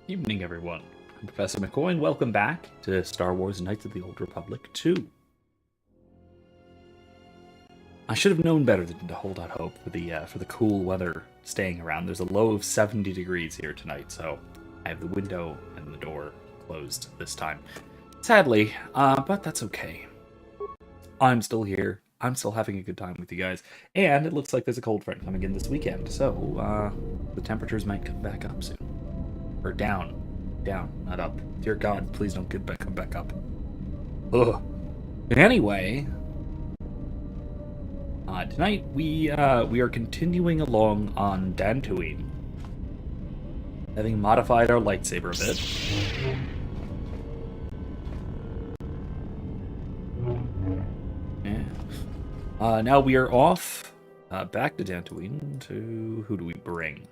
Evening, everyone. I'm Professor McCoy, and welcome back to Star Wars Knights of the Old Republic 2. I should have known better than to hold out hope for the cool weather staying around. There's a low of 70 degrees here tonight, so I have the window and the door closed this time. Sadly, but that's okay. I'm still here. I'm still having a good time with you guys, and it looks like there's a cold front coming in this weekend, so the temperatures might come back up soon. Or down. Down, not up. Dear God, please don't come back up. Ugh. Anyway, tonight we are continuing along on Dantooine, having modified our lightsaber a bit. Yeah. Now we are off back to Dantooine. To who do we bring?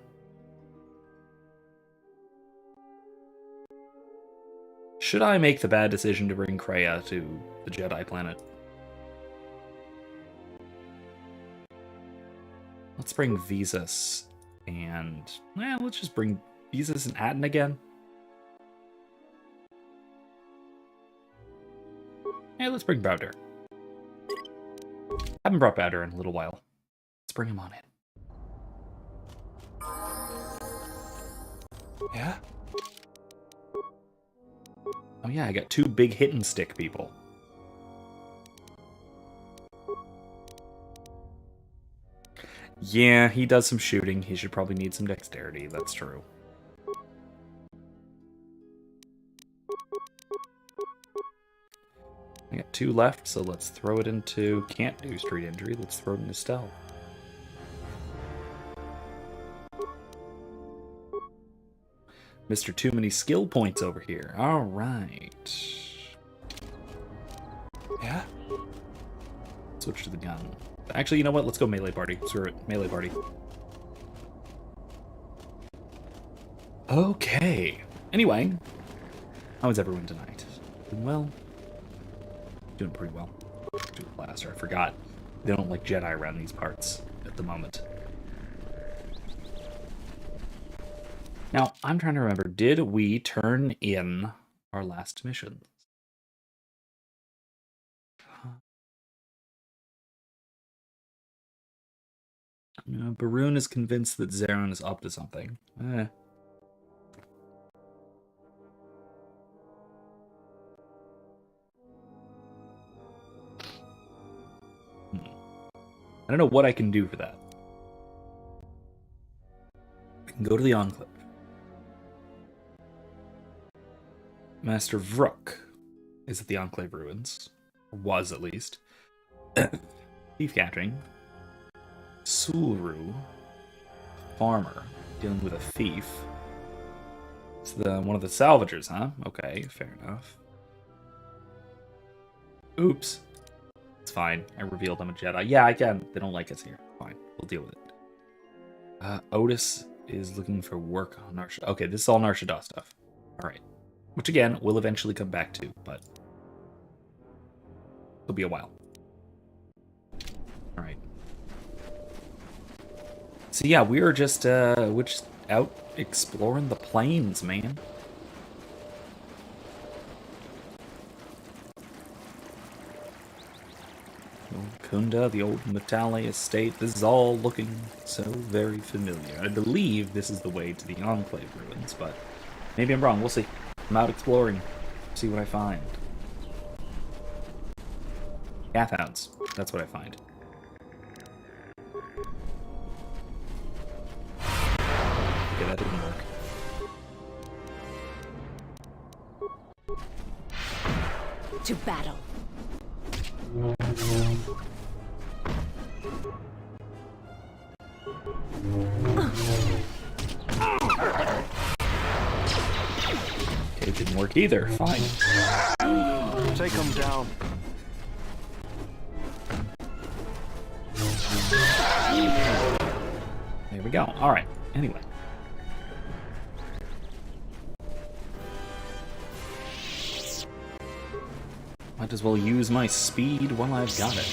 Should I make the bad decision to bring Kreia to the Jedi planet? Let's bring Visas and... let's just bring Visas and Atten again. Hey, let's bring Bowder. Haven't brought Bowder in a little while. Let's bring him on in. Yeah? Oh yeah, I got two big hit and stick people. Yeah, he does some shooting. He should probably need some dexterity, that's true. I got two left, so let's throw it into... Can't do street injury, let's throw it into stealth. Mr. Too Many skill points over here. Alright. Yeah? Switch to the gun. Actually, you know what? Let's go melee party. Screw it. Melee party. Okay. Anyway. How is everyone tonight? Doing well? Doing pretty well. Do a blaster. I forgot. They don't like Jedi around these parts at the moment. Now, I'm trying to remember, did we turn in our last mission? Barun is convinced that Zaron is up to something. I don't know what I can do for that. I can go to the Enclave. Master Vrook is at the Enclave ruins. Or was, at least. Thief catching. Sulru. Farmer. Dealing with a thief. It's one of the salvagers, huh? Okay, fair enough. Oops. It's fine. I revealed I'm a Jedi. Yeah, I can. They don't like us here. Fine. We'll deal with it. Otis is looking for work on Nar Shaddaa. Okay, this is all Nar Shaddaa stuff. Alright. Which, again, we'll eventually come back to, but it'll be a while. Alright. So yeah, we're just out exploring the plains, man. Old Kunda, the old Matale estate. This is all looking so very familiar. I believe this is the way to the Enclave ruins, but maybe I'm wrong. We'll see. I'm out exploring. See what I find. Gathhounds. That's what I find. Okay, that didn't work. To battle. Okay, it didn't work either. Fine. Take them down. There we go. Alright. Anyway. Might as well use my speed while I've got it.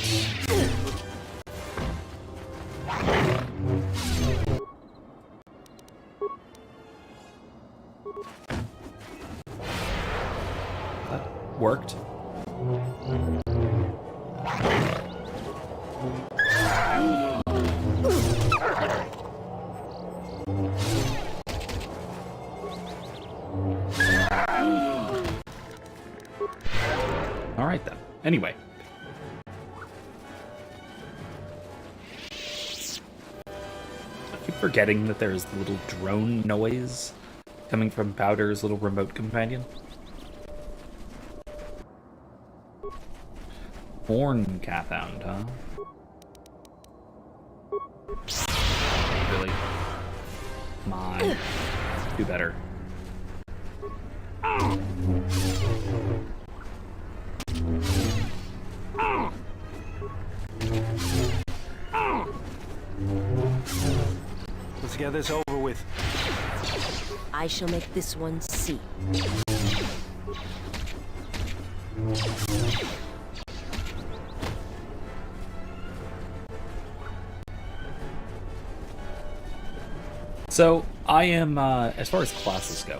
Alright then. Anyway. I keep forgetting that there's the little drone noise coming from Powder's little remote companion. Horn Cathound, huh? Really? Come on. Do better. Let's get this over with. I shall make this one see. So, I am, as far as classes go,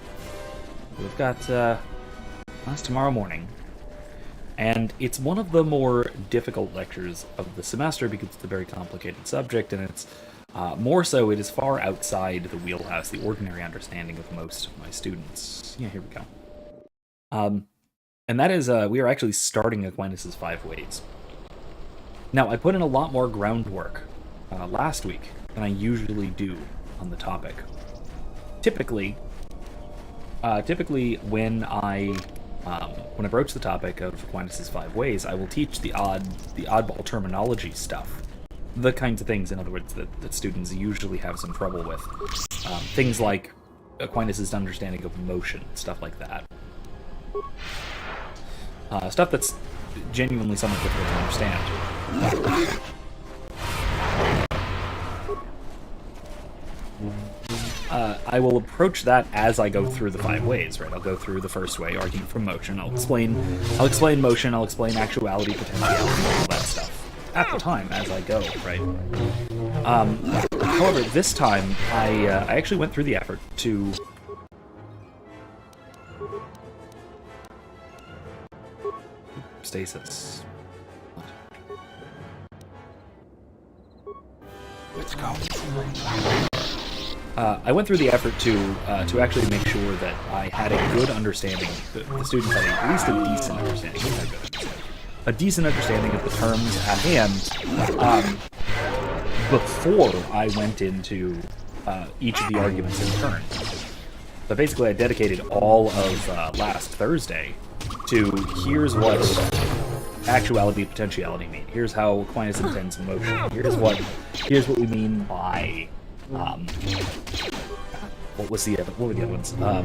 we've got, class tomorrow morning, and it's one of the more difficult lectures of the semester because it's a very complicated subject, and it's, more so, it is far outside the wheelhouse, the ordinary understanding of most of my students. Yeah, here we go. And that is, we are actually starting Aquinas' 5 Ways. Now, I put in a lot more groundwork last week than I usually do on the topic. Typically when I broach the topic of Aquinas' 5 Ways, I will teach the oddball terminology stuff. The kinds of things, in other words, that students usually have some trouble with. Things like Aquinas' understanding of motion, stuff like that. Stuff that's genuinely somewhat difficult to understand. I will approach that as I go through the 5 ways, right? I'll go through the first way, argument from motion. I'll explain motion. I'll explain actuality, potentiality, all that stuff at the time as I go, right? However, this time I actually went through the effort to stasis. Let's go. I went through the effort to actually make sure that I had a good understanding, the students had at least a decent understanding, a decent understanding of the terms at hand before I went into each of the arguments in turn. So basically I dedicated all of last Thursday to here's what actuality and potentiality mean. Here's how Aquinas intends motion. Here's what we mean by what were the other ones? I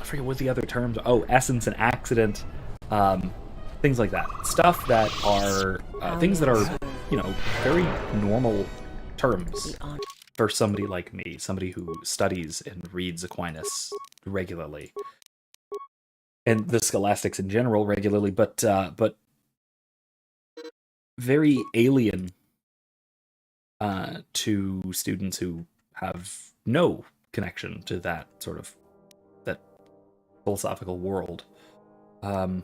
forget what the other terms. Oh, essence and accident, things like that. Stuff that are things that are, you know, very normal terms for somebody like me, somebody who studies and reads Aquinas regularly, and the scholastics in general regularly, but very alien to students who have no connection to that sort of that philosophical world. What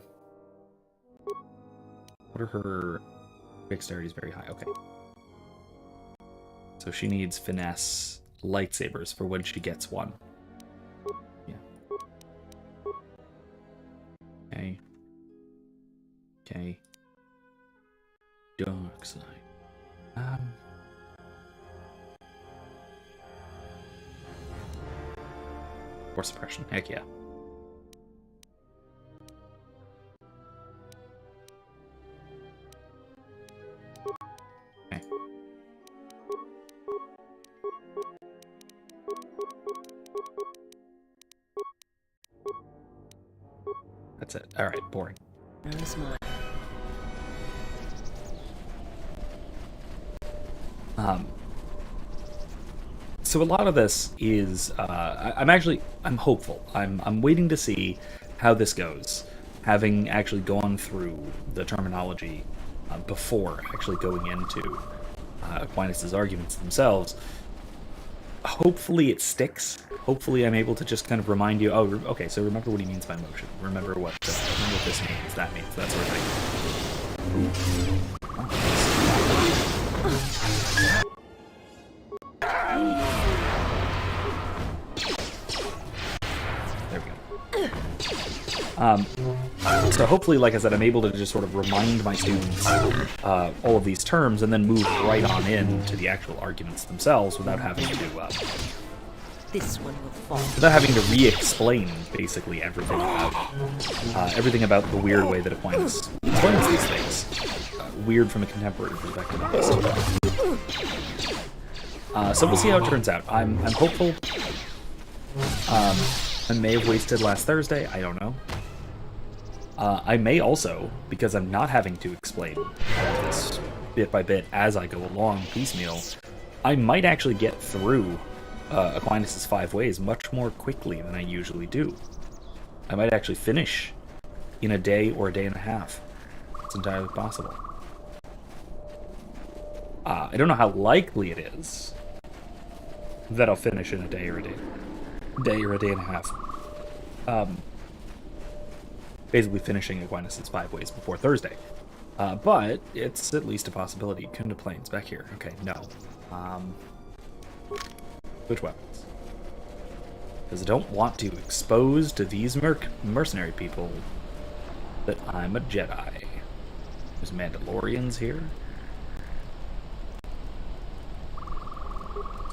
are her dexterity is very high. Okay, so she needs finesse lightsabers for when she gets one. Yeah. Okay. Dark side. Or suppression. Heck yeah. Okay. That's it. Alright, boring. Where's mine? So a lot of this is, I'm hopeful. I'm waiting to see how this goes, having actually gone through the terminology before actually going into Aquinas' arguments themselves. hopefully it sticks. Hopefully I'm able to just kind of remind you, oh, okay, so remember what he means by motion. Remember what this means, that means, that sort of thing. There we go. So hopefully, like I said, I'm able to just sort of remind my students all of these terms and then move right on in to the actual arguments themselves without having to This one will fall. without having to re-explain basically everything about the weird way that Aquinas explains these things. Weird from a contemporary perspective, at least. So we'll see how it turns out. I'm hopeful. I may have wasted last Thursday. I don't know. I may also, because I'm not having to explain all of this bit by bit as I go along piecemeal, I might actually get through Aquinas' 5 ways much more quickly than I usually do. I might actually finish in a day or a day and a half. It's entirely possible. I don't know how likely it is that I'll finish in a day or a day and a half. Basically finishing Aquinas' 5 ways before Thursday. But it's at least a possibility. Kunda Plains back here. Okay, no. Which weapons? Because I don't want to expose to these mercenary people that I'm a Jedi. There's Mandalorians here.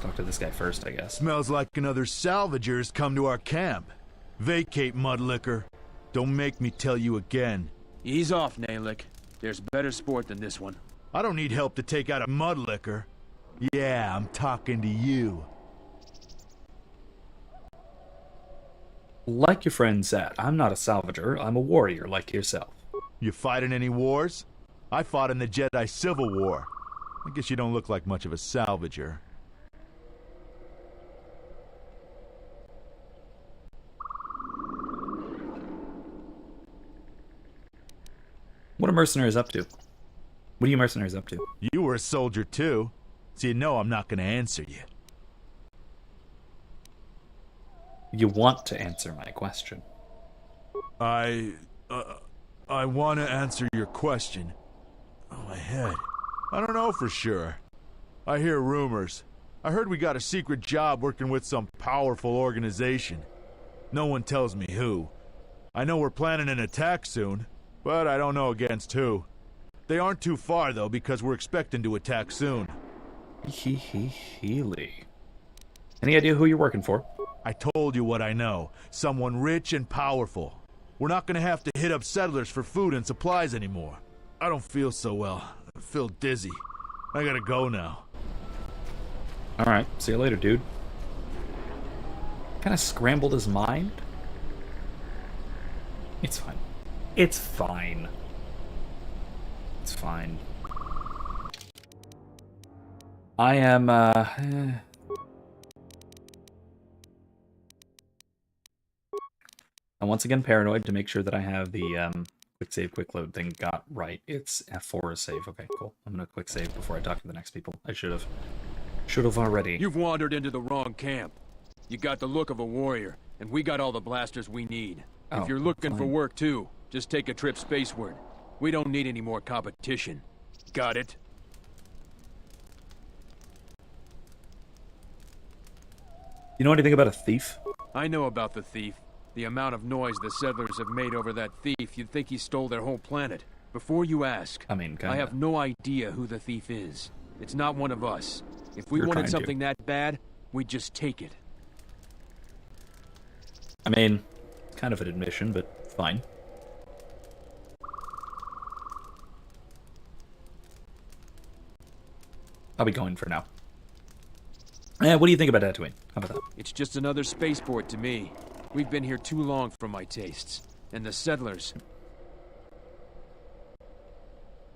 Talk to this guy first, I guess. Smells like another Salvager's come to our camp. Vacate, Mudlicker. Don't make me tell you again. Ease off, Nalick. There's better sport than this one. I don't need help to take out a Mudlicker. Yeah, I'm talking to you. Like your friend said, I'm not a salvager, I'm a warrior like yourself. You fighting any wars? I fought in the Jedi Civil War. I guess you don't look like much of a salvager. What are mercenaries up to? What are you mercenaries up to? You were a soldier too, so you know I'm not gonna answer you. You want to answer my question. I want to answer your question. Oh, my head. I don't know for sure. I hear rumors. I heard we got a secret job working with some powerful organization. No one tells me who. I know we're planning an attack soon, but I don't know against who. They aren't too far, though, because we're expecting to attack soon. Healy. Any idea who you're working for? I told you what I know. Someone rich and powerful. We're not gonna have to hit up settlers for food and supplies anymore. I don't feel so well. I feel dizzy. I gotta go now. Alright, see you later, dude. Kind of scrambled his mind. It's fine. It's fine. It's fine. I am, I'm once again paranoid to make sure that I have the quick save, quick load thing got right. It's F4 is save. Okay, cool. I'm gonna quick save before I talk to the next people. I should have already. You've wandered into the wrong camp. You got the look of a warrior, and we got all the blasters we need. Oh, if you're looking for fine. work too, just take a trip spaceward. We don't need any more competition. Got it? You know anything about a thief? I know about the thief. The amount of noise the settlers have made over that thief, you'd think he stole their whole planet. Before you ask, I mean, kinda. I have no idea who the thief is. It's not one of us. If we You're trying wanted to. something that bad, we'd just take it. I mean, it's kind of an admission, but fine. I'll be going for now. What do you think about Dantooine? How about that? It's just another spaceport to me. We've been here too long for my tastes. And the settlers,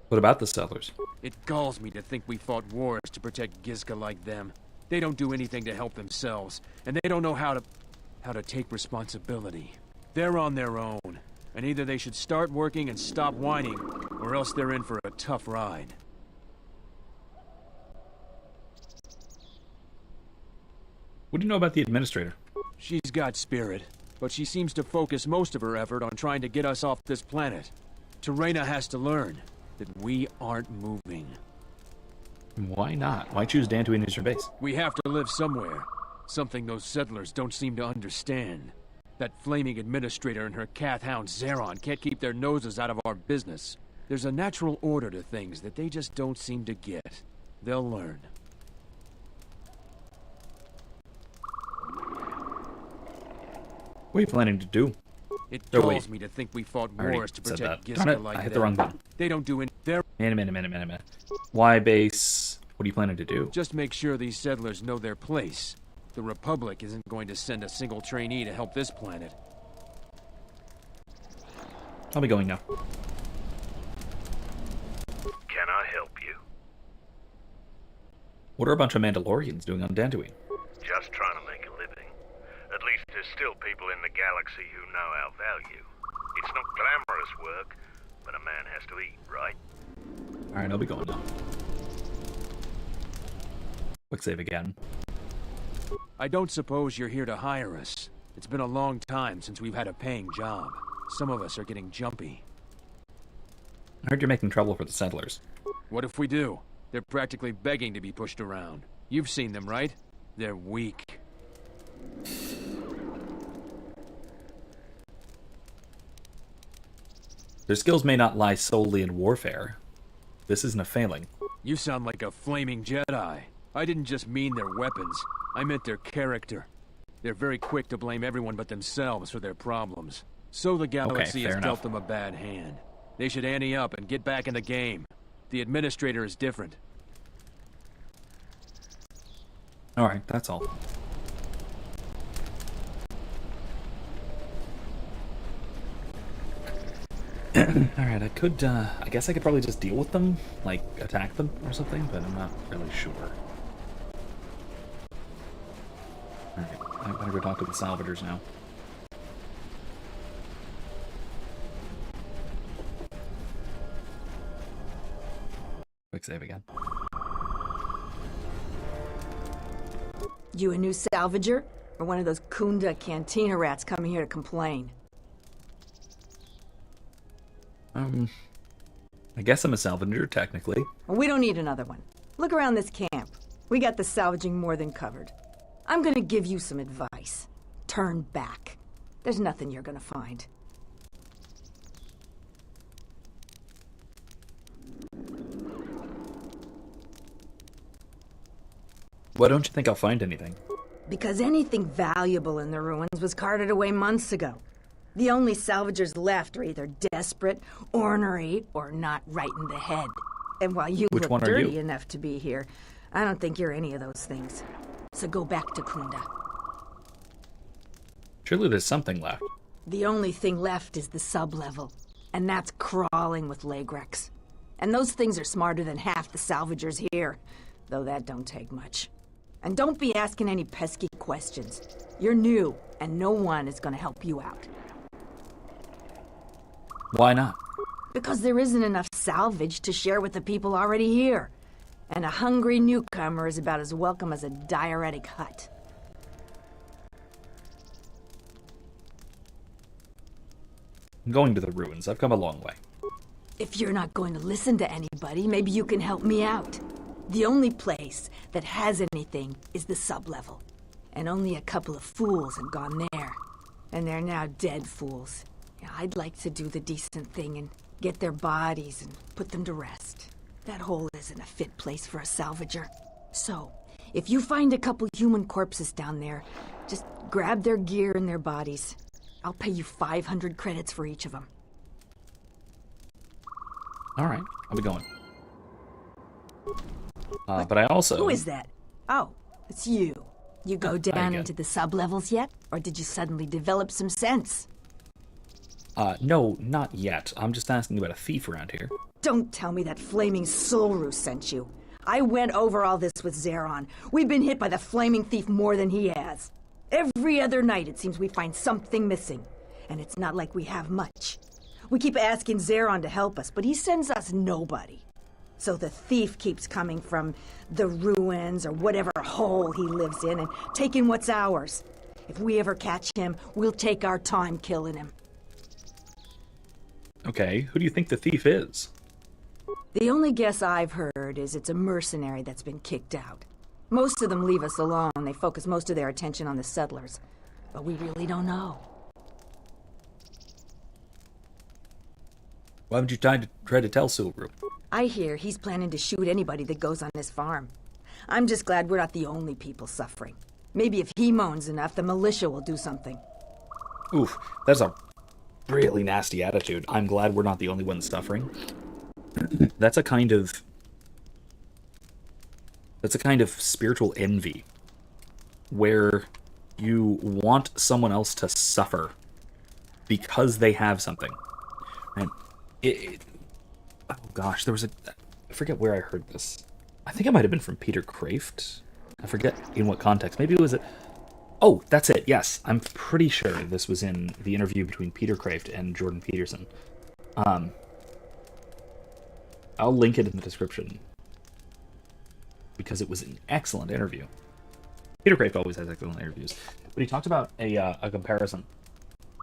What about the settlers? it galls me to think we fought wars to protect Gizka like them. They don't do anything to help themselves, and they don't know how to take responsibility. They're on their own, and either they should start working and stop whining, or else they're in for a tough ride. What do you know about the Administrator? She's got spirit, but she seems to focus most of her effort on trying to get us off this planet. Terena has to learn that we aren't moving. Why not? Why choose Dantooine as your base? We have to live somewhere. Something those settlers don't seem to understand. That flaming Administrator and her cath hound Zeron can't keep their noses out of our business. There's a natural order to things that they just don't seem to get. They'll learn. What are you planning to do? It Oh, galls wait. me to think we fought I already wars to said protect that. Darn Gisca it, like I hit them. the wrong button. They don't do they're Minute. Why base? What are you planning to do? just make sure these settlers know their place. The Republic isn't going to send a single trainee to help this planet. I'll be going now. Can I help you? What are a bunch of Mandalorians doing on Dantooine? Just trying to make a living. At least there's still people in the galaxy who know our value. It's not glamorous work, but a man has to eat, right? Alright, I'll be going now. Quick save again. I don't suppose you're here to hire us. It's been a long time since we've had a paying job. Some of us are getting jumpy. I heard you're making trouble for the settlers. What if we do? They're practically begging to be pushed around. You've seen them, right? They're weak. Their skills may not lie solely in warfare. This isn't a failing. You sound like a flaming Jedi. I didn't just mean their weapons. I meant their character. They're very quick to blame everyone but themselves for their problems. So the galaxy fair has enough. dealt them a bad hand. They should ante up and get back in the game. The Administrator is different. Alright, that's all. Alright, I guess I could probably just deal with them, like attack them or something, but I'm not really sure. Alright, I better go talk to the Salvagers now. Quick save again. You a new salvager? Or one of those Kunda cantina rats coming here to complain? I guess I'm a Salvager, technically. Well, we don't need another one. Look around this camp. We got the salvaging more than covered. I'm gonna give you some advice. Turn back. There's nothing you're gonna find. Why don't you think I'll find anything? Because anything valuable in the ruins was carted away months ago. The only salvagers left are either desperate, ornery, or not right in the head. And while you Which look one are you? dirty enough to be here, I don't think you're any of those things. So go back to Kunda. Surely there's something left. The only thing left is the sub-level, and that's crawling with Lagrex. And those things are smarter than half the salvagers here, though that don't take much. And don't be asking any pesky questions. You're new, and no one is gonna help you out. Why not? Because there isn't enough salvage to share with the people already here. And a hungry newcomer is about as welcome as a diuretic hut. I'm going to the ruins. I've come a long way. If you're not going to listen to anybody, maybe you can help me out. The only place that has anything is the sub-level. And only a couple of fools have gone there. And they're now dead fools. Yeah, I'd like to do the decent thing and get their bodies and put them to rest. That hole isn't a fit place for a salvager. So, if you find a couple human corpses down there, just grab their gear and their bodies. I'll pay you 500 credits for each of them. Alright, I'll be going. But I also... Who is that? Oh, it's you. You go down again. into the sub-levels yet? Or did you suddenly develop some sense? No, not yet. I'm just asking about a thief around here. Don't tell me that flaming Solru sent you. I went over all this with Zeron. We've been hit by the flaming thief more than he has. Every other night it seems we find something missing. And it's not like we have much. We keep asking Zeron to help us, but he sends us nobody. So the thief keeps coming from the ruins or whatever hole he lives in and taking what's ours. If we ever catch him, we'll take our time killing him. Okay, who do you think the thief is? The only guess I've heard is it's a mercenary that's been kicked out. Most of them leave us alone. They focus most of their attention on the settlers. But we really don't know. Why would you try to tell Silgroup? I hear he's planning to shoot anybody that goes on his farm. I'm just glad we're not the only people suffering. Maybe if he moans enough, the militia will do something. Oof, that's a really nasty attitude. I'm glad we're not the only ones suffering. That's a kind of spiritual envy where you want someone else to suffer because they have something. And oh gosh, there was I forget where I heard this. I think it might have been from Peter Kraft. I forget in what context. Maybe it was oh, that's it. Yes, I'm pretty sure this was in the interview between Peter Kraft and Jordan Peterson. I'll link it in the description because it was an excellent interview. Peter Kraft always has excellent interviews, but he talked about a comparison.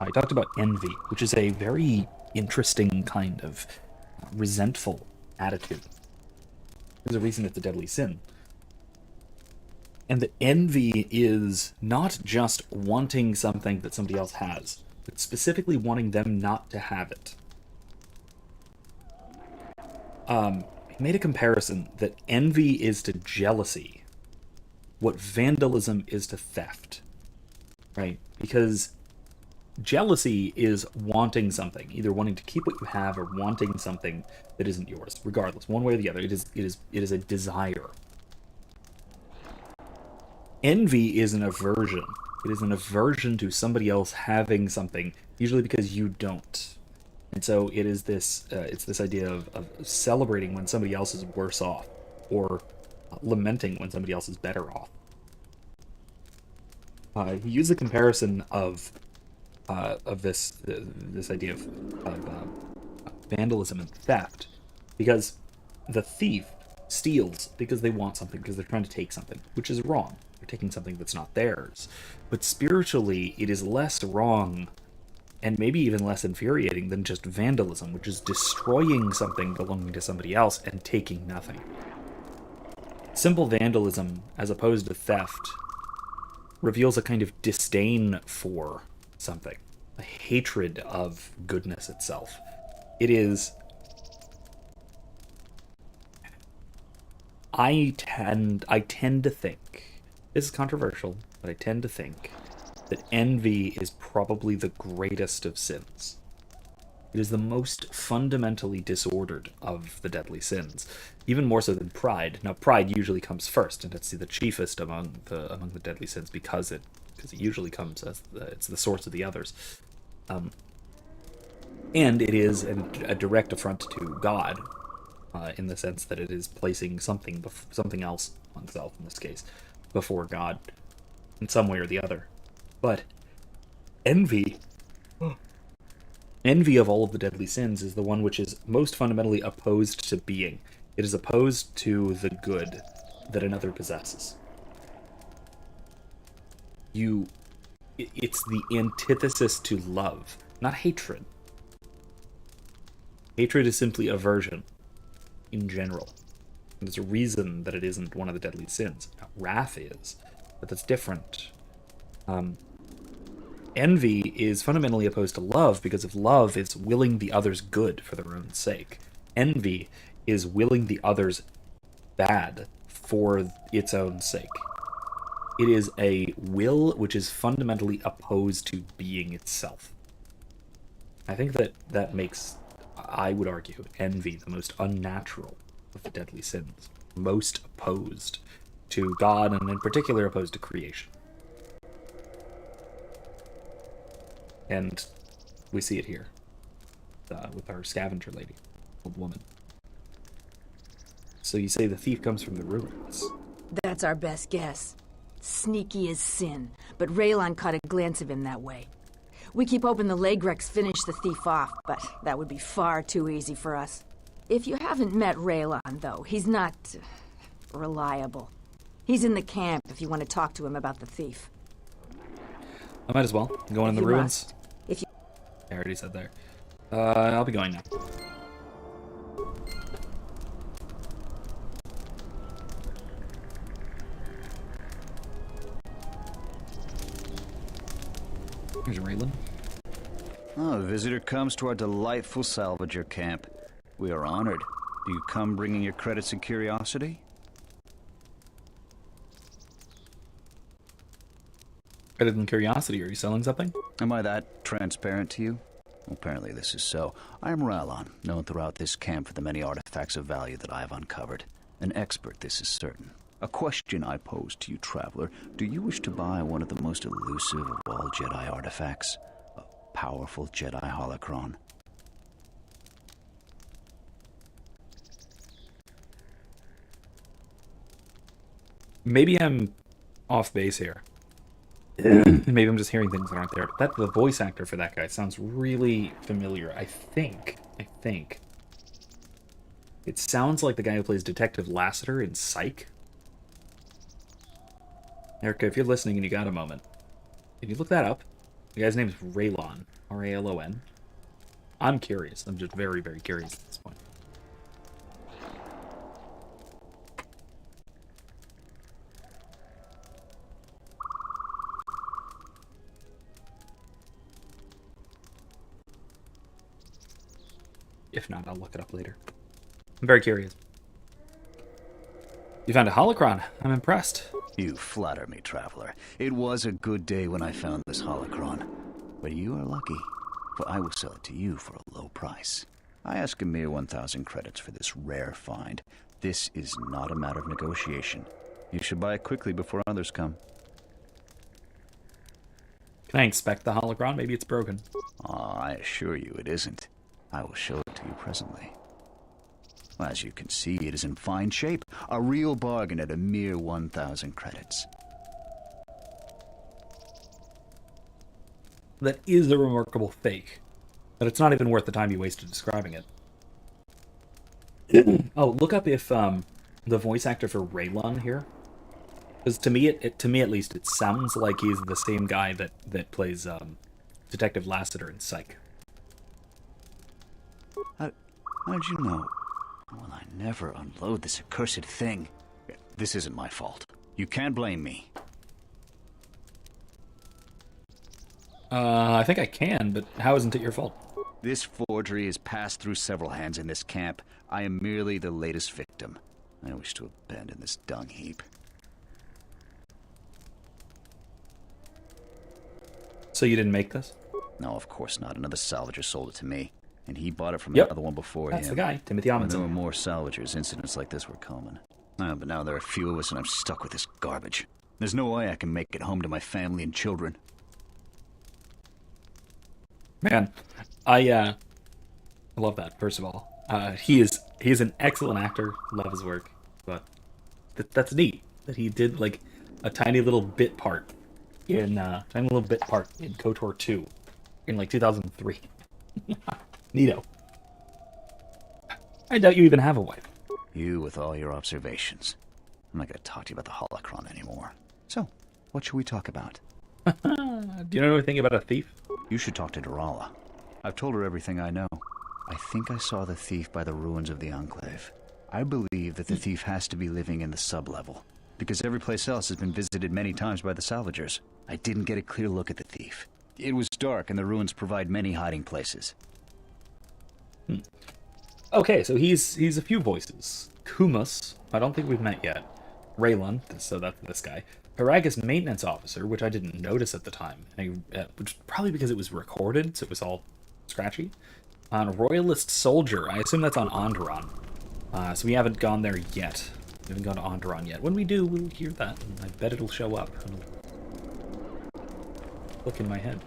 He talked about envy, which is a very interesting kind of resentful attitude. There's a reason it's a deadly sin. And the envy is not just wanting something that somebody else has, but specifically wanting them not to have it. He made a comparison that envy is to jealousy what vandalism is to theft, right? Because jealousy is wanting something, either wanting to keep what you have or wanting something that isn't yours. Regardless, one way or the other, it is a desire. Envy is an aversion. It is an aversion to somebody else having something, usually because you don't. And so it is this, it's this idea of celebrating when somebody else is worse off, or lamenting when somebody else is better off. He used the comparison of this idea of vandalism and theft, because the thief steals because they want something, because they're trying to take something, which is wrong. They're taking something that's not theirs. But spiritually, it is less wrong, and maybe even less infuriating than just vandalism, which is destroying something belonging to somebody else and taking nothing. Simple vandalism, as opposed to theft, reveals a kind of disdain for something, a hatred of goodness itself. It is... I tend to think, this is controversial, but I tend to think that envy is probably the greatest of sins. It is the most fundamentally disordered of the deadly sins, even more so than pride. Now, pride usually comes first, and it's the chiefest among the deadly sins because it usually comes as it's the source of the others, and it is a direct affront to God, in the sense that it is placing something else, oneself in this case, before God, in some way or the other. But envy of all of the deadly sins is the one which is most fundamentally opposed to being. It is opposed to the good that another possesses. It's the antithesis to love, not hatred. Hatred is simply aversion, in general. And there's a reason that it isn't one of the deadly sins. Now, wrath is, but that's different. Envy is fundamentally opposed to love, because if love is willing the other's good for their own sake, envy is willing the other's bad for its own sake. It is a will which is fundamentally opposed to being itself. I think that makes, I would argue, envy the most unnatural of the deadly sins, most opposed to God, and in particular opposed to creation. And we see it here with our scavenger lady, old woman. So you say the thief comes from the ruins. That's our best guess. Sneaky as sin, but Raylon caught a glance of him that way. We keep hoping the Lagrex finish the thief off, but that would be far too easy for us. If you haven't met Raylon, though, he's not reliable. He's in the camp if you want to talk to him about the thief. I might as well. Going in the You ruins. must. If you... I already said there. I'll be going now. Here's Raylan. Oh, a visitor comes to our delightful Salvager camp. We are honored. Do you come bringing your credits and curiosity? Better than curiosity, are you selling something? Am I that transparent to you? Well, apparently this is so. I am Rallon, known throughout this camp for the many artifacts of value that I have uncovered. An expert, this is certain. A question I pose to you, traveler. Do you wish to buy one of the most elusive of all Jedi artifacts? A powerful Jedi Holocron. Maybe I'm off base here. Maybe I'm just hearing things that aren't there. That the voice actor for that guy sounds really familiar. I think it sounds like the guy who plays Detective Lassiter in Psych. Erica, if you're listening and you got a moment, can you look that up? The guy's name is Raylon, R-A-L-O-N. I'm curious. I'm just very, very curious at this point. If not, I'll look it up later. I'm very curious. You found a holocron. I'm impressed. You flatter me, traveler. It was a good day when I found this holocron. But you are lucky, for I will sell it to you for a low price. I ask a mere 1,000 credits for this rare find. This is not a matter of negotiation. You should buy it quickly before others come. Can I inspect the holocron? Maybe it's broken. I assure you it isn't. I will show it to you presently. As you can see, it is in fine shape. A real bargain at a mere 1,000 credits. That is a remarkable fake. But it's not even worth the time you wasted describing it. Oh, look up if the voice actor for Raylon here. Because to me, to me at least, it sounds like he's the same guy that plays Detective Lassiter in Psych. How did you know? Well, I never unload this accursed thing. This isn't my fault. You can't blame me. I think I can, but how isn't it your fault? This forgery has passed through several hands in this camp. I am merely the latest victim. I wish to abandon this dung heap. So you didn't make this? No, of course not. Another salvager sold it to me. And he bought it from Yep. another one before That's him. the guy, Timothy When Amundsen. there were more salvagers, incidents like this were common. But now there are few of us and I'm stuck with this garbage. There's no way I can make it home to my family and children. Man, I love that, first of all. He's an excellent actor, love his work, but that's neat that he did like a tiny little bit part in KOTOR 2 in like 2003. Neato. I doubt you even have a wife. You with all your observations. I'm not going to talk to you about the holocron anymore. So, what should we talk about? Do you know anything about a thief? You should talk to Durala. I've told her everything I know. I think I saw the thief by the ruins of the Enclave. I believe that the thief has to be living in the sub-level, because every place else has been visited many times by the salvagers. I didn't get a clear look at the thief. It was dark, and the ruins provide many hiding places. Okay, so he's a few voices. Kumus, I don't think we've met yet. Raylon, so that's this guy. Haragus maintenance officer, which I didn't notice at the time, which probably because it was recorded, so it was all scratchy. Royalist soldier, I assume that's on Onderon. So we haven't gone there yet. We haven't gone to Onderon yet. When we do, we'll hear that, and I bet it'll show up. It'll look in my head.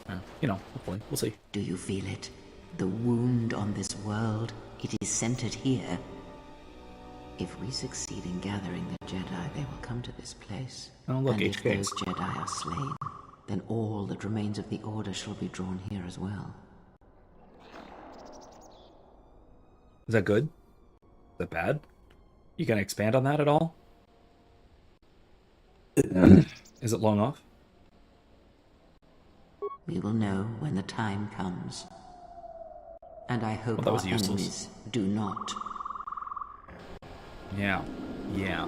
Hopefully, we'll see. Do you feel it? The wound on this world, it is centered here. If we succeed in gathering the Jedi, they will come to this place. Oh, look, and if HKs. those Jedi are slain, then all that remains of the Order shall be drawn here as well. Is that good? Is that bad? You gonna expand on that at all? Is it long off? We will know when the time comes. And I hope That was our useless. enemies do not. Yeah. Yeah.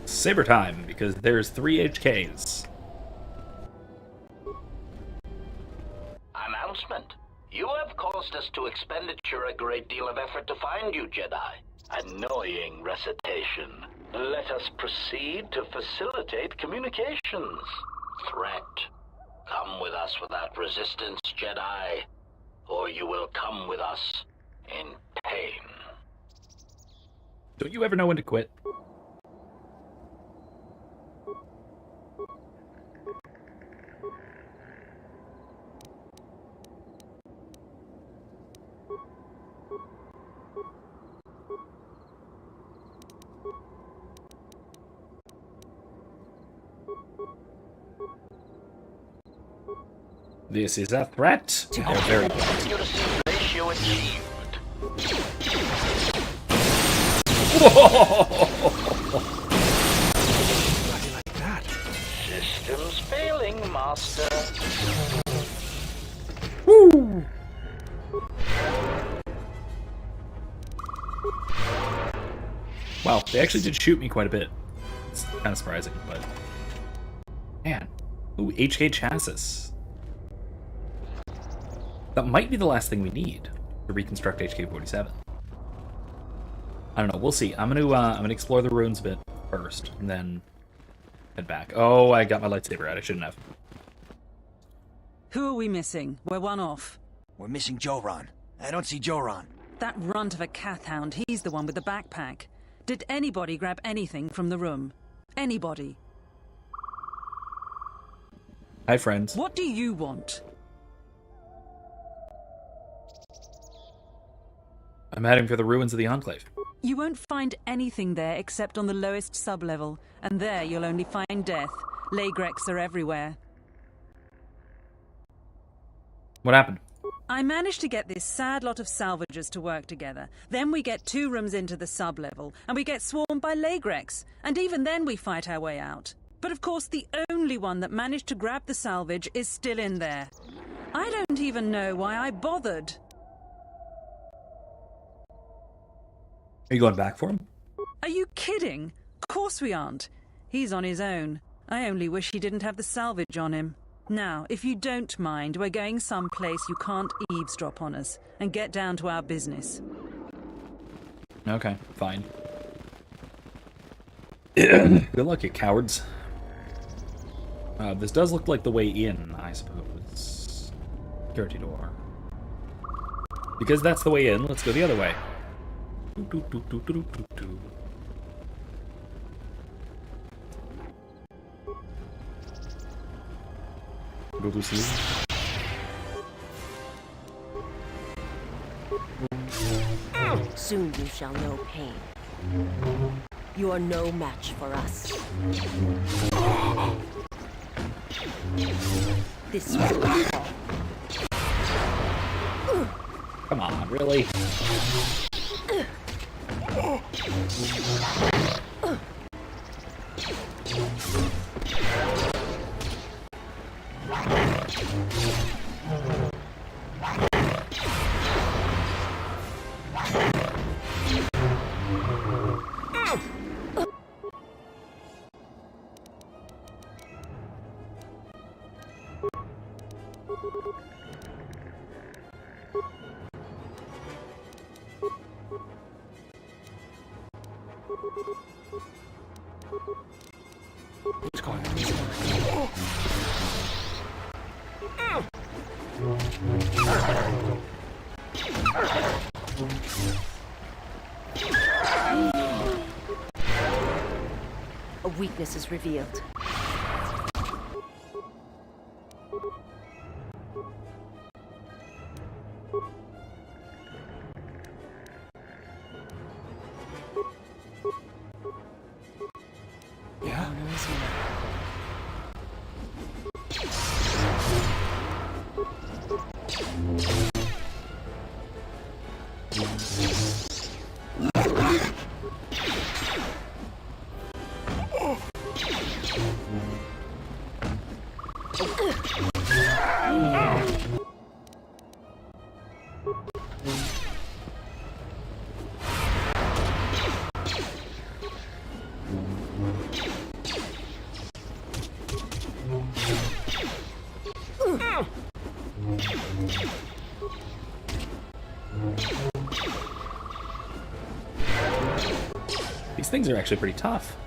Saber time, because there's 3 HKs. Announcement. You have caused us to expenditure a great deal of effort to find you, Jedi. Annoying recitation. Let us proceed to facilitate communications. Threat. Come with us without resistance, Jedi, or you will come with us in pain. Don't you ever know when to quit? This is a threat. They're very good. Accuracy ratio achieved. Like that. Systems failing, Master. Woo! Wow, they actually did shoot me quite a bit. It's kind of surprising, but... Man. Ooh, HK chassis. That might be the last thing we need to reconstruct HK-47. I don't know, we'll see. I'm gonna explore the ruins a bit first, and then head back. Oh, I got my lightsaber out. I shouldn't have. Who are we missing? We're one off. We're missing Joran. I don't see Joran. That runt of a Cathhound, he's the one with the backpack. Did anybody grab anything from the room? Anybody? Hi, friends. What do you want? I'm heading for the ruins of the Enclave. You won't find anything there except on the lowest sub-level, and there you'll only find death. Laygrex are everywhere. What happened? I managed to get this sad lot of salvagers to work together. Then we get 2 rooms into the sub-level, and we get swarmed by Laygrex. And even then we fight our way out. But of course the only one that managed to grab the salvage is still in there. I don't even know why I bothered. Are you going back for him? Are you kidding? Of course we aren't. He's on his own. I only wish he didn't have the salvage on him. Now, if you don't mind, we're going someplace you can't eavesdrop on us, and get down to our business. Okay, fine. Good luck, you cowards. This does look like the way in, I suppose. Security door. Because that's the way in, let's go the other way. Go to sleep. Soon you shall know pain. You are no match for us. This will fall. Come on, really? What's going on? A weakness is revealed. Yeah? These things are actually pretty tough.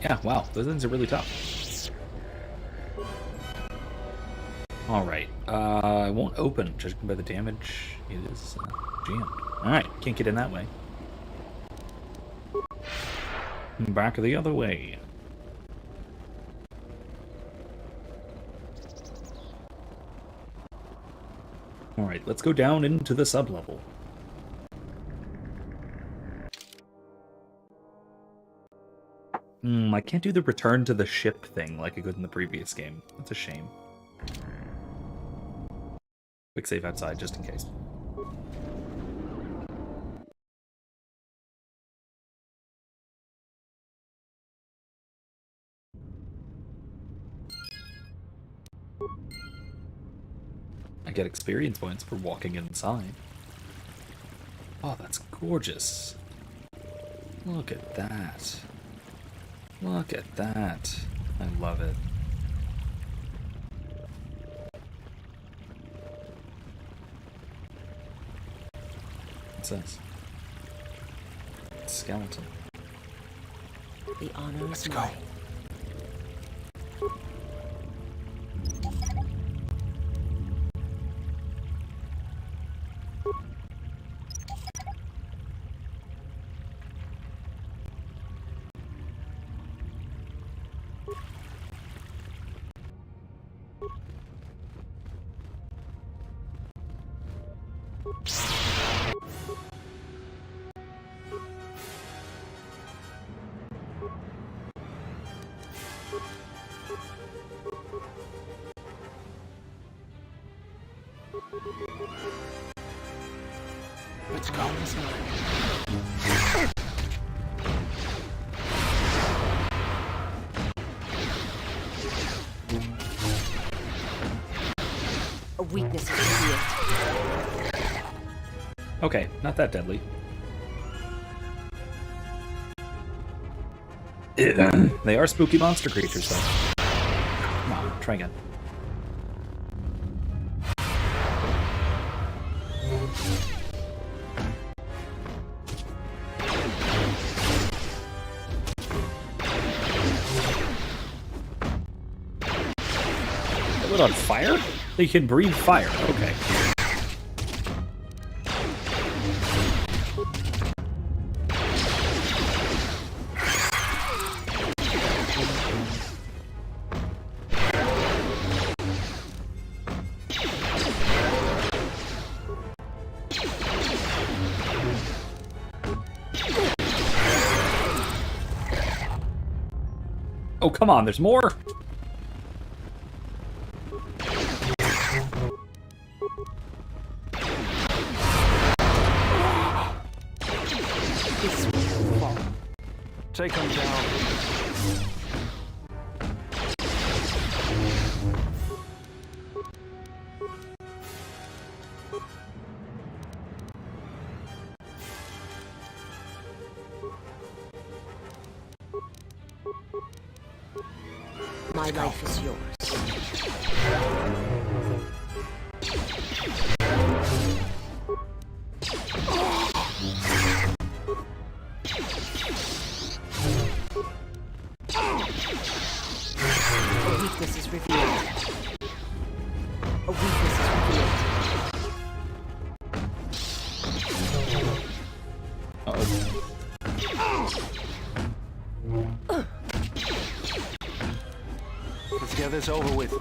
Yeah, wow, those things are really tough. Alright, I won't open, judging by the damage. It is jammed. Alright, can't get in that way. Back the other way. Alright, let's go down into the sub-level. I can't do the return to the ship thing like I could in the previous game. That's a shame. Quick save outside, just in case. I get experience points for walking inside. Oh, that's gorgeous. Look at that. Look at that. I love it. What's this? Skeleton. The honor Let's is go. mine. Let's go. A weakness is revealed. Okay, not that deadly. They are spooky monster creatures, though. Come on, try again. They lit on fire? They can breathe fire. Okay. Oh, come on, there's more? Take them down. My life is yours. A weakness is revealed. A weakness is revealed. Let's get this over with.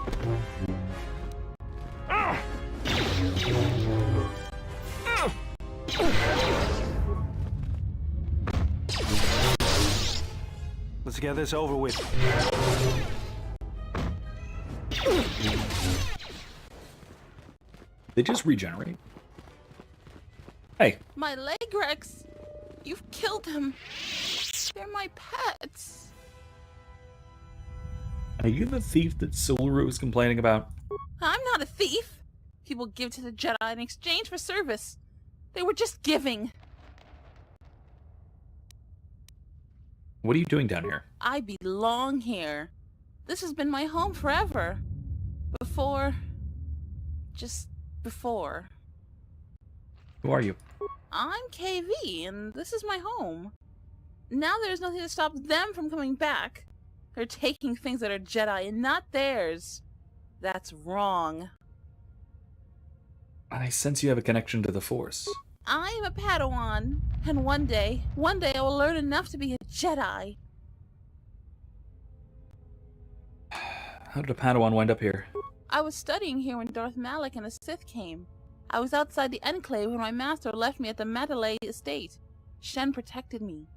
Let's get this over with. They just regenerate. Hey. My Legrex! You've killed them. They're my pets. Are you the thief that Sulu was complaining about? I'm not a thief. People give to the Jedi in exchange for service. They were just giving. What are you doing down here? I belong here. This has been my home forever. Just before. Who are you? I'm KV, and this is my home. Now there's nothing to stop them from coming back. They're taking things that are Jedi and not theirs. That's wrong. I sense you have a connection to the Force. I am a Padawan, and one day I will learn enough to be a Jedi. How did a Padawan wind up here? I was studying here when Darth Malak and the Sith came. I was outside the Enclave when my master left me at the Matalay estate. Shen protected me.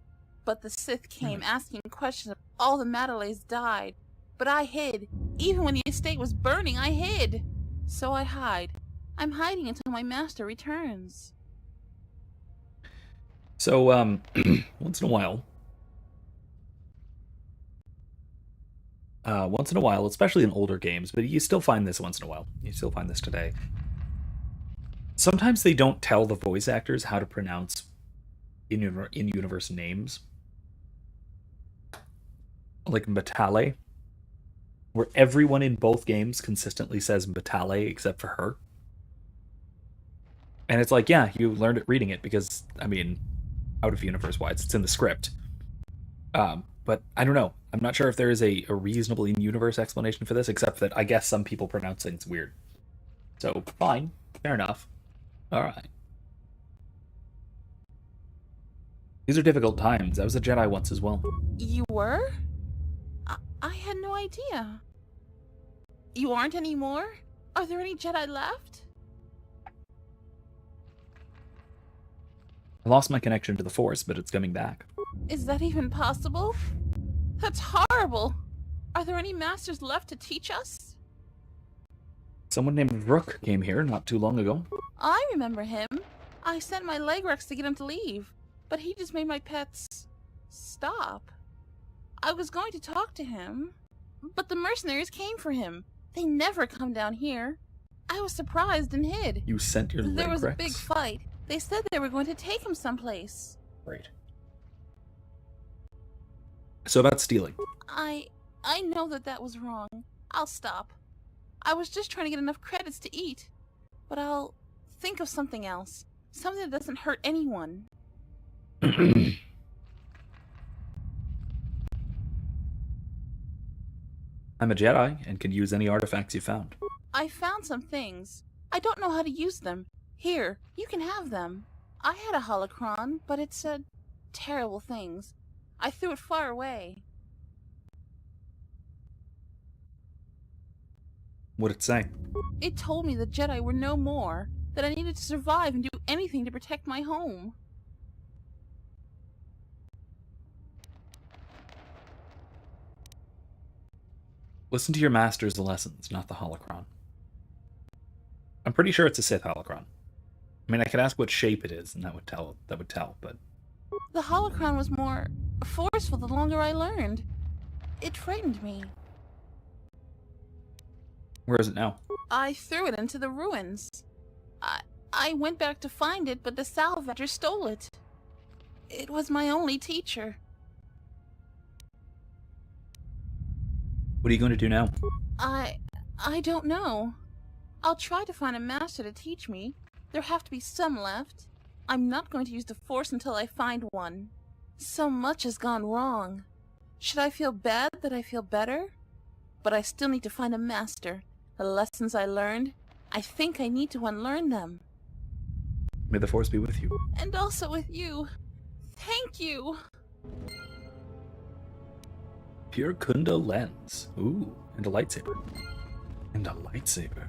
But the Sith came asking questions. All the Matalays died. But I hid. Even when the estate was burning, I hid. So I hide. I'm hiding until my master returns. So, once in a while, especially in older games, but you still find this once in a while. You still find this today. Sometimes they don't tell the voice actors how to pronounce in-universe names. Like Matale, where everyone in both games consistently says Matale except for her. And it's like, yeah, you learned it reading it because, I mean, out of universe-wise, it's in the script. But I don't know. I'm not sure if there is a reasonable in-universe explanation for this, except that I guess some people pronounce things weird. So, fine. Fair enough. Alright. These are difficult times. I was a Jedi once as well. You were? I had no idea. You aren't anymore? Are there any Jedi left? I lost my connection to the Force, but it's coming back. Is that even possible? That's horrible. Are there any masters left to teach us? Someone named Rook came here not too long ago. I remember him. I sent my Legrex to get him to leave, but he just made my pets stop. I was going to talk to him, but the mercenaries came for him. They never come down here. I was surprised and hid. You sent your Legrex? There was a big fight. They said they were going to take him someplace. Right. So about stealing. I know that was wrong. I'll stop. I was just trying to get enough credits to eat. But I'll think of something else. Something that doesn't hurt anyone. I'm a Jedi and can use any artifacts you found. I found some things. I don't know how to use them. Here, you can have them. I had a holocron, but it said terrible things. I threw it far away. What'd it say? It told me the Jedi were no more, that I needed to survive and do anything to protect my home. Listen to your master's lessons, not the holocron. I'm pretty sure it's a Sith holocron. I mean, I could ask what shape it is, and that would tell, but... The holocron was more forceful the longer I learned. It frightened me. Where is it now? I threw it into the ruins. I went back to find it, but the Salvager stole it. It was my only teacher. What are you going to do now? I don't know. I'll try to find a master to teach me. There have to be some left. I'm not going to use the Force until I find one. So much has gone wrong. Should I feel bad that I feel better? But I still need to find a master. The lessons I learned, I think I need to unlearn them. May the Force be with you. And also with you. Thank you. Pure Kunda lens. Ooh, and a lightsaber. And a lightsaber.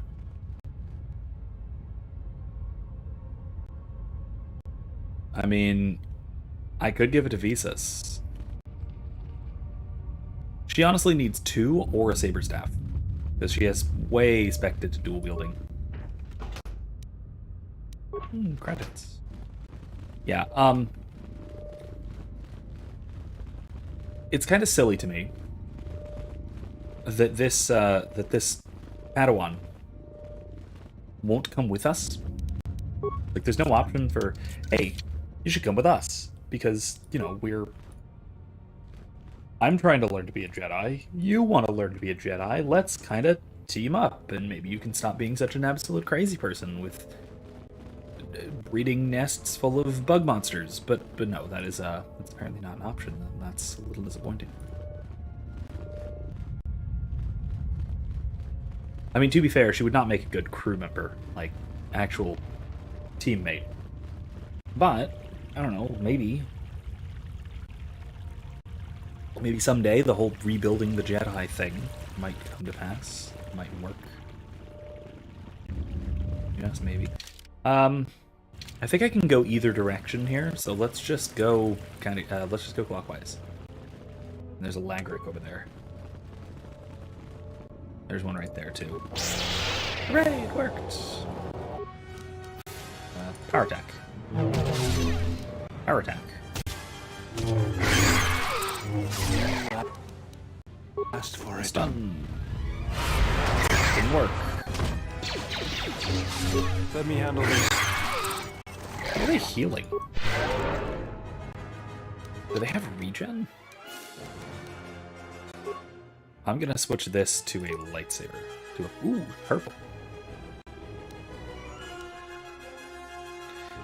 I mean, I could give it to Visas. She honestly needs 2 or a saber staff, because she has way spec'd to dual wielding. Credits. Yeah, it's kind of silly to me that this Padawan won't come with us. Like, there's no option for, hey, you should come with us, because, you know, I'm trying to learn to be a Jedi, you want to learn to be a Jedi, let's kind of team up, and maybe you can stop being such an absolute crazy person with breeding nests full of bug monsters. But no, that's apparently not an option, and that's a little disappointing. I mean, to be fair, she would not make a good crew member, like, actual teammate. But, I don't know, maybe someday the whole rebuilding the Jedi thing might come to pass. Might work. Yes, maybe. I think I can go either direction here, so let's just go let's just go clockwise. And there's a Lagric over there. There's one right there too. Hooray, it worked! Power attack. Power attack. Asked for it. Stun. Didn't work. Let me handle this. How are they healing? Do they have regen? I'm gonna switch this to a lightsaber. Ooh, purple.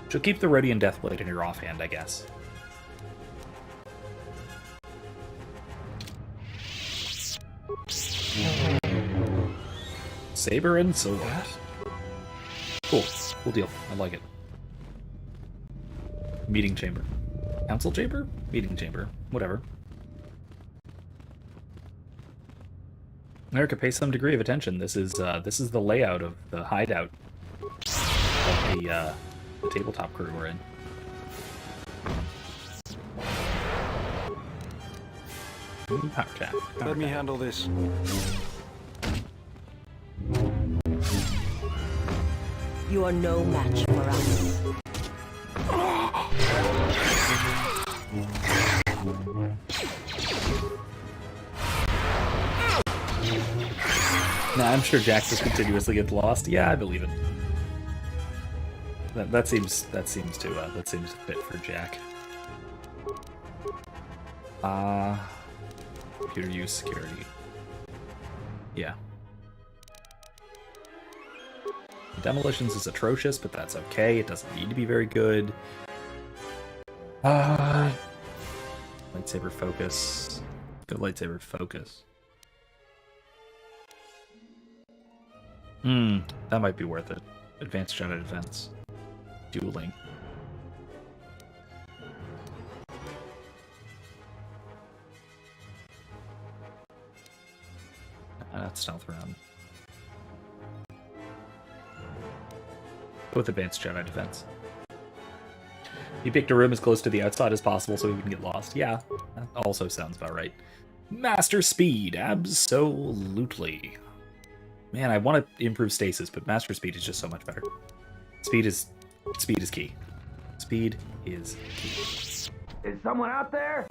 She'll keep the Rodian Deathblade in your offhand, I guess. Saber and sword. Cool. Cool deal. I like it. Meeting chamber. Council chamber? Meeting chamber. Whatever. America, pay some degree of attention. This is the layout of the hideout of the tabletop crew we're in. Power tap. Let me handle this. You are no match for us. Nah, I'm sure Jack just continuously gets lost. Yeah, I believe it. That seems to fit for Jack. Computer use security. Yeah. Demolitions is atrocious, but that's okay. It doesn't need to be very good. Lightsaber focus. Good lightsaber focus. That might be worth it. Advanced Jedi defense. Dueling. That's stealth round. Go with advanced Jedi defense. You picked a room as close to the outside as possible so we wouldn't get lost. Yeah, that also sounds about right. Master speed, absolutely. Man, I want to improve stasis, but master speed is just so much better. Speed is key. Speed is key. Is someone out there?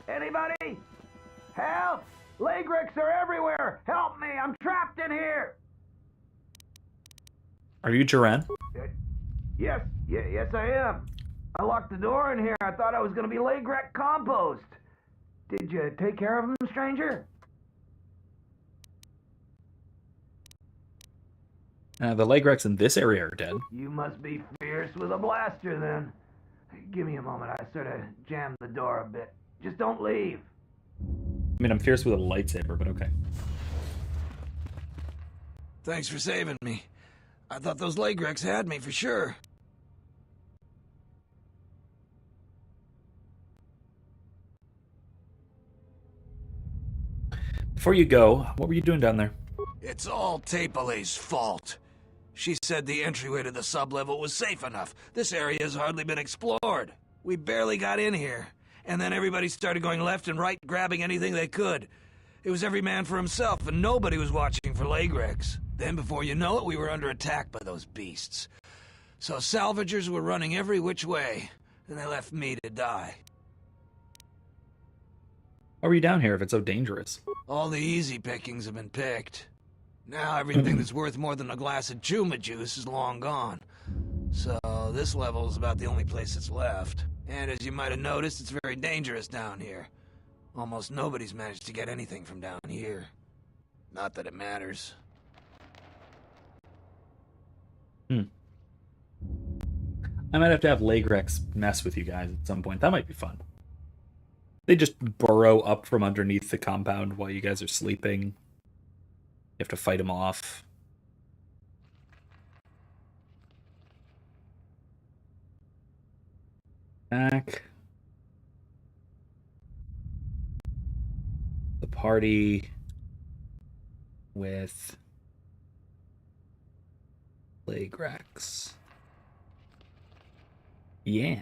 Anybody? Help! Lagrics are everywhere! Help me! I'm trapped in here! Are you Jiren? Yes, I am. I locked the door in here. I thought I was going to be Lagric compost. Did you take care of him, stranger? The Lagrics in this area are dead. You must be fierce with a blaster, then. Give me a moment. I sort of jammed the door a bit. Just don't leave. I mean, I'm fierce with a lightsaber, but okay. Thanks for saving me. I thought those Lagrics had me for sure. Before you go, what were you doing down there? It's all Tapalay's fault. She said the entryway to the sublevel was safe enough. This area has hardly been explored. We barely got in here. And then everybody started going left and right, grabbing anything they could. It was every man for himself, and nobody was watching for Lagrics. Then before you know it, we were under attack by those beasts. So salvagers were running every which way, and they left me to die. Why are you down here if it's so dangerous? All the easy pickings have been picked. Now everything that's worth more than a glass of Chuma juice is long gone. So this level is about the only place that's left. And as you might have noticed, it's very dangerous down here. Almost nobody's managed to get anything from down here. Not that it matters. I might have to have Lagrex mess with you guys at some point. That might be fun. They just burrow up from underneath the compound while you guys are sleeping. You have to fight them off. Back. The party with Lagrex. Yeah.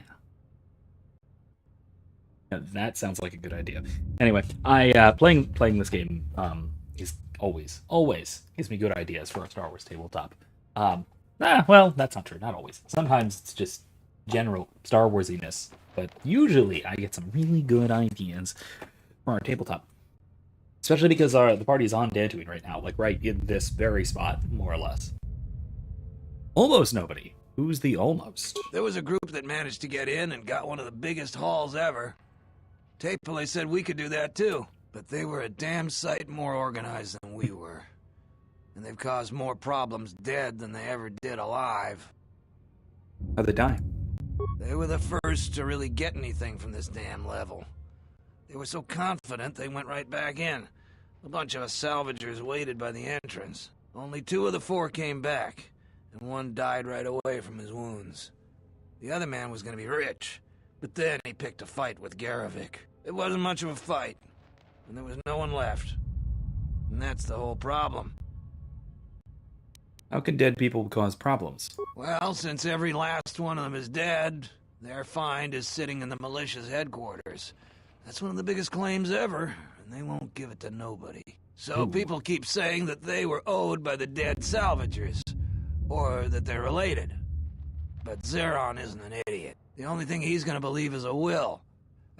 That sounds like a good idea. Anyway, I playing this game is always gives me good ideas for a Star Wars tabletop. Well, that's not true. Not always. Sometimes it's just general Star Warsiness, but usually I get some really good ideas for our tabletop. Especially because the party's on Dantooine right now, like right in this very spot, more or less. Almost nobody. Who's the almost? There was a group that managed to get in and got one of the biggest hauls ever. Tapele said we could do that too, but they were a damn sight more organized than we were. And they've caused more problems dead than they ever did alive. How'd they die? They were the first to really get anything from this damn level. They were so confident they went right back in. A bunch of us salvagers waited by the entrance. Only 2 of the 4 came back, and 1 died right away from his wounds. The other man was going to be rich, but then he picked a fight with Garavik. It wasn't much of a fight, and there was no one left. And that's the whole problem. How can dead people cause problems? Well, since every last one of them is dead, their find is sitting in the militia's headquarters. That's one of the biggest claims ever, and they won't give it to nobody. So people keep saying that they were owed by the dead salvagers, or that they're related. But Zeron isn't an idiot. The only thing he's gonna believe is a will.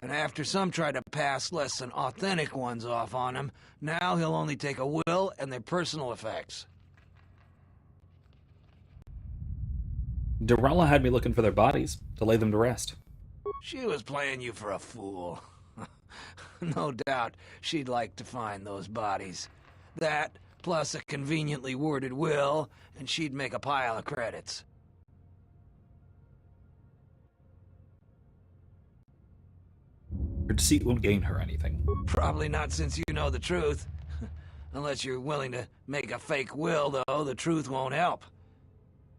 And after some try to pass less than authentic ones off on him, now he'll only take a will and their personal effects. Dorella had me looking for their bodies to lay them to rest. She was playing you for a fool. No doubt she'd like to find those bodies. That, plus a conveniently worded will, and she'd make a pile of credits. Her deceit won't gain her anything. Probably not since you know the truth. Unless you're willing to make a fake will, though, the truth won't help.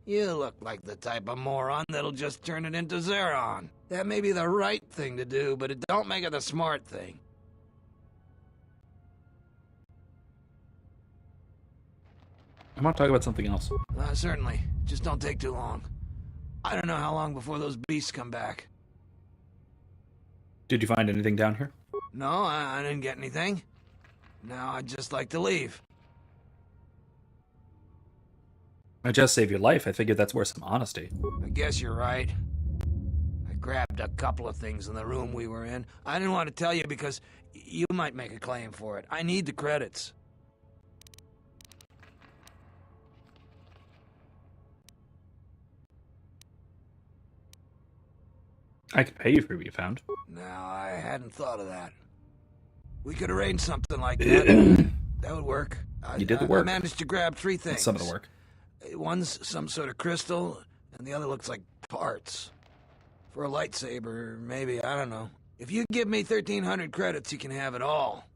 You look like the type of moron that'll just turn it into Zeron. That may be the right thing to do, but it don't make it the smart thing. I want to talk about something else. Certainly. Just don't take too long. I don't know how long before those beasts come back. Did you find anything down here? No, I didn't get anything. Now I'd just like to leave. I just saved your life. I figured that's worth some honesty. I guess you're right. I grabbed a couple of things in the room we were in. I didn't want to tell you because you might make a claim for it. I need the credits. I could pay you for what you found. No, I hadn't thought of that. We could arrange something like that. That would work. You did the work. I managed to grab 3 things. That's some of the work. One's some sort of crystal, and the other looks like parts. For a lightsaber, maybe, I don't know. If you give me 1,300 credits, you can have it all.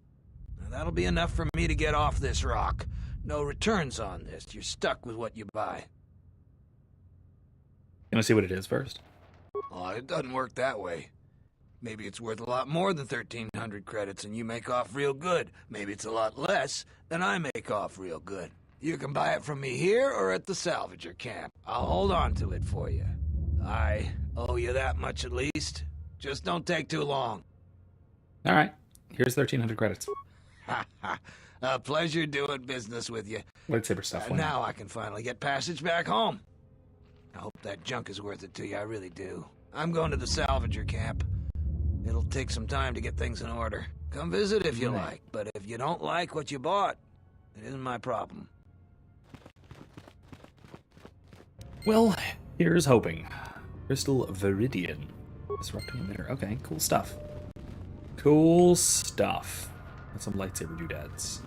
Now, that'll be enough for me to get off this rock. No returns on this. You're stuck with what you buy. You want to see what it is first? Oh, it doesn't work that way. Maybe it's worth a lot more than 1,300 credits and you make off real good. Maybe it's a lot less and I make off real good. You can buy it from me here or at the Salvager camp. I'll hold on to it for you. I owe you that much at least. Just don't take too long. All right. Here's 1,300 credits. A pleasure doing business with you. Lightsaber stuff. Now I can finally get passage back home. I hope that junk is worth it to you, I really do. I'm going to the Salvager camp. It'll take some time to get things in order. Come visit if you like, but if you don't like what you bought, it isn't my problem. Well, here's hoping. Crystal Viridian. Disrupting emitter. Okay, cool stuff. Cool stuff. And some lightsaber doodads.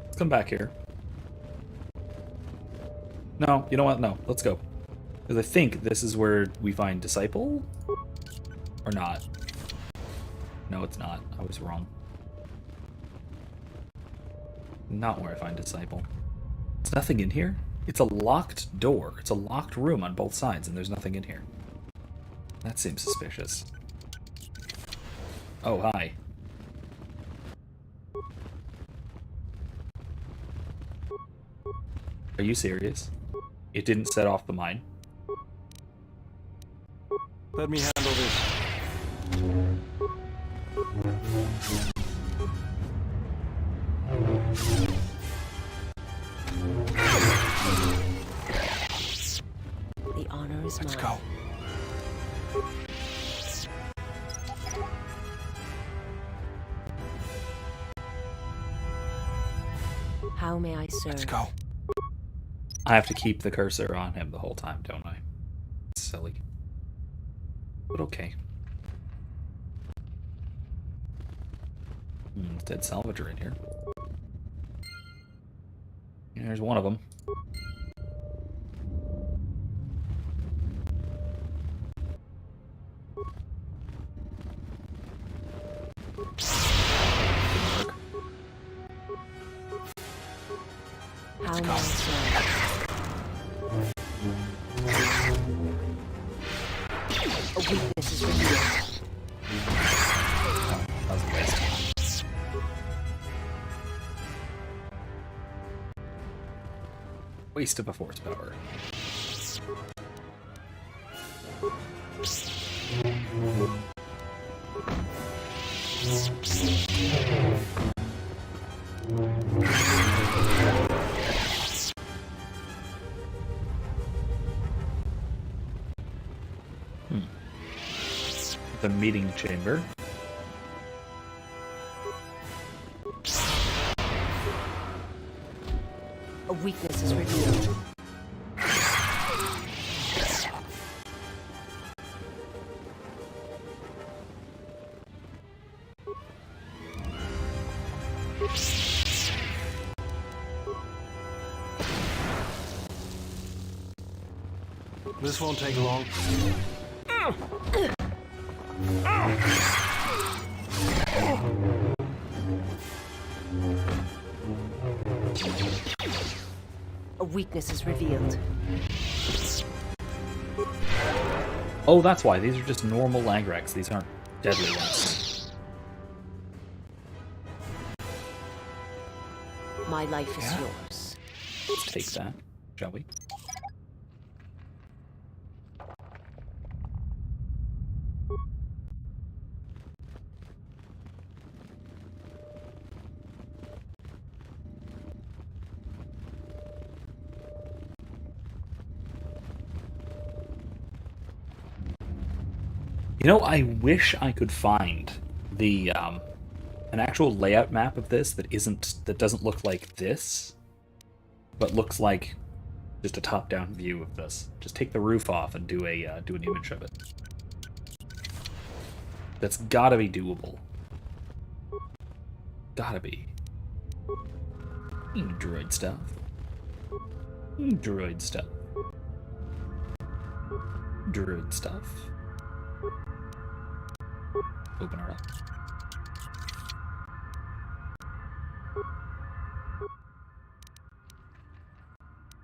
Let's come back here. No, you know what? No, let's go. Because I think this is where we find Disciple? Or not? No, it's not. I was wrong. Not where I find Disciple. There's nothing in here? It's a locked door. It's a locked room on both sides, and there's nothing in here. That seems suspicious. Oh, hi. Are you serious? It didn't set off the mine? Let me handle this. The honor is mine. Let's go. How may I serve? Let's go. I have to keep the cursor on him the whole time, don't I? It's silly. But okay. Dead Salvager in here. There's one of them. How may I serve? A weakness is revealed. That was a waste. Waste of a force power. The meeting chamber. A weakness is revealed. This won't take long. A weakness is revealed. Oh, that's why. These are just normal Langrex. These aren't deadly ones. My life is yours. Let's take that, shall we? You know, I wish I could find the an actual layout map of this that doesn't look like this, but looks like just a top-down view of this. Just take the roof off and do an image of it. That's gotta be doable. Gotta be. Droid stuff. Droid stuff. Droid stuff. Open her up.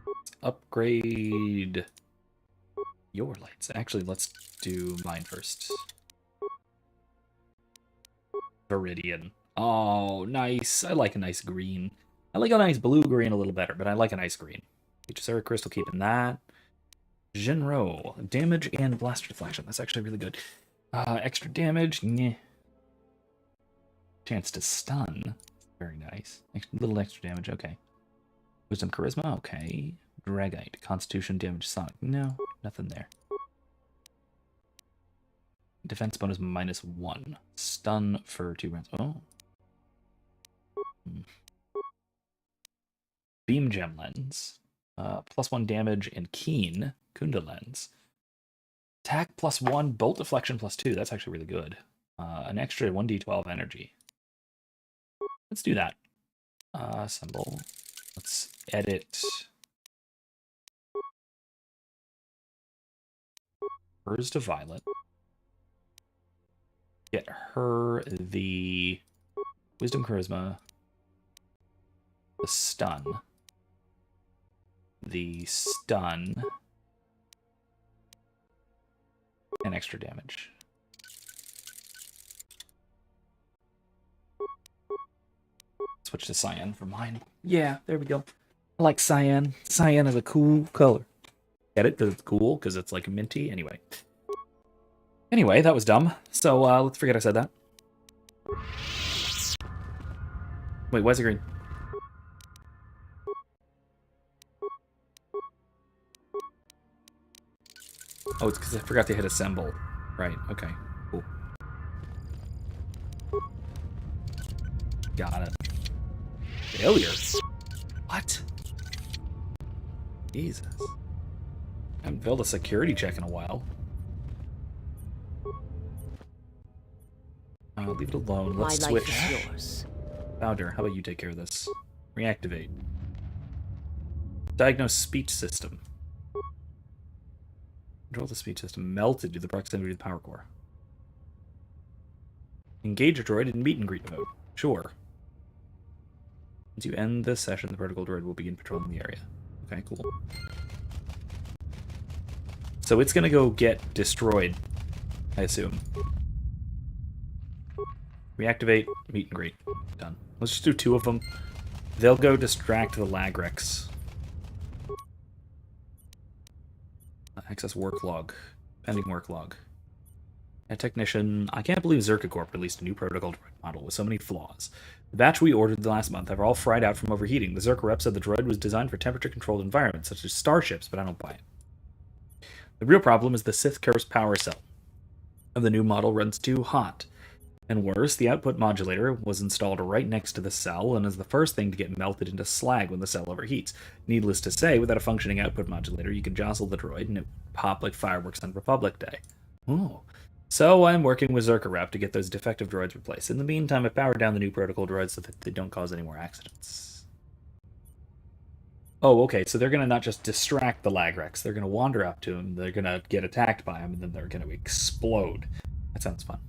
Let's upgrade your lights. Actually, let's do mine first. Viridian. Oh, nice. I like a nice green. I like a nice blue-green a little better, but I like a nice green. Hexeric Crystal, keeping that. Jinro. Damage and blaster deflection. That's actually really good. Extra damage. Nyeh. Chance to stun. Very nice. Little extra damage, okay. Wisdom Charisma, okay. Dragite. Constitution damage Sonic. No, nothing there. Defense bonus -1. Stun for 2 rounds. Oh. Beam Gem Lens. +1 damage and Keen. Kunda Lens. Attack +1, Bolt Deflection +2. That's actually really good. An extra 1d12 energy. Let's do that. Assemble. Let's edit. Hers to Violet. Get her the Wisdom Charisma. The stun. The stun. And extra damage. Switch to cyan for mine. Yeah, there we go. I like cyan. Cyan is a cool color. Get it? Because it's cool? Because it's like minty? Anyway. Anyway, that was dumb. So let's forget I said that. Wait, why is it green? Oh, it's because I forgot to hit assemble. Right, okay. Cool. Got it. Failure? What? Jesus. I haven't failed a security check in a while. Leave it alone. Let's switch. My life is yours. Bowder, how about you take care of this? Reactivate. Diagnose speech system. Control the speech system. Melted to the proximity of the power core. Engage a droid in meet and greet mode. Sure. Once you end this session, the protocol droid will begin patrolling the area. Okay, cool. So it's gonna go get destroyed, I assume. Reactivate, meet and greet. Done. Let's just do 2 of them. They'll go distract the Lagrex. Access work log. Pending work log. A technician. I can't believe Zerka Corp released a new protocol droid model with so many flaws. The batch we ordered last month have all fried out from overheating. The Zerka rep said the droid was designed for temperature-controlled environments, such as starships, but I don't buy it. The real problem is the Sith Curse power cell of the new model runs too hot. And worse, the output modulator was installed right next to the cell and is the first thing to get melted into slag when the cell overheats. Needless to say, without a functioning output modulator, you can jostle the droid and it would pop like fireworks on Republic Day. Ooh. So I'm working with Zerka Rep to get those defective droids replaced. In the meantime, I've powered down the new protocol droids so that they don't cause any more accidents. Oh, okay, so they're going to not just distract the Lagrex, they're going to wander up to him, they're going to get attacked by him, and then they're going to explode. That sounds fun.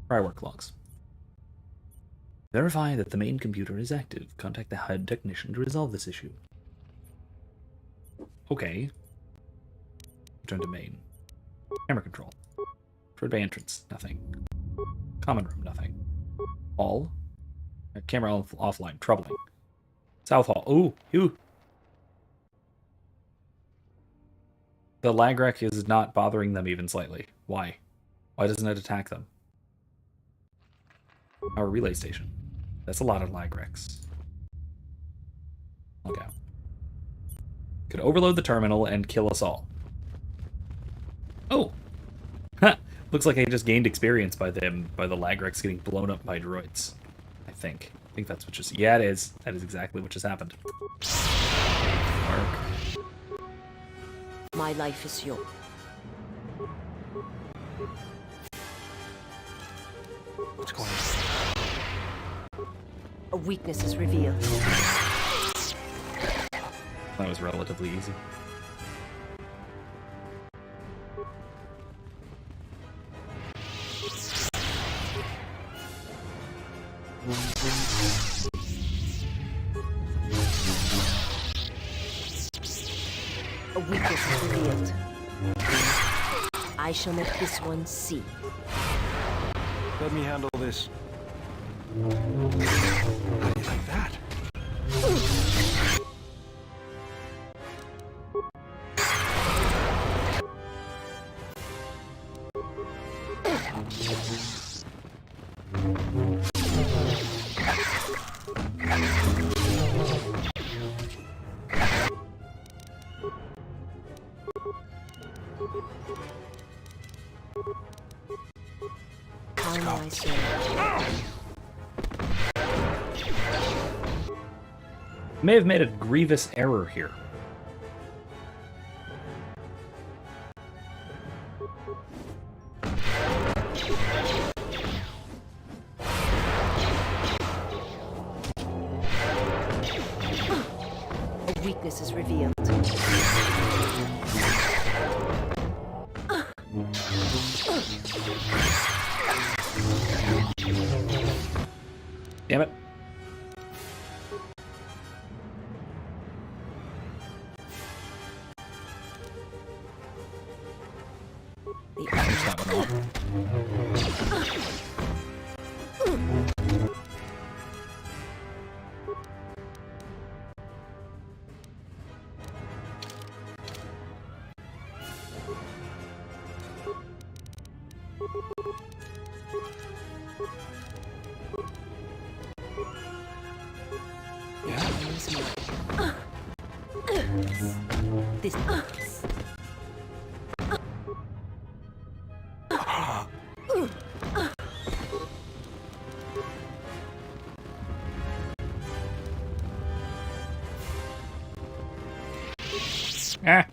Prior work logs. Verify that the main computer is active. Contact the HUD technician to resolve this issue. Okay. Return to main. Camera control. Droid bay entrance. Nothing. Common room. Nothing. Hall. Camera offline. Troubling. South hall. Ooh. Ooh. The Lagrec is not bothering them even slightly. Why? Why doesn't it attack them? Our relay station. That's a lot of Lagrex. Look out. Could overload the terminal and kill us all. Oh! Ha! Looks like I just gained experience by the Lagrex getting blown up by droids. I think that's what just... Yeah, it is. That is exactly what just happened. Mark. My life is yours. What's going on? A weakness is revealed. That was relatively easy. A weakness is revealed. I shall make this one see. Let me handle this. How do you like that? May have made a grievous error here. A weakness is revealed. Damn it. Finish that one off. This. Ah.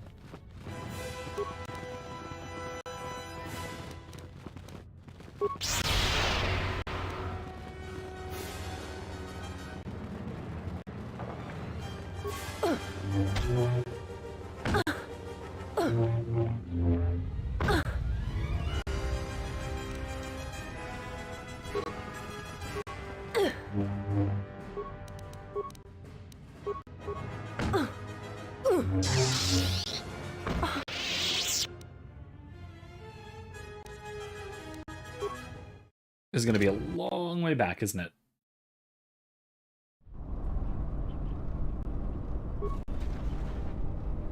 This is going to be a long way back, isn't it?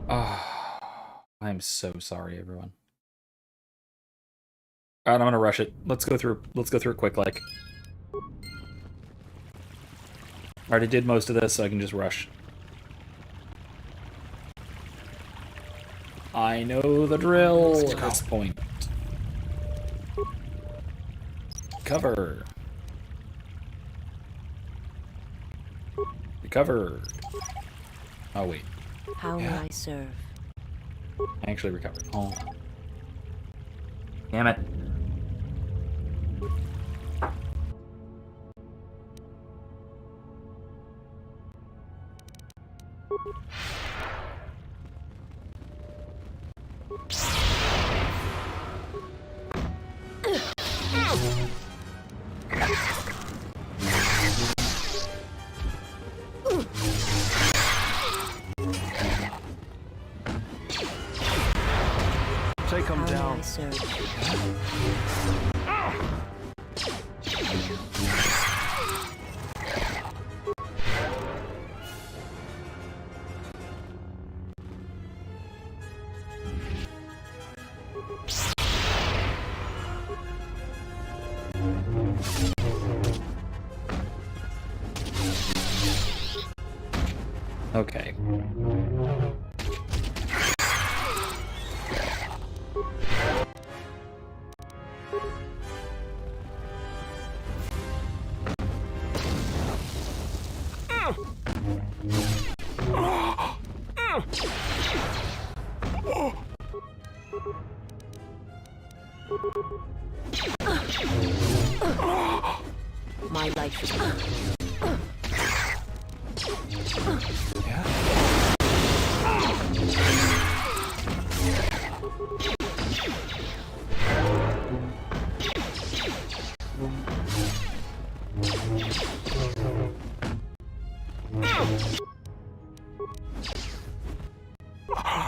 Ah, I'm so sorry, everyone. All right, I'm going to rush it. Let's go through it quick, like. Already did most of this, so I can just rush. I know the drill at this point. Cover. Recover. Oh, wait. How may I serve? I actually recovered. Hold on. Damn it. Take them down. Okay. My life is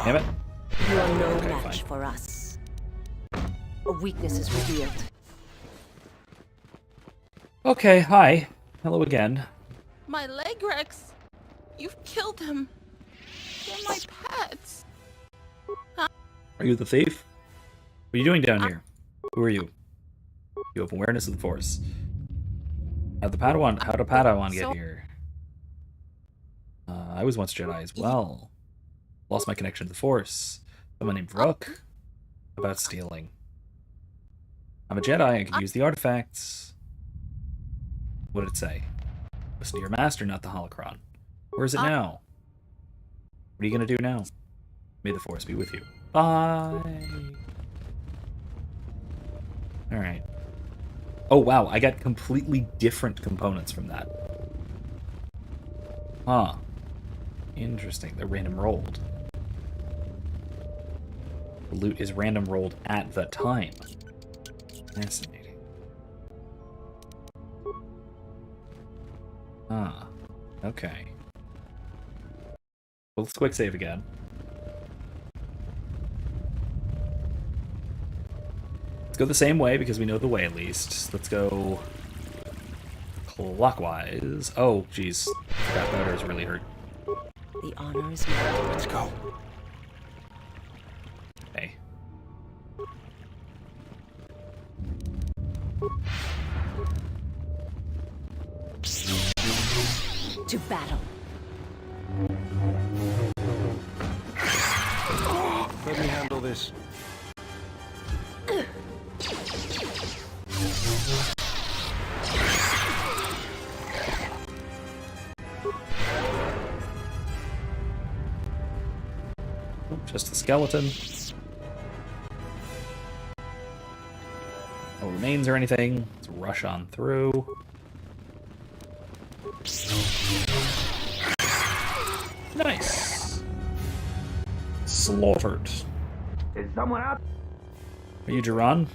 Damn it. You are no match for us. A weakness is revealed. Okay, hi. Hello again. My leg Rex! You've killed them. They're my pets. Are you the thief? What are you doing down here? Who are you? You have awareness of the Force. How'd the Padawan get So- here? I was once Jedi as well. Lost my connection to the Force. Someone named Rook. About stealing. I'm a Jedi, I can use the artifacts. What did it say? Listen to your master, not the holocron. Where is it now? What are you gonna do now? May the Force be with you. Bye! Alright. Oh wow, I got completely different components from that. Huh. Interesting. They're random rolled. The loot is random rolled at the time. Fascinating. Ah. Okay. Well, let's quick save again. Let's go the same way because we know the way at least. Let's go clockwise. Oh, jeez. That motor is really hurt. The honor is mine. Let's go. Okay. To battle. Let me handle this. Oh, just the skeleton. No remains or anything. Let's rush on through. Nice. Slaughtered. Is someone out? Are you Duran?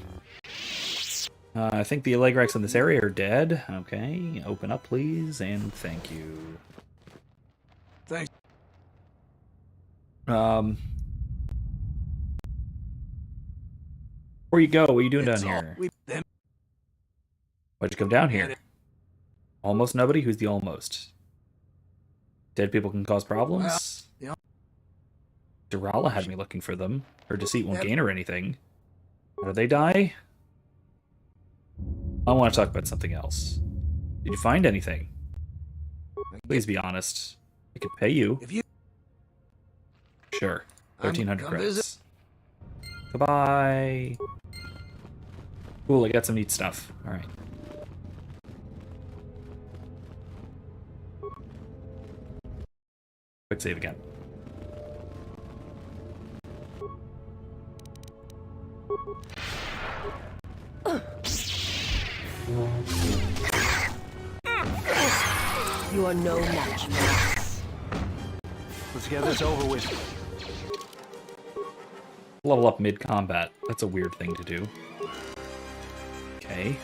I think the Allegrex in this area are dead. Okay, open up please, and thank you. Thanks. Before you go, what are you doing down here? Why'd you come down here? Almost nobody? Who's the almost? Dead people can cause problems? Well, Durala had me looking for them. Her deceit won't gain her anything. How did they die? I want to talk about something else. Did you find anything? Please be honest. I could pay you. If you Sure. 1,300 come credits. visit. Goodbye. Cool, I got some neat stuff. Alright. Quick save again. You are no match for us. Let's get this over with. Level up mid-combat. That's a weird thing to do. Okay.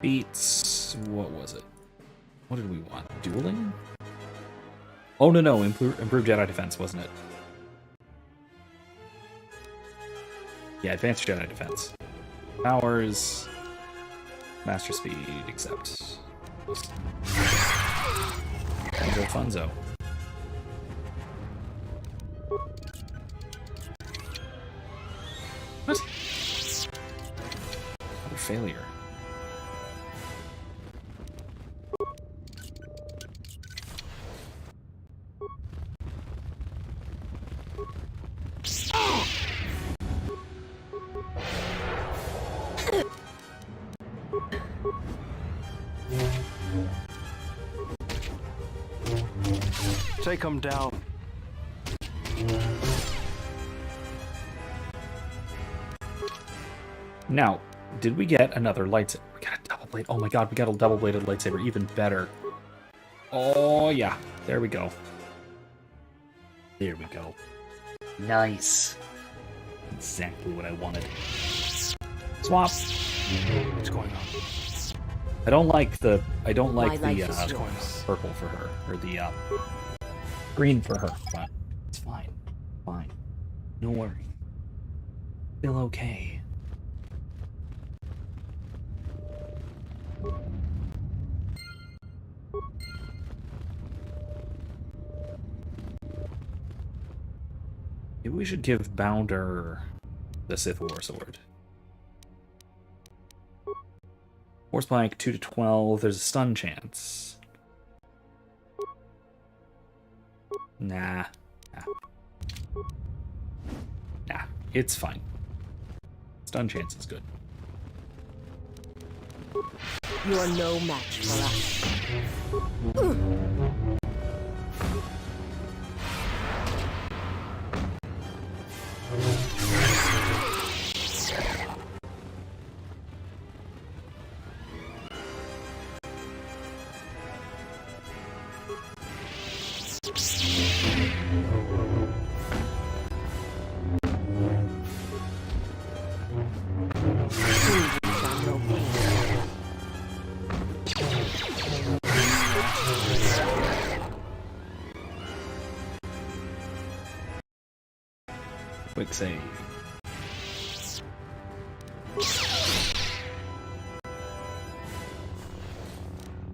Beats... What was it? What did we want? Dueling? Oh, no. Improved Jedi defense, wasn't it? Yeah, advanced Jedi defense. Powers... Master speed, accept. Funzo. What? Another failure. Take him down. Now, did we get another lightsaber? We got a double blade. Oh my god, we got a double-bladed lightsaber. Even better. Oh, yeah. There we go. There we go. Nice. Exactly what I wanted. Swap. What's going on? I don't like the yours. purple for her, or the green for her. But it's fine. Fine. No worry. Still okay. Maybe we should give Bounder the Sith War sword. Force blank 2 to 12. There's a stun chance. Nah. Nah, it's fine. Stun chance is good. You are no match for us. Quick save.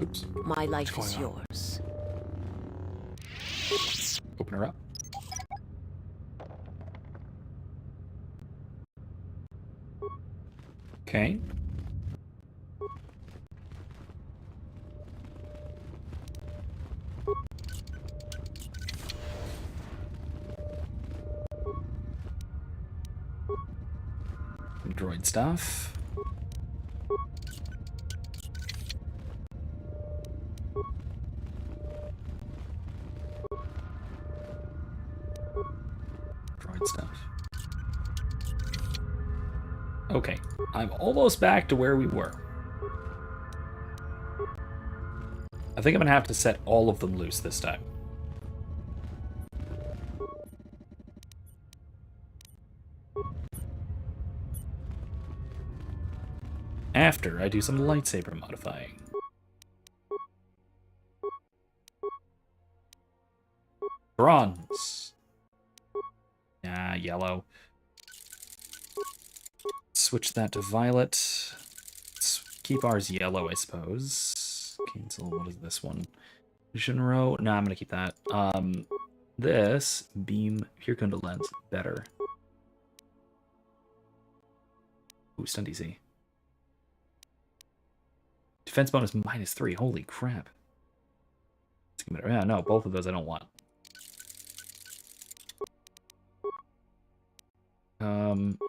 Oops. My life is yours. Open her up. Okay. Droid stuff. Droid stuff. Okay, I'm almost back to where we were. I think I'm gonna have to set all of them loose this time. After I do some lightsaber modifying. Bronze. Nah, yellow. Switch that to violet. Let's keep ours yellow, I suppose. Cancel, what is this one? Vision row? Nah, I'm gonna keep that. This, beam, here come to lens, better. Ooh, stun DC. Defense bonus -3. Holy crap. Yeah, no, both of those I don't want.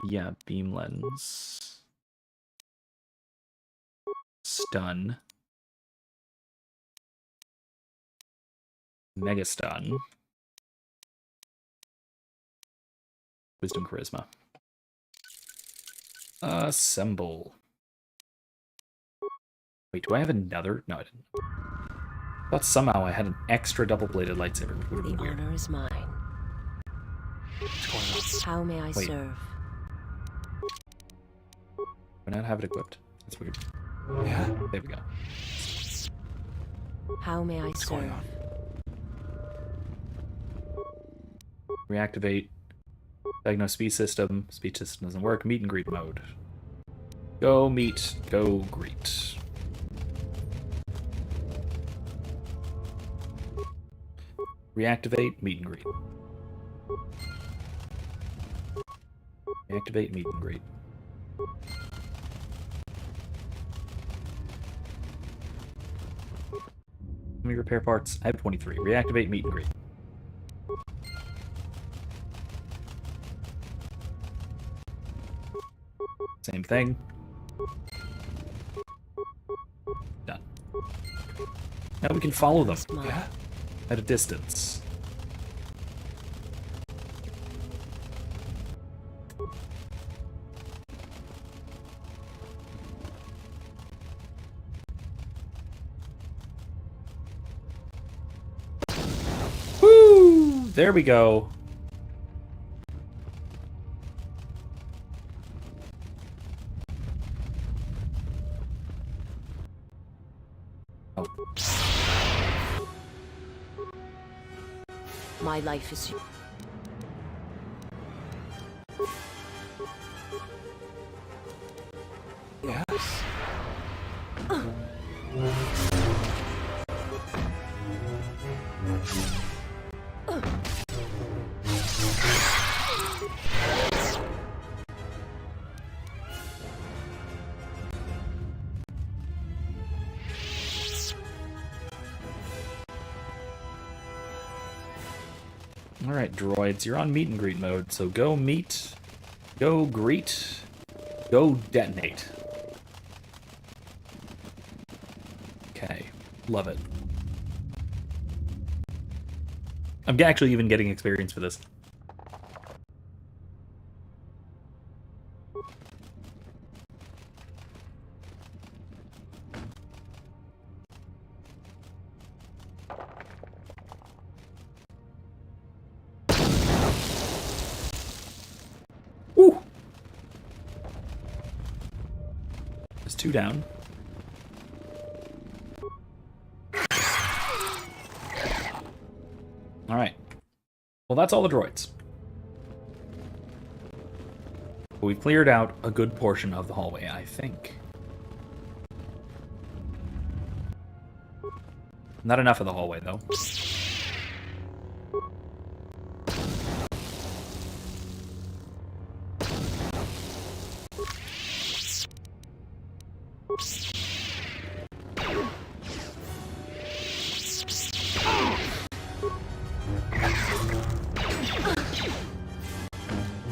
Yeah, beam lens. Stun. Mega stun. Wisdom charisma. Assemble. Wait, do I have another? No, I didn't. I thought somehow I had an extra double-bladed lightsaber, which would have been weird. The honor is mine. What's going on? How may I serve? Do I not have it equipped? That's weird. Yeah, there we go. How may I serve? Reactivate. Diagnose speech system. Speech system doesn't work. Meet and greet mode. Go meet. Go greet. Reactivate. Meet and greet. Reactivate. Meet and greet. Let me repair parts. I have 23. Reactivate. Meet and greet. Same thing. Done. Now we can follow them. Yeah. At a distance. Woo! There we go. My life is yours. Yes. Alright, droids, you're on meet and greet mode, so go meet, go greet, go detonate. Okay, love it. I'm actually even getting experience for this. There's 2 down. Alright. Well, that's all the droids. We've cleared out a good portion of the hallway, I think. Not enough of the hallway, though.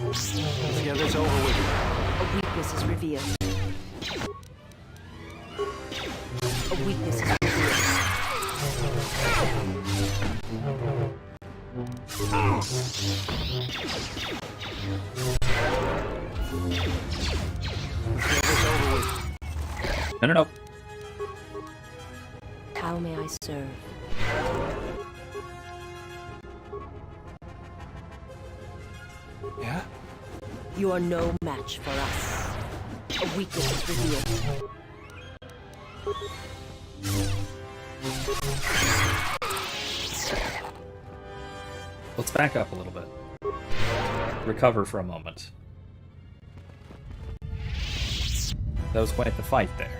Let's get this over with. A weakness is revealed. A weakness is revealed. No. How may I serve? Yeah? You are no match for us. A weakness is revealed. Let's back up a little bit. Recover for a moment. That was quite the fight there.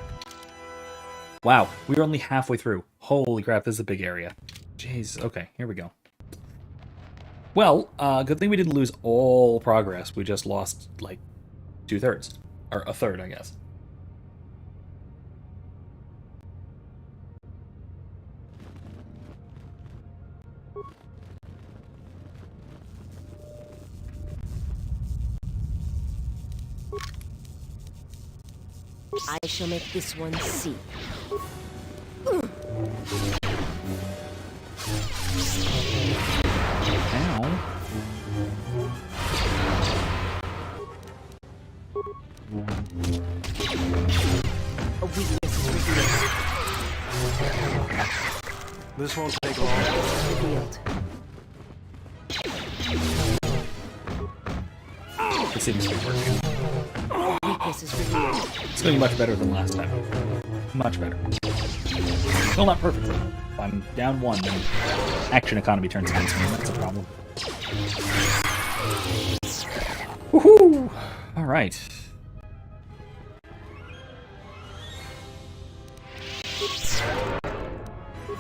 Wow, we were only halfway through. Holy crap, this is a big area. Jeez, okay, here we go. Well, good thing we didn't lose all progress. We just lost, like, 2/3. Or a third, I guess. I shall make this one see. Ow. A weakness is revealed. This won't take long. Revealed. It seems to be working. Weakness is revealed. It's going much better than last time. Much better. Well, not perfectly. If I'm down 1, then action economy turns against me, and that's a problem. Woohoo! Alright.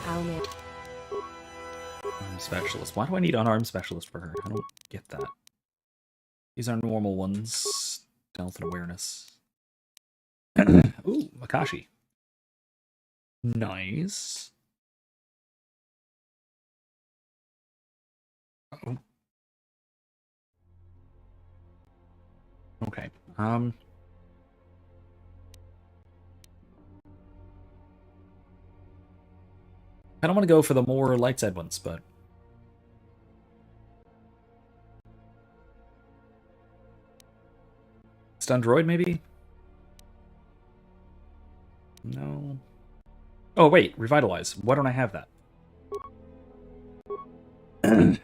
How may Arm specialist. Why do I need unarmed specialist for her? I don't get that. These are normal ones. Stealth and awareness. Ooh, Makashi. Nice. Uh-oh. Okay. I don't want to go for the more light side ones, but stun droid, maybe? No. Oh, wait. Revitalize. Why don't I have that?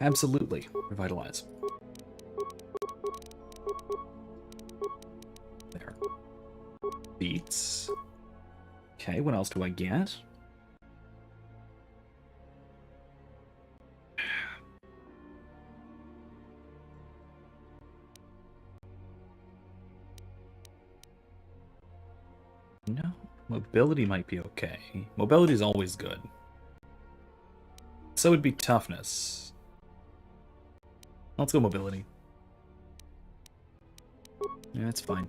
Absolutely. Revitalize. There. Beats. Okay, what else do I get? No. Mobility might be okay. Mobility is always good. So would be toughness. Let's go mobility. Yeah, that's fine.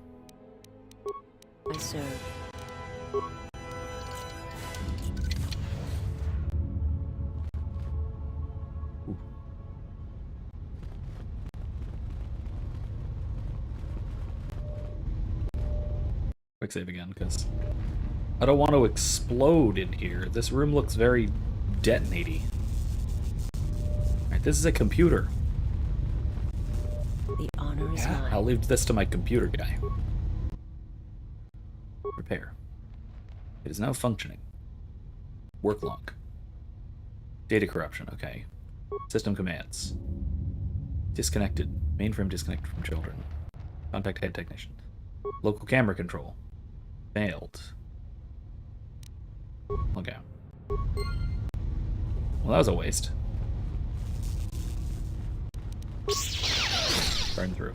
I serve? Ooh. quick save again, because I don't want to explode in here. This room looks very detonate-y. Alright, this is a computer. The honor is mine. I'll leave this to my computer guy. Repair. It is now functioning. Work log. Data corruption, okay. System commands. Disconnected. Mainframe disconnected from children. Contact head technician. Local camera control. Failed. Log out. Well, that was a waste. Burn through.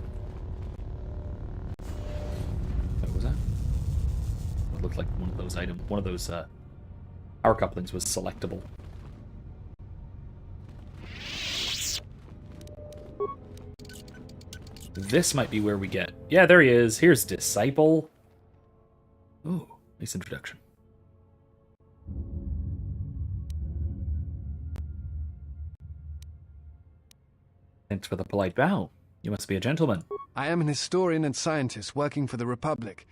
What was that? It looked like one of those items. One of those power couplings was selectable. This might be where we get... Yeah, there he is. Here's Disciple. Ooh, nice introduction. Thanks for the polite bow. You must be a gentleman. I am an historian and scientist working for the Republic,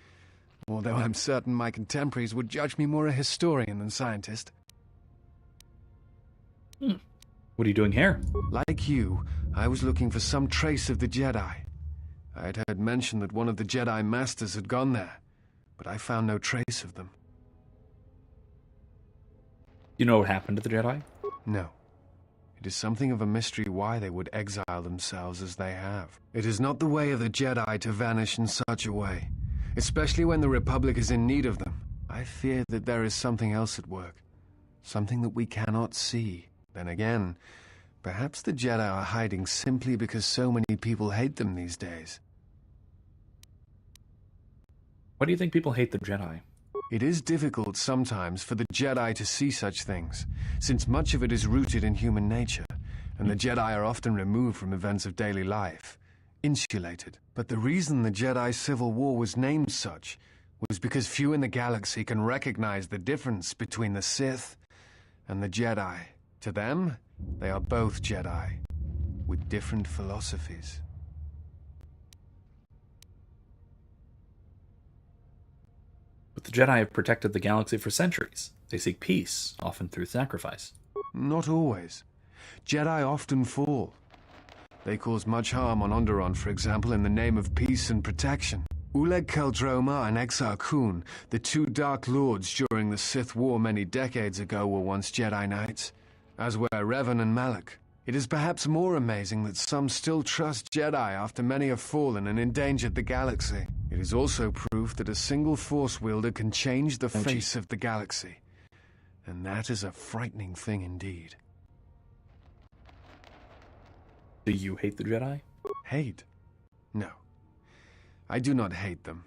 although I'm certain my contemporaries would judge me more a historian than scientist. What are you doing here? Like you, I was looking for some trace of the Jedi. I had heard mention that one of the Jedi Masters had gone there, but I found no trace of them. You know what happened to the Jedi? No. It is something of a mystery why they would exile themselves as they have. It is not the way of the Jedi to vanish in such a way, especially when the Republic is in need of them. I fear that there is something else at work, something that we cannot see. Then again, perhaps the Jedi are hiding simply because so many people hate them these days. Why do you think people hate the Jedi? It is difficult sometimes for the Jedi to see such things, since much of it is rooted in human nature, and the Jedi are often removed from events of daily life, insulated. But the reason the Jedi Civil War was named such was because few in the galaxy can recognize the difference between the Sith and the Jedi. To them, they are both Jedi, with different philosophies. But the Jedi have protected the galaxy for centuries. They seek peace, often through sacrifice. Not always. Jedi often fall. They cause much harm on Onderon, for example, in the name of peace and protection. Uleg Keldroma and Exar Kun, the two Dark Lords during the Sith War many decades ago, were once Jedi Knights, as were Revan and Malak. It is perhaps more amazing that some still trust Jedi after many have fallen and endangered the galaxy. It is also proof that a single Force wielder can change the face of the galaxy. And that is a frightening thing indeed. Do you hate the Jedi? Hate? No. I do not hate them.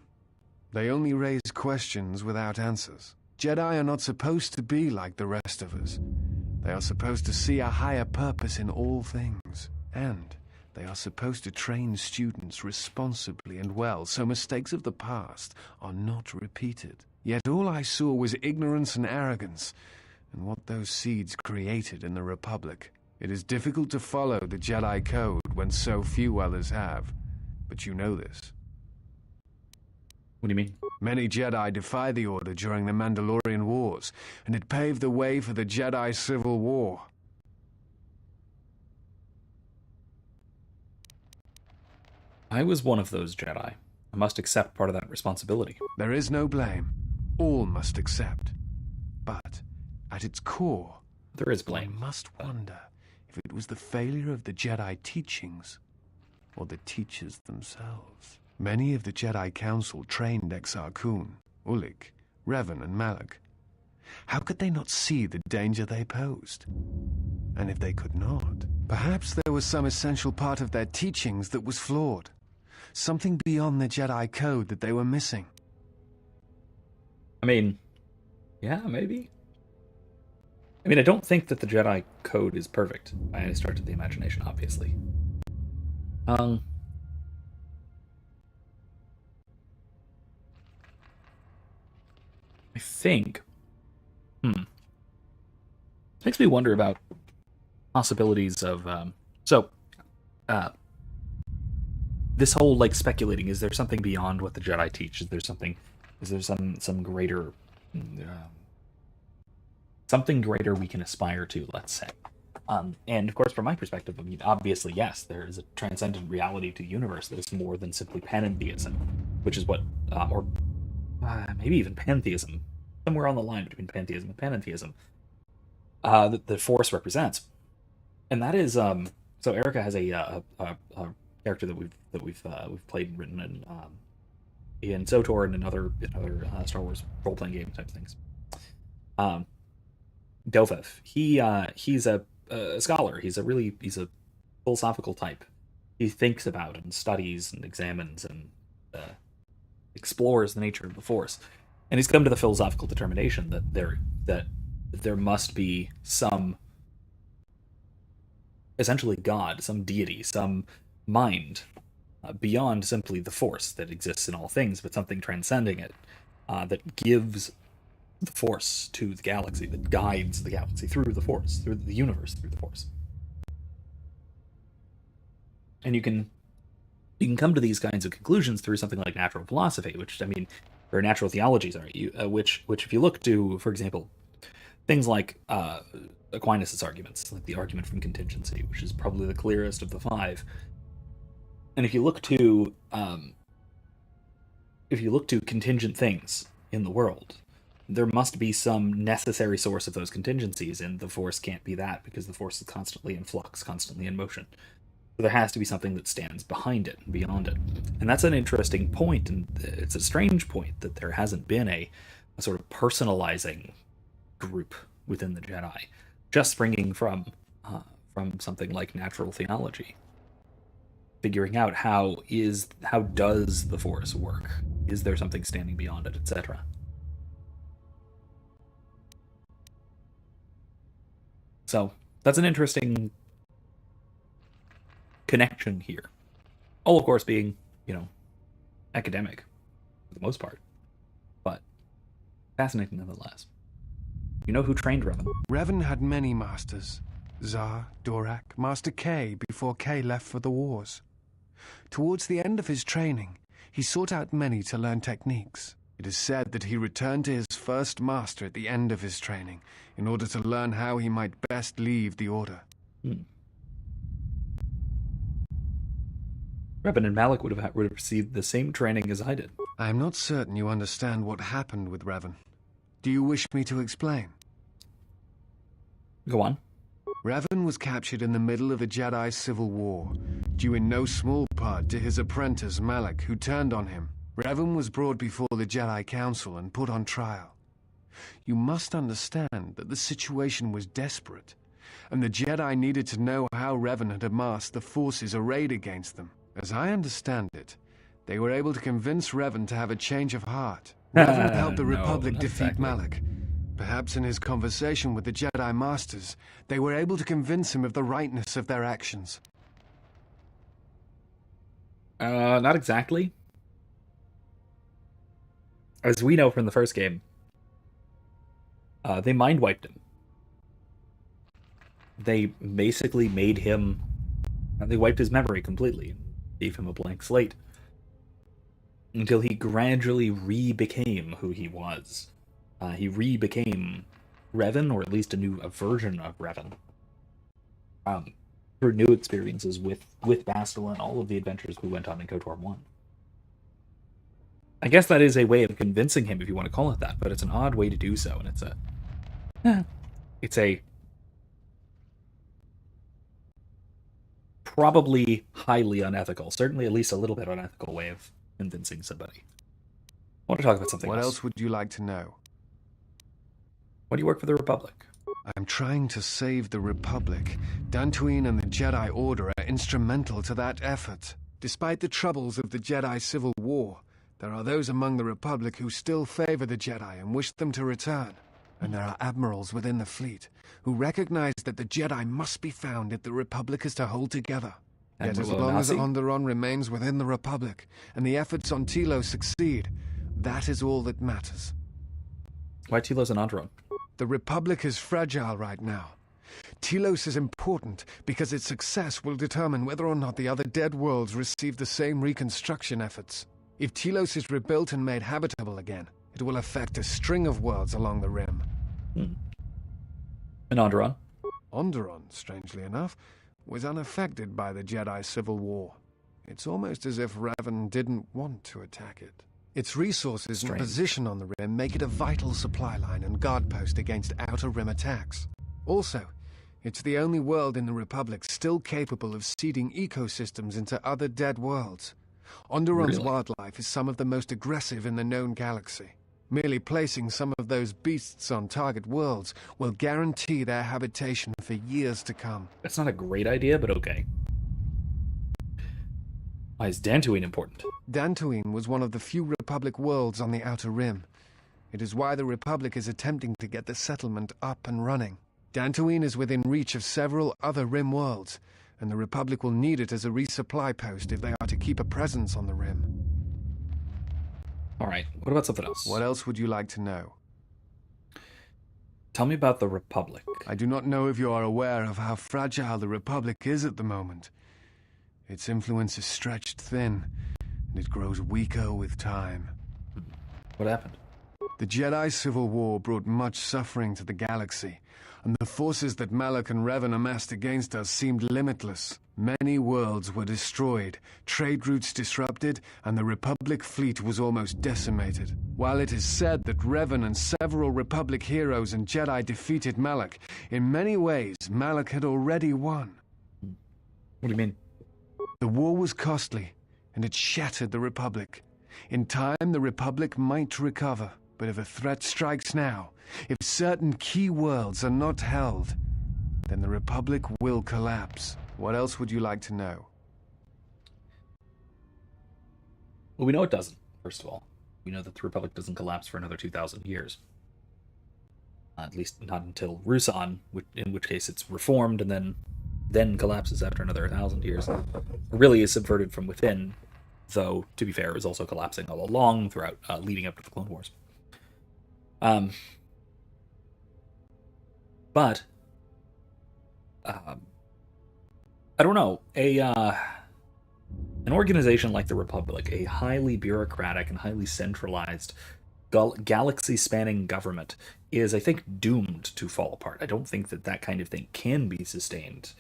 They only raise questions without answers. Jedi are not supposed to be like the rest of us. They are supposed to see a higher purpose in all things. And they are supposed to train students responsibly and well, so mistakes of the past are not repeated. Yet all I saw was ignorance and arrogance, and what those seeds created in the Republic. It is difficult to follow the Jedi Code when so few others have. But you know this. What do you mean? Many Jedi defied the Order during the Mandalorian Wars, and it paved the way for the Jedi Civil War. I was one of those Jedi. I must accept part of that responsibility. There is no blame. All must accept. But, at its core, there is blame. One must wonder if it was the failure of the Jedi teachings, or the teachers themselves. Many of the Jedi Council trained Exar Kun, Ulik, Revan, and Malak. How could they not see the danger they posed? And if they could not, perhaps there was some essential part of their teachings that was flawed. Something beyond the Jedi Code that they were missing. I mean, yeah, maybe. I mean, I don't think that the Jedi Code is perfect by any stretch of the imagination, obviously. I think... Makes me wonder about possibilities of... this whole, like, speculating, is there something beyond what the Jedi teach? Is there something Is there some greater, something greater we can aspire to? Let's say. And of course, from my perspective, I mean, obviously, yes, there is a transcendent reality to the universe that is more than simply pantheism, which is what, or maybe even pantheism, somewhere on the line between pantheism and panentheism, that the Force represents. And that is, so Erica has a character that we've played and written in SOTOR and in other Star Wars role playing game type things. Dofev, he's a scholar. He's a philosophical type. He thinks about and studies and examines and explores the nature of the Force, and he's come to the philosophical determination that there must be some, essentially God, some deity, some mind beyond simply the Force that exists in all things, but something transcending it that gives the Force to the galaxy, that guides the galaxy through the Force, through the universe, through the Force. And you can come to these kinds of conclusions through something like natural philosophy, which, I mean, or natural theology, sorry, which if you look to, for example, things like Aquinas' arguments, like the argument from contingency, which is probably the clearest of the five. And if you look to contingent things in the world, there must be some necessary source of those contingencies, and the Force can't be that, because the Force is constantly in flux, constantly in motion. So there has to be something that stands behind it, beyond it. And that's an interesting point, and it's a strange point that there hasn't been a sort of personalizing group within the Jedi, just springing from something like natural theology. Figuring out how does the Force work? Is there something standing beyond it, etc.? So that's an interesting connection here. All, of course, being, academic for the most part, but fascinating nonetheless. You know who trained Revan? Revan had many masters. Zar, Dorak, Master K before K left for the wars. Towards the end of his training, he sought out many to learn techniques. It is said that he returned to his first master at the end of his training in order to learn how he might best leave the Order. Revan and Malak would have received the same training as I did. I am not certain you understand what happened with Revan. Do you wish me to explain? Go on. Revan was captured in the middle of the Jedi Civil War, due in no small part to his apprentice Malak, who turned on him. Revan was brought before the Jedi Council and put on trial. You must understand that the situation was desperate, and the Jedi needed to know how Revan had amassed the forces arrayed against them. As I understand it, they were able to convince Revan to have a change of heart. Revan helped the Republic defeat Malak. Perhaps in his conversation with the Jedi Masters, they were able to convince him of the rightness of their actions. Not exactly. As we know from the first game, they mind-wiped him. They basically made him... They wiped his memory completely, gave him a blank slate, until he gradually re-became who he was. He re-became Revan, or at least a version of Revan, through new experiences with Bastila and all of the adventures we went on in KOTOR 1. I guess that is a way of convincing him, if you want to call it that, but it's an odd way to do so, and it's a probably highly unethical, certainly at least a little bit unethical way of convincing somebody. I want to talk about something else. What else would you like to know? Why do you work for the Republic? I'm trying to save the Republic. Dantooine and the Jedi Order are instrumental to that effort. Despite the troubles of the Jedi Civil War, there are those among the Republic who still favor the Jedi and wish them to return. And there are admirals within the fleet who recognize that the Jedi must be found if the Republic is to hold together. Yet as long as Onderon remains within the Republic and the efforts on Telos succeed, that is all that matters. Why Telos and Onderon? The Republic is fragile right now. Telos is important because its success will determine whether or not the other dead worlds receive the same reconstruction efforts. If Telos is rebuilt and made habitable again, it will affect a string of worlds along the rim. And Onderon? Onderon, strangely enough, was unaffected by the Jedi Civil War. It's almost as if Revan didn't want to attack it. Its resources and position on the rim make it a vital supply line and guard post against outer rim attacks. Also, it's the only world in the Republic still capable of seeding ecosystems into other dead worlds. Onderon's wildlife is some of the most aggressive in the known galaxy. Merely placing some of those beasts on target worlds will guarantee their habitation for years to come. That's not a great idea, but okay. Why is Dantooine important? Dantooine was one of the few Republic worlds on the Outer Rim. It is why the Republic is attempting to get the settlement up and running. Dantooine is within reach of several other Rim worlds, and the Republic will need it as a resupply post if they are to keep a presence on the Rim. Alright, what about something else? What else would you like to know? Tell me about the Republic. I do not know if you are aware of how fragile the Republic is at the moment. Its influence is stretched thin, and it grows weaker with time. What happened? The Jedi Civil War brought much suffering to the galaxy, and the forces that Malak and Revan amassed against us seemed limitless. Many worlds were destroyed, trade routes disrupted, and the Republic fleet was almost decimated. While it is said that Revan and several Republic heroes and Jedi defeated Malak, in many ways Malak had already won. What do you mean? The war was costly, and it shattered the Republic. In time, the Republic might recover, but if a threat strikes now, if certain key worlds are not held, then the Republic will collapse. What else would you like to know? Well, we know it doesn't, first of all. We know that the Republic doesn't collapse for another 2,000 years. At least not until Ruusan, in which case it's reformed and then collapses after another 1,000 years. It really is subverted from within, though, to be fair, it was also collapsing all along throughout, leading up to the Clone Wars. But I don't know, an organization like the Republic, a highly bureaucratic and highly centralized galaxy-spanning government, is, I think, doomed to fall apart. I don't think that kind of thing can be sustained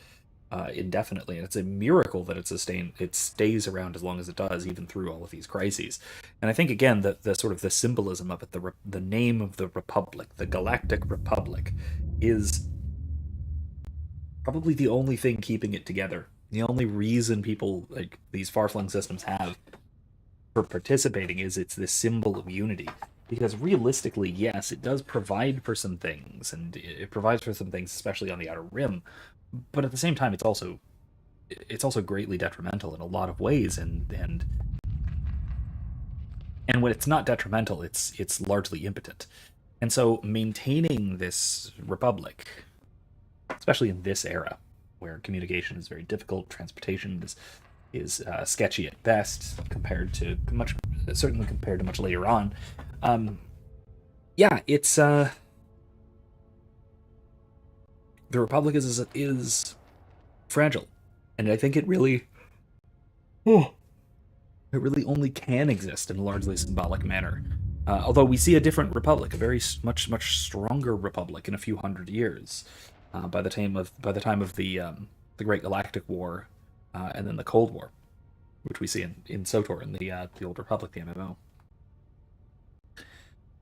indefinitely, and it's a miracle that it stays around as long as it does, even through all of these crises. And I think, again, the sort of the symbolism of it, the name of the Republic, the Galactic Republic, is probably the only thing keeping it together. The only reason people like these far-flung systems have for participating is it's this symbol of unity. Because realistically, yes, it does provide for some things, and it provides for some things, especially on the Outer Rim. But at the same time, it's also greatly detrimental in a lot of ways, and when it's not detrimental, it's largely impotent. And so maintaining this Republic, especially in this era, where communication is very difficult, transportation is sketchy at best, certainly compared to much later on. It's the Republic is fragile, and I think it really only can exist in a largely symbolic manner. Although we see a different Republic, a very much stronger Republic in a few hundred years. By the time of the Great Galactic War, and then the Cold War, which we see in SOTOR in the Old Republic, the MMO.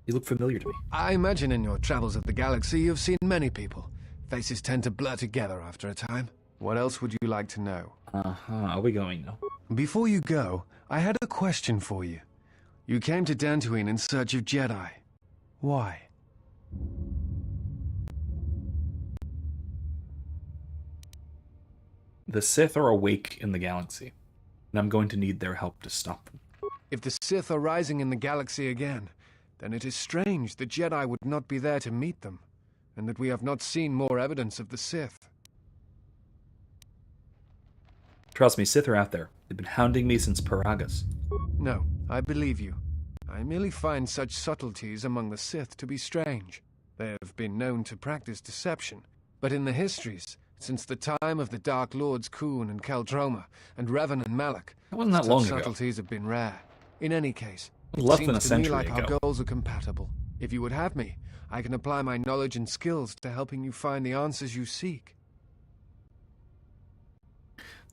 You look familiar to me. I imagine in your travels of the galaxy you've seen many people. Faces tend to blur together after a time. What else would you like to know? Are we going now? Before you go, I had a question for you. You came to Dantooine in search of Jedi. Why? The Sith are awake in the galaxy, and I'm going to need their help to stop them. If the Sith are rising in the galaxy again, then it is strange the Jedi would not be there to meet them, and that we have not seen more evidence of the Sith. Trust me, Sith are out there. They've been hounding me since Paragus. No, I believe you. I merely find such subtleties among the Sith to be strange. They have been known to practice deception, but in the histories, since the time of the Dark Lords Khoon and Keldroma, and Revan and Malak, that wasn't that long ago. Subtleties have been rare. In any case, it Less than a seems to me century like our ago. goals are compatible. If you would have me, I can apply my knowledge and skills to helping you find the answers you seek.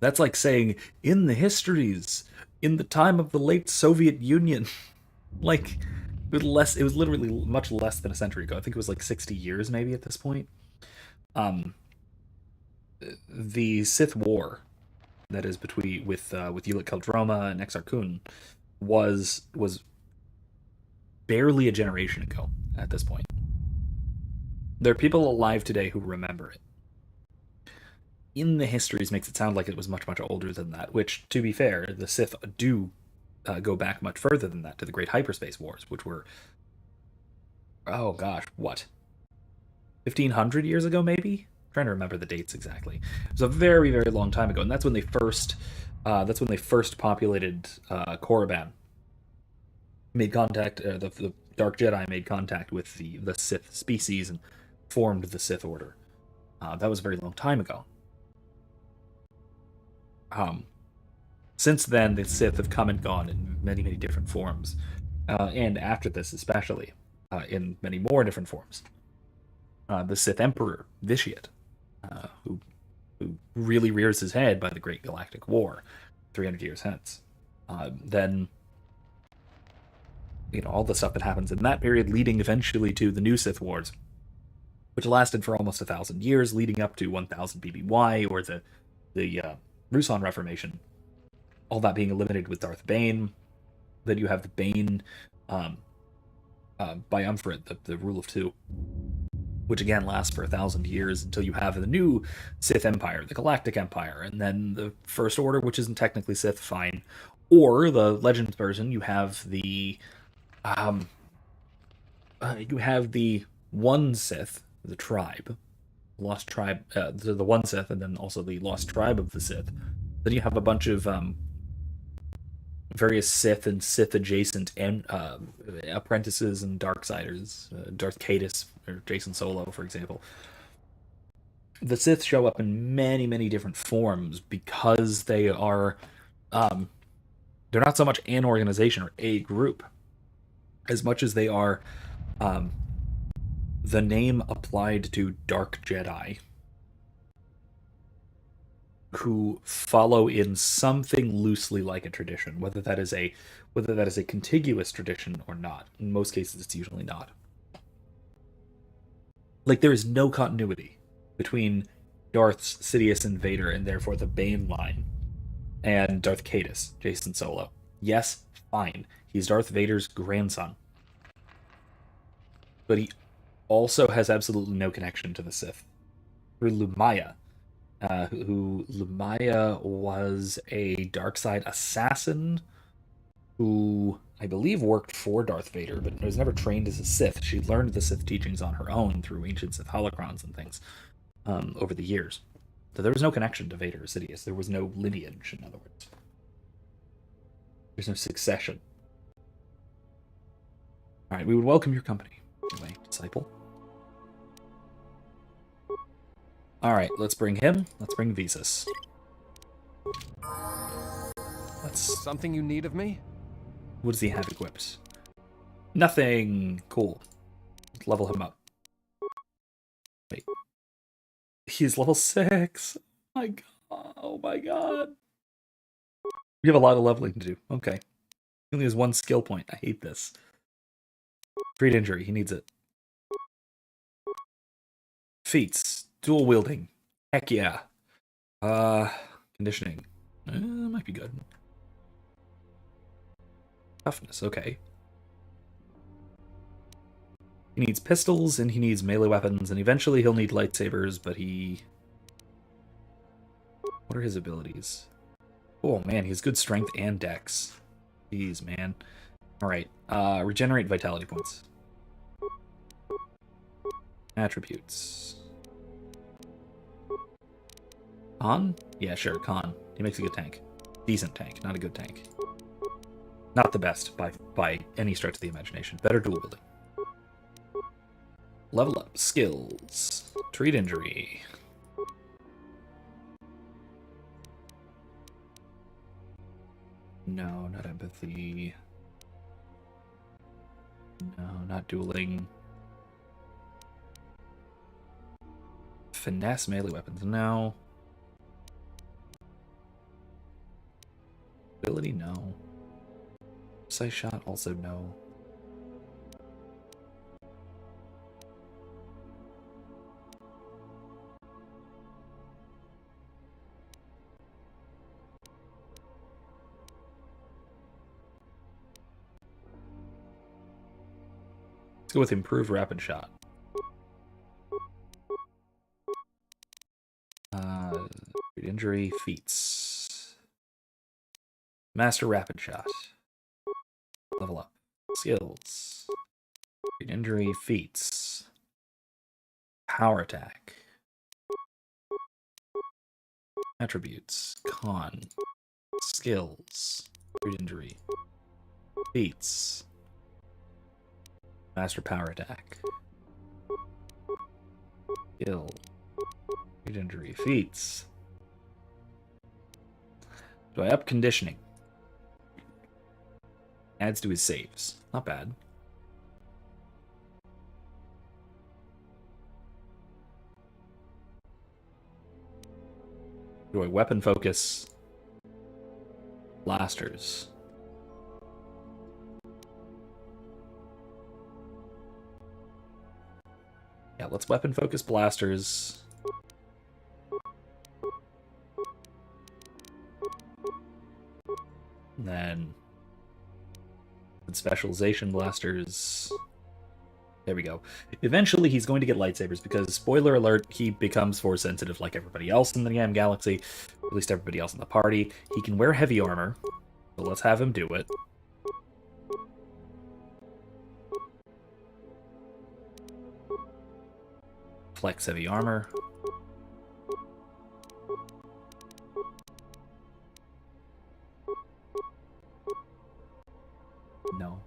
That's like saying, in the histories, in the time of the late Soviet Union. Like, it was literally much less than a century ago. I think it was like 60 years maybe at this point. The Sith War, that is with Ulic Qel-Droma and Exar Kun, was barely a generation ago at this point. There are people alive today who remember it. In the histories makes it sound like it was much, much older than that, which, to be fair, the Sith do go back much further than that, to the Great Hyperspace Wars, which were, oh gosh, what? 1,500 years ago, maybe? I'm trying to remember the dates exactly. It was a very, very long time ago, and that's when they first populated Korriban. Made contact, the Dark Jedi made contact with the Sith species and formed the Sith Order. That was a very long time ago. Since then, the Sith have come and gone in many, many different forms. And after this, especially, in many more different forms. The Sith Emperor, Vitiate, who really rears his head by the Great Galactic War, 300 years hence. Then, all the stuff that happens in that period, leading eventually to the new Sith Wars, which lasted for almost 1,000 years, leading up to 1000 BBY, or the Ruusan Reformation. All that being eliminated with Darth Bane. Then you have the Bane by Umfred, the Rule of Two, which again lasts for 1,000 years until you have the new Sith Empire, the Galactic Empire, and then the First Order, which isn't technically Sith, fine. Or the Legends version, you have the one Sith, the Tribe, Lost Tribe, the one Sith, and then also the Lost Tribe of the Sith. Then you have a bunch of various Sith and Sith-adjacent apprentices and Darksiders, Darth Caedus or Jason Solo, for example. The Sith show up in many, many different forms because they are, they're not so much an organization or a group, as much as they are the name applied to Dark Jedi, who follow in something loosely like a tradition, whether that is a contiguous tradition or not. In most cases, it's usually not. Like, there is no continuity between Darth Sidious and Vader, and therefore the Bane line, and Darth Caedus, Jason Solo. Yes, fine. He's Darth Vader's grandson. But he also has absolutely no connection to the Sith. Through Lumaya, who Lumaya was a Darkseid assassin who I believe worked for Darth Vader, but was never trained as a Sith. She learned the Sith teachings on her own through ancient Sith holocrons and things over the years. So there was no connection to Vader or Sidious. There was no lineage, in other words. There's no succession. Alright, we would welcome your company. Anyway, disciple. Alright, let's bring him. Let's bring Visas. Something you need of me? What does he have equipped? Nothing. Cool. Let's level him up. Wait. He's level 6. My God. Oh my God. We have a lot of leveling to do. Okay. He only has 1 skill point. I hate this. Great injury. He needs it. Feats. Dual wielding. Heck yeah. Conditioning. Might be good. Toughness, okay. He needs pistols, and he needs melee weapons, and eventually he'll need lightsabers, but he... What are his abilities? Oh man, he has good strength and dex. Jeez, man. Alright, regenerate vitality points. Attributes. Khan? Yeah, sure, Khan. He makes a good tank. Decent tank, not a good tank. Not the best, by any stretch of the imagination. Better dual wielding. Level up. Skills. Treat injury. No, not empathy. No, not dueling. Finesse melee weapons, no. Ability, no. Precise shot, also no. Let's go with improved rapid shot. Injury, feats. Master rapid shot. Level up. Skills. Injury, feats. Power attack. Attributes. Con. Skills. Injury. Feats. Master power attack. Skill. Injury. Feats. Do I up conditioning? Adds to his saves. Not bad. Do I weapon focus? Blasters. Yeah, let's weapon focus blasters. And then specialization blasters. There we go. Eventually he's going to get lightsabers because, spoiler alert, he becomes force sensitive like everybody else in the damn galaxy. At least everybody else in the party. He can wear heavy armor, so let's have him do it. Flex heavy armor. No.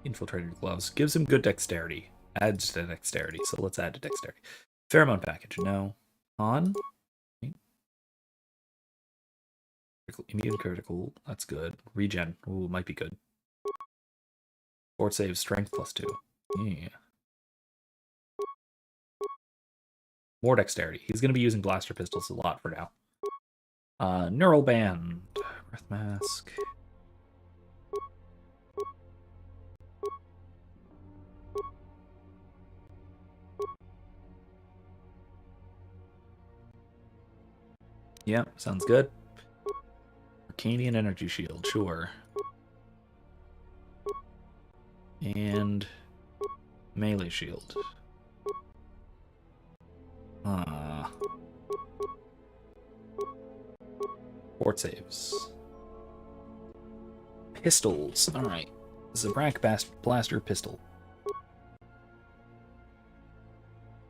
Infiltrated gloves. Gives him good dexterity. Adds to dexterity, so let's add to dexterity. Pheromone package. No. On. Immune critical. That's good. Regen. Ooh, might be good. Fort save strength +2. Yeah. More dexterity. He's going to be using blaster pistols a lot for now. Neural band. Breath mask. Yeah, sounds good. Arcanian energy shield, sure. And melee shield. Fort saves. Pistols. Alright. Zabrak blaster pistol.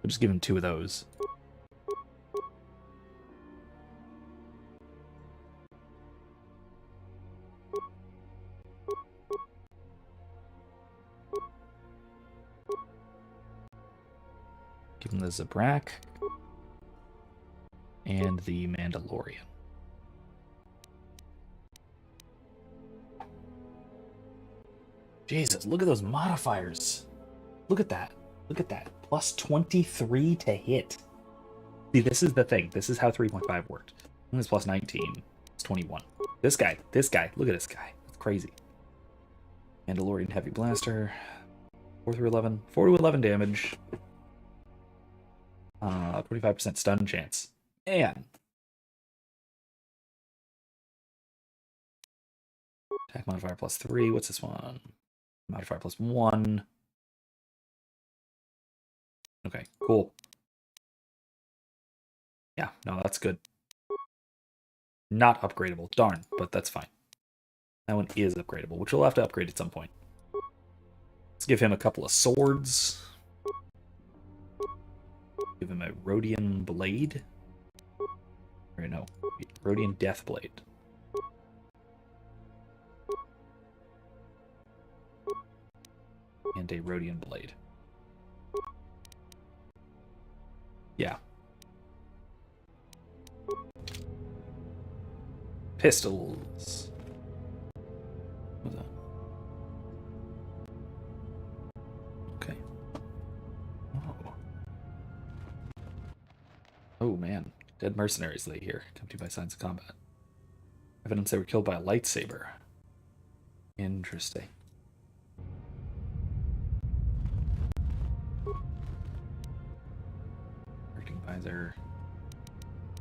We'll just give him 2 of those. Give him the Zabrak and the Mandalorian. Jesus, look at those modifiers. Look at that. Look at that. Plus 23 to hit. See, this is the thing. This is how 3.5 worked. This is plus 19. It's 21. This guy. Look at this guy. That's crazy. Mandalorian heavy blaster. 4 through 11. 4 to 11 damage. 25% stun chance. Man. Attack modifier +3. What's this one? Modifier +1. Okay, cool. Yeah, no, that's good. Not upgradable. Darn, but that's fine. That one is upgradable, which we'll have to upgrade at some point. Let's give him a couple of swords. Give him a Rhodian blade. Or no, Rhodian death blade. And a Rhodian blade. Yeah. Pistols. Dead mercenaries lay here, accompanied by signs of combat. Evidence they were killed by a lightsaber. Interesting. Acting visor.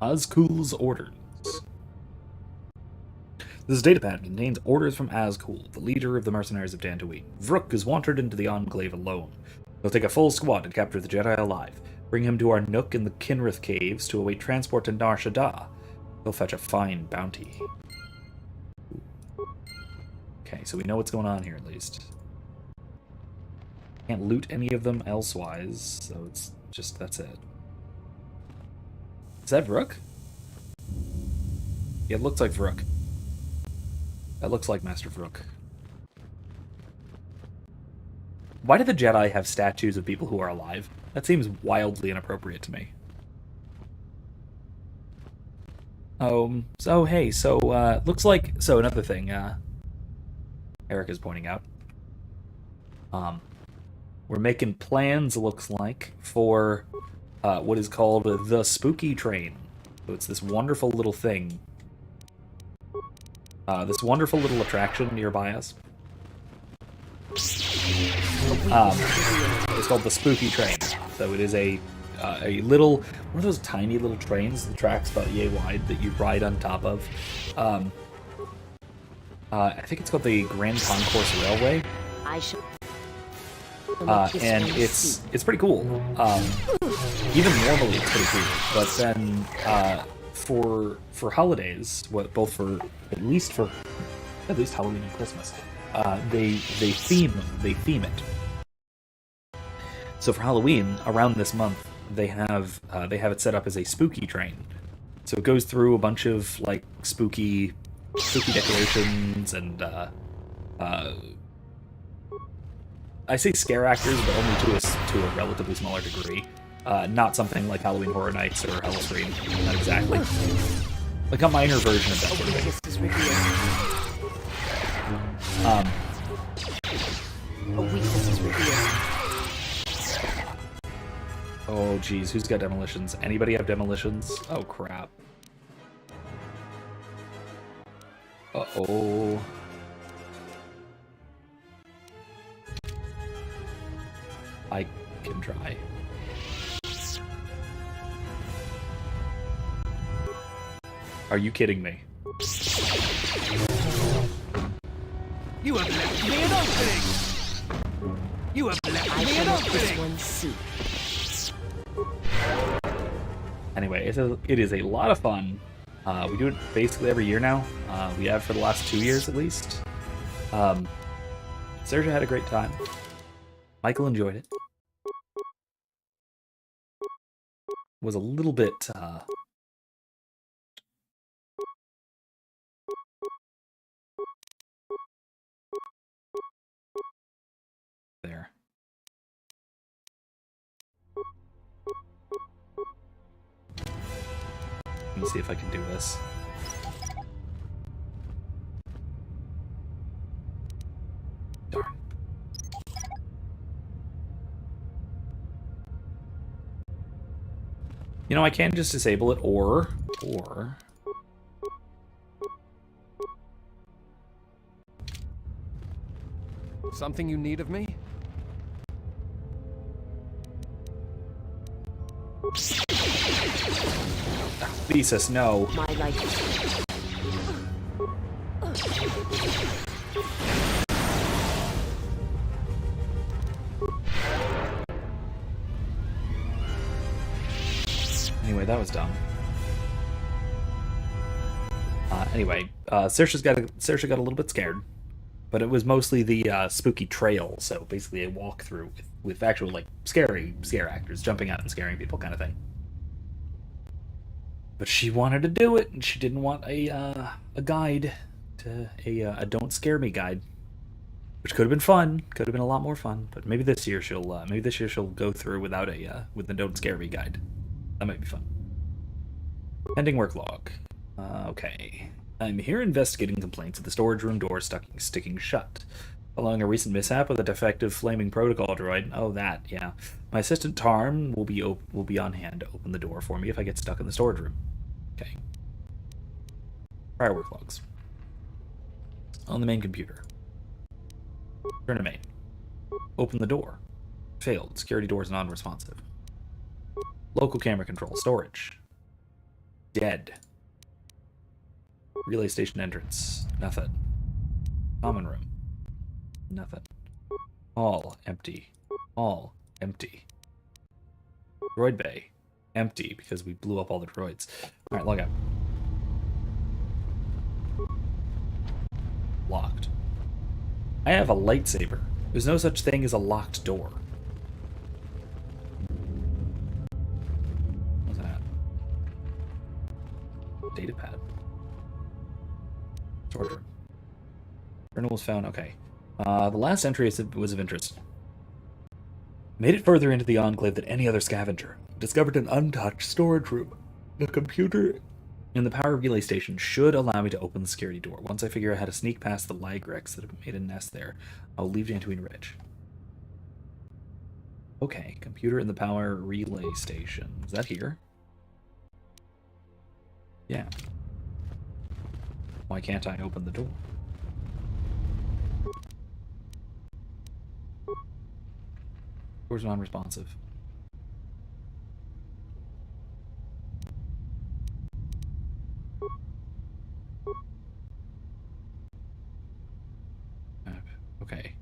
Azkul's orders. This datapad contains orders from Azkul, the leader of the mercenaries of Dantooine. Vrook has wandered into the Enclave alone. He'll take a full squad to capture the Jedi alive. Bring him to our nook in the Kinrith Caves to await transport to Nar Shaddaa. He'll fetch a fine bounty. Okay, so we know what's going on here at least. Can't loot any of them elsewise, so it's just, that's it. Is that Vrook? Yeah, it looks like Vrook. That looks like Master Vrook. Why do the Jedi have statues of people who are alive? That seems wildly inappropriate to me. Looks like, so another thing, Eric is pointing out. We're making plans, looks like, for what is called the Spooky Train. So it's this wonderful little thing. This wonderful little attraction nearby us. It's called the Spooky Train. So it is a little, one of those tiny little trains, the track's about yay wide, that you ride on top of. I think it's called the Grand Concourse Railway. And it's pretty cool. Even normally it's pretty cool, but then for holidays, both for at least Halloween and Christmas, they theme it. So for Halloween, around this month, they have it set up as a spooky train. So it goes through a bunch of like spooky decorations and I say scare actors, but only to a relatively smaller degree. Not something like Halloween Horror Nights or Hellscream. Not exactly. Like a minor version of that sort of thing. Oh geez, who's got demolitions? Anybody have demolitions? Oh crap. Uh-oh. I can try. Are you kidding me? You have left me an opening! You have left me an opening! Anyway, it is a lot of fun. We do it basically every year now. We have for the last 2 years at least. Sergio had a great time. Michael enjoyed it. Was a little bit there. Let me see if I can do this. Darn. You know, I can just disable it, or... Something you need of me? Thesis, no. My life. Anyway, that was dumb. Saoirse got a little bit scared, but it was mostly the spooky trail. So basically, a walkthrough with actual like scare actors jumping out and scaring people, kind of thing. But she wanted to do it, and she didn't want a guide to a don't scare me guide, which could have been fun. Could have been a lot more fun. But maybe this year she'll go through without with the don't scare me guide. That might be fun. Pending work log. Okay. I'm here investigating complaints of the storage room door sticking shut. Following a recent mishap with a defective flaming protocol droid. Oh, that, yeah. My assistant Tarn will be on hand to open the door for me if I get stuck in the storage room. Okay. Prior work logs. On the main computer. Turn to main. Open the door. Failed. Security doors non-responsive. Local camera control. Storage. Dead. Relay station entrance. Nothing. Common room. Nothing. All empty. All empty. Droid bay. Empty because we blew up all the droids. Alright, log out. Locked. I have a lightsaber. There's no such thing as a locked door. What's that? Data pad. Storage room. Journal was found. Okay. The last entry was of interest. Made it further into the Enclave than any other scavenger. Discovered an untouched storage room. The computer in the power relay station should allow me to open the security door. Once I figure out how to sneak past the Ligrex that have made a nest there, I'll leave Dantooine Ridge. Okay, computer in the power relay station. Is that here? Yeah. Why can't I open the door? Door's non-responsive. Okay.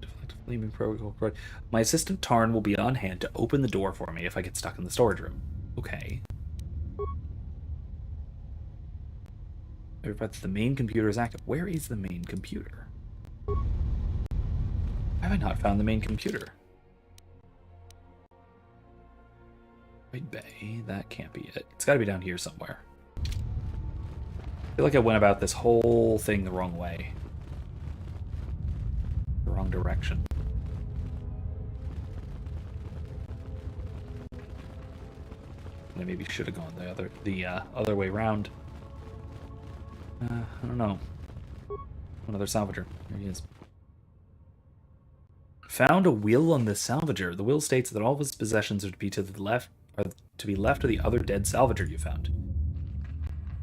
Deflective flaming protocol. My assistant Tarn will be on hand to open the door for me if I get stuck in the storage room. Okay. Verify that the main computer is active. Where is the main computer? Have I not found the main computer? Droid bay. That can't be it. It's got to be down here somewhere. I feel like I went about this whole thing the wrong way. The wrong direction. I maybe should have gone the other way around. I don't know. Another salvager. There he is. Found a will on this salvager. The will states that all of his possessions are to be left of the other dead salvager you found.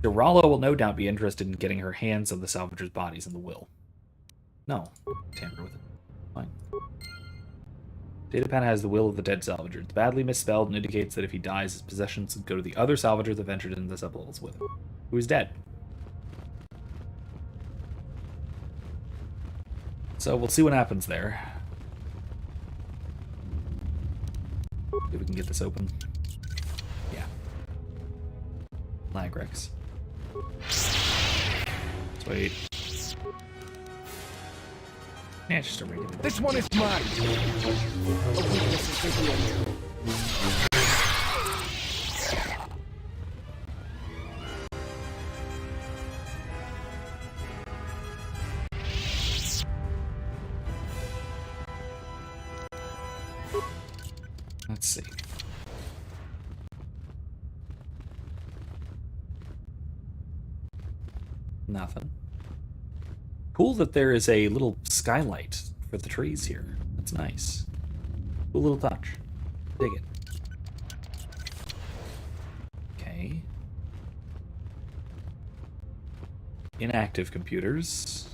Durala will no doubt be interested in getting her hands on the salvager's bodies in the will. No. Tamper with it. Fine. Datapad has the will of the dead salvager. It's badly misspelled and indicates that if he dies, his possessions go to the other salvager that ventured into the sublevels with him, who is dead. So we'll see what happens there. See if we can get this open. Yeah. Ligrex. Let's wait. Yeah, it's just a regular. This one is mine. A weakness is revealed. Let's see. Nothing. Cool that there is a little skylight for the trees here. That's nice. Cool little touch. Dig it. Okay. Inactive computers.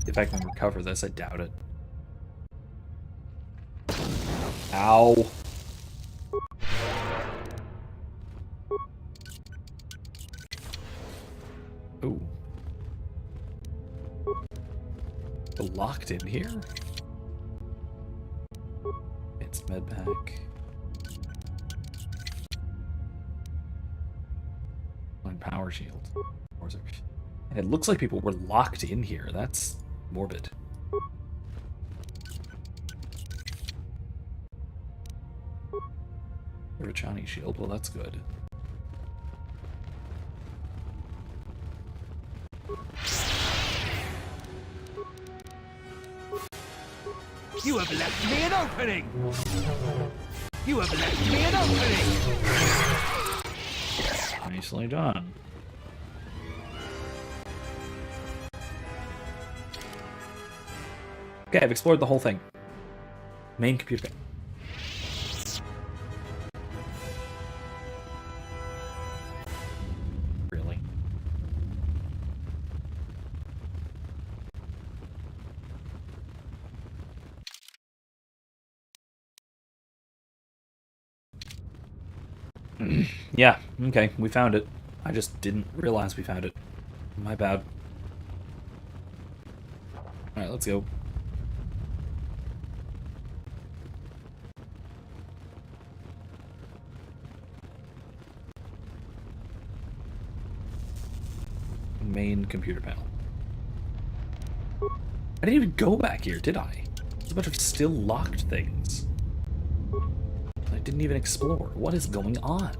If I can recover this, I doubt it. Ow. Ooh. Locked in here? It's medpack. On power shield. And it looks like people were locked in here. That's morbid. Rachani shield. Well, that's good. You have left me an opening! You have left me an opening! Nicely done. Okay, I've explored the whole thing. Main computer panel. Really? Yeah, okay, we found it. I just didn't realize we found it. My bad. Alright, let's go. Main computer panel. I didn't even go back here, did I? There's a bunch of still locked things. I didn't even explore. What is going on?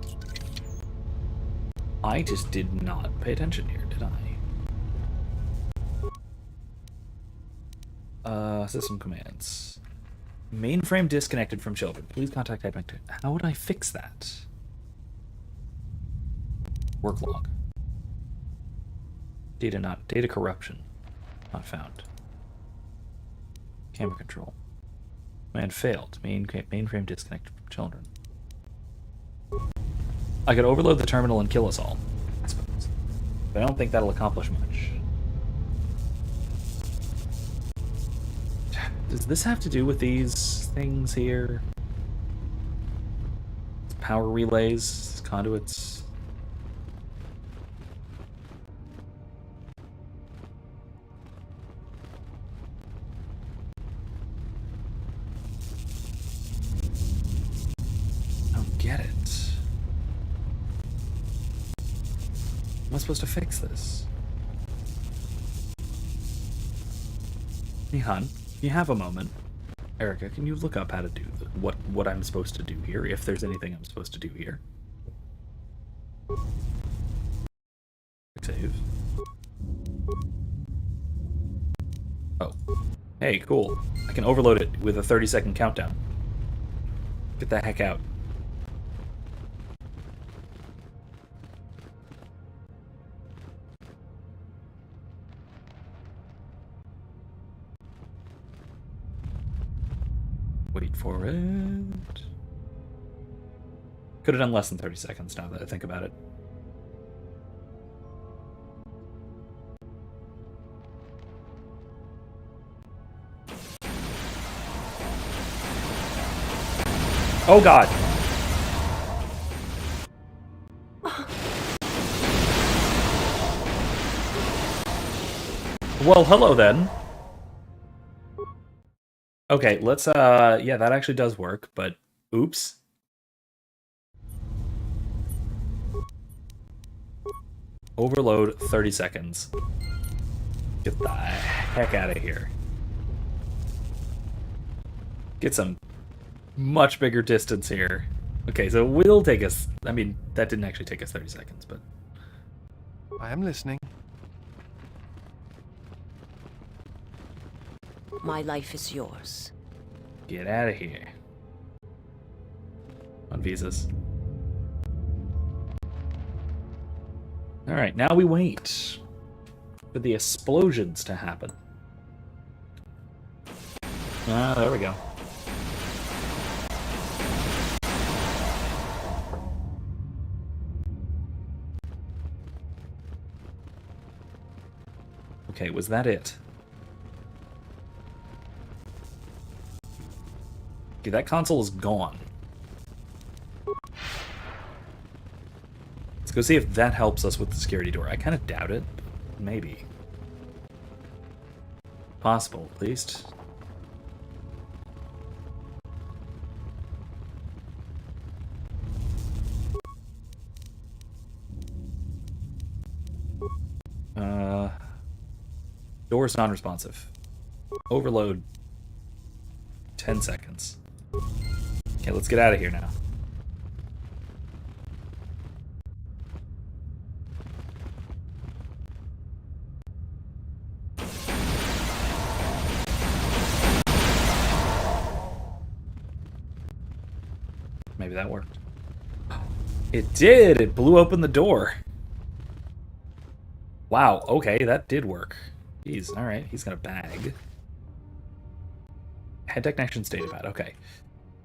I just did not pay attention here, did I? System commands. Mainframe disconnected from children. Please contact Type. How would I fix that? Work log. Data corruption. Not found. Camera control. Command failed. Mainframe disconnected from children. I could overload the terminal and kill us all, I suppose. But I don't think that'll accomplish much. Does this have to do with these things here? Power relays, conduits. Get it. Am I supposed to fix this? Hey, hon, if you have a moment, Erica, can you look up how to do what I'm supposed to do here, if there's anything I'm supposed to do here? Save. Oh. Hey, cool. I can overload it with a 30-second countdown. Get the heck out. Wait for it. Could have done less than 30 seconds now that I think about it. Oh god! Well, hello then. Okay, let's, yeah, that actually does work, but oops. Overload 30 seconds. Get the heck out of here. Get some much bigger distance here. Okay, so it will take us, I mean, that didn't actually take us 30 seconds, but... I am listening. My life is yours. Get out of here. On visas. Alright, now we wait for the explosions to happen. Ah, there we go. Okay, was that it? Okay, that console is gone. Let's go see if that helps us with the security door. I kind of doubt it, but maybe. Possible, at least. Door's non-responsive. Overload. 10 seconds. Okay, let's get out of here now. maybe that worked. It did! It blew open the door. Wow, okay, that did work. Jeez, alright, he's got a bag. Head technician's datapad, okay.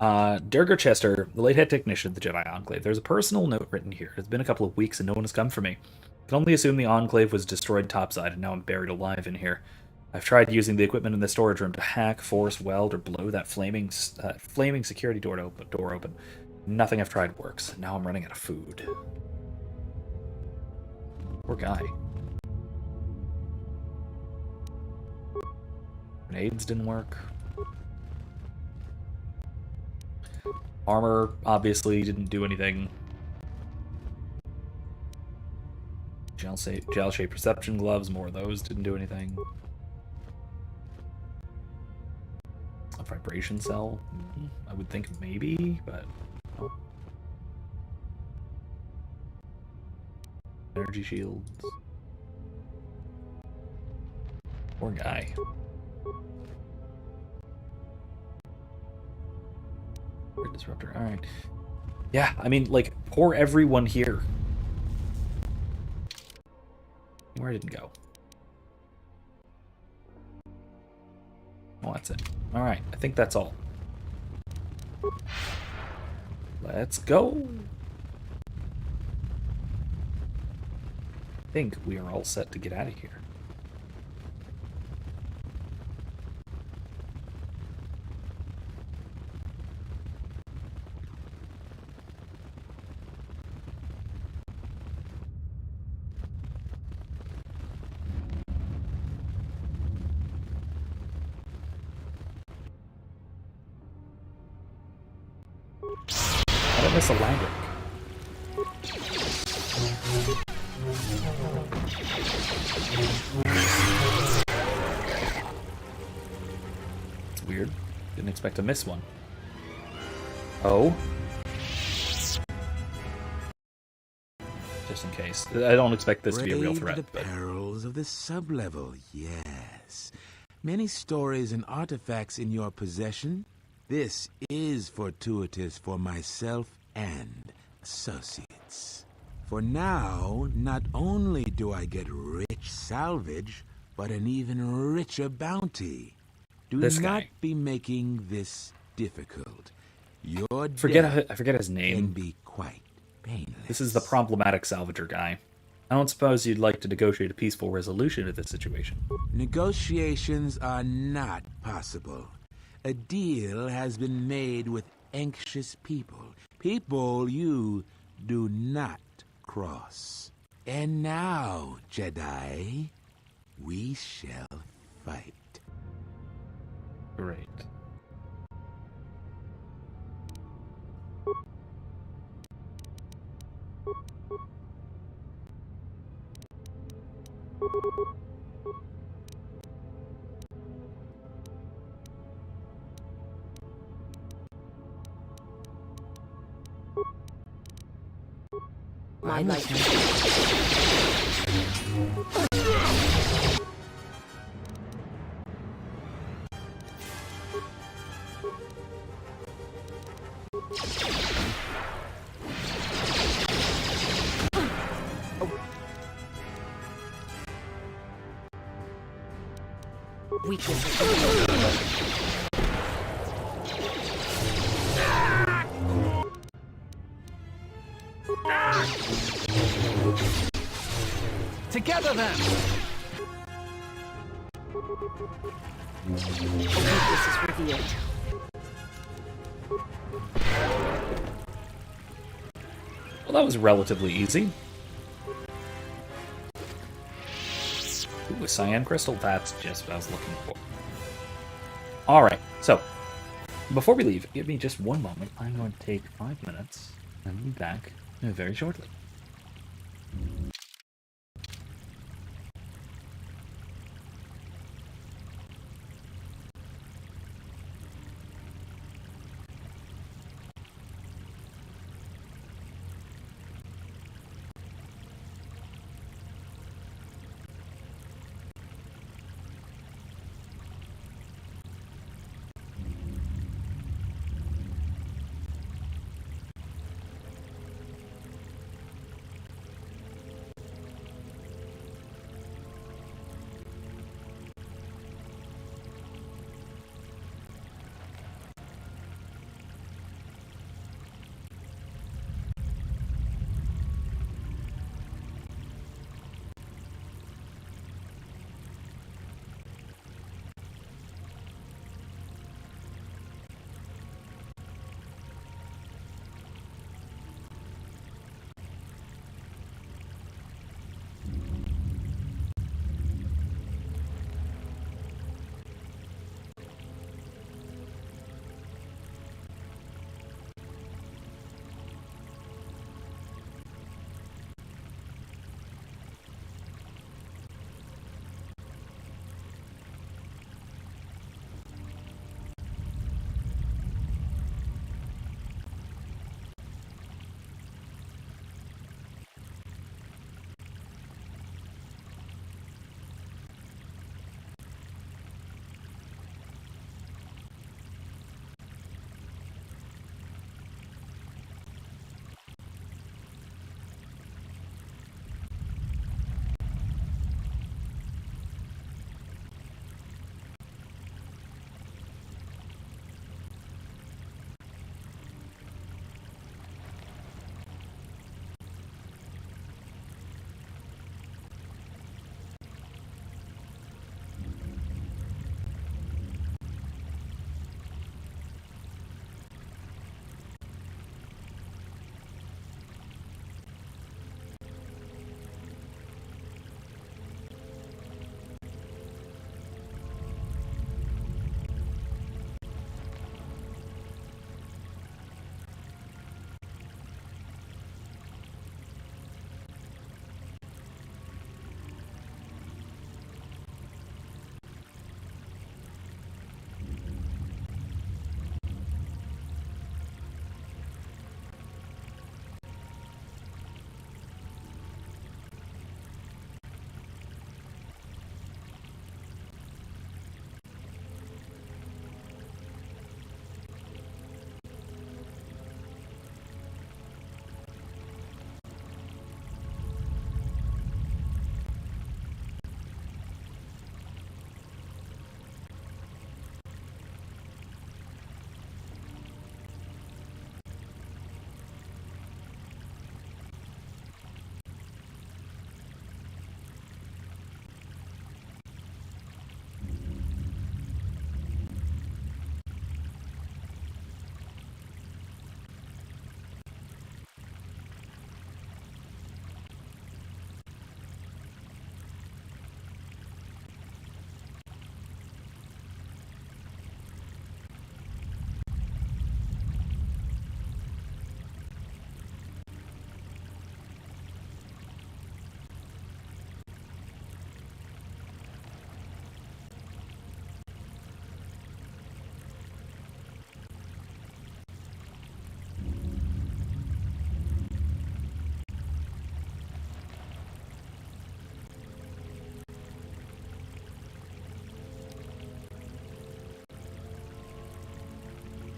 Durgar Chester, the late head technician of the Jedi Enclave. There's a personal note written here. It's been a couple of weeks and no one has come for me. I can only assume the Enclave was destroyed topside and now I'm buried alive in here. I've tried using the equipment in the storage room to hack, force, weld, or blow that flaming security door open. Nothing I've tried works. Now I'm running out of food. Poor guy. Grenades didn't work. Armor obviously didn't do anything. Gel-shaped perception gloves, more of those didn't do anything. A vibration cell? I would think maybe, but no. Energy shields. Poor guy. Disruptor, alright. Yeah, I mean, like, poor everyone here. Where didn't go? Oh, that's it. Alright, I think that's all. Let's go! I think we are all set to get out of here. Miss a language. It's weird. Didn't expect to miss one. Oh. Just in case. I don't expect this to be a real threat. The perils of the sublevel, yes. Many stories and artifacts in your possession. This is fortuitous for myself and associates. For now, not only do I get rich salvage, but an even richer bounty. Do not be making this difficult. Your I forget his name. Can be quite painless. This is the problematic salvager guy. I don't suppose you'd like to negotiate a peaceful resolution to this situation. Negotiations are not possible. A deal has been made with anxious people. People you do not cross. And now, Jedi, we shall fight. Great. My life. Together then! Weakness is revealed. Well, that was relatively easy. Ooh, a cyan crystal. That's just what I was looking for. Alright, so, before we leave, give me just one moment. I'm going to take 5 minutes, and be back very shortly.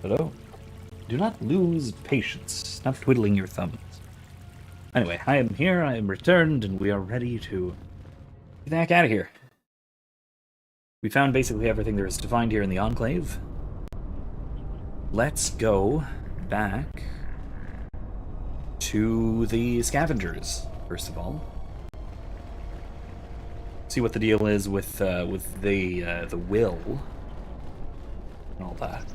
Hello. Do not lose patience. Stop twiddling your thumbs. Anyway, I am here, I am returned, and we are ready to get the heck out of here. We found basically everything there is to find here in the Enclave. Let's go back to the scavengers, first of all. See what the deal is with the will and all that.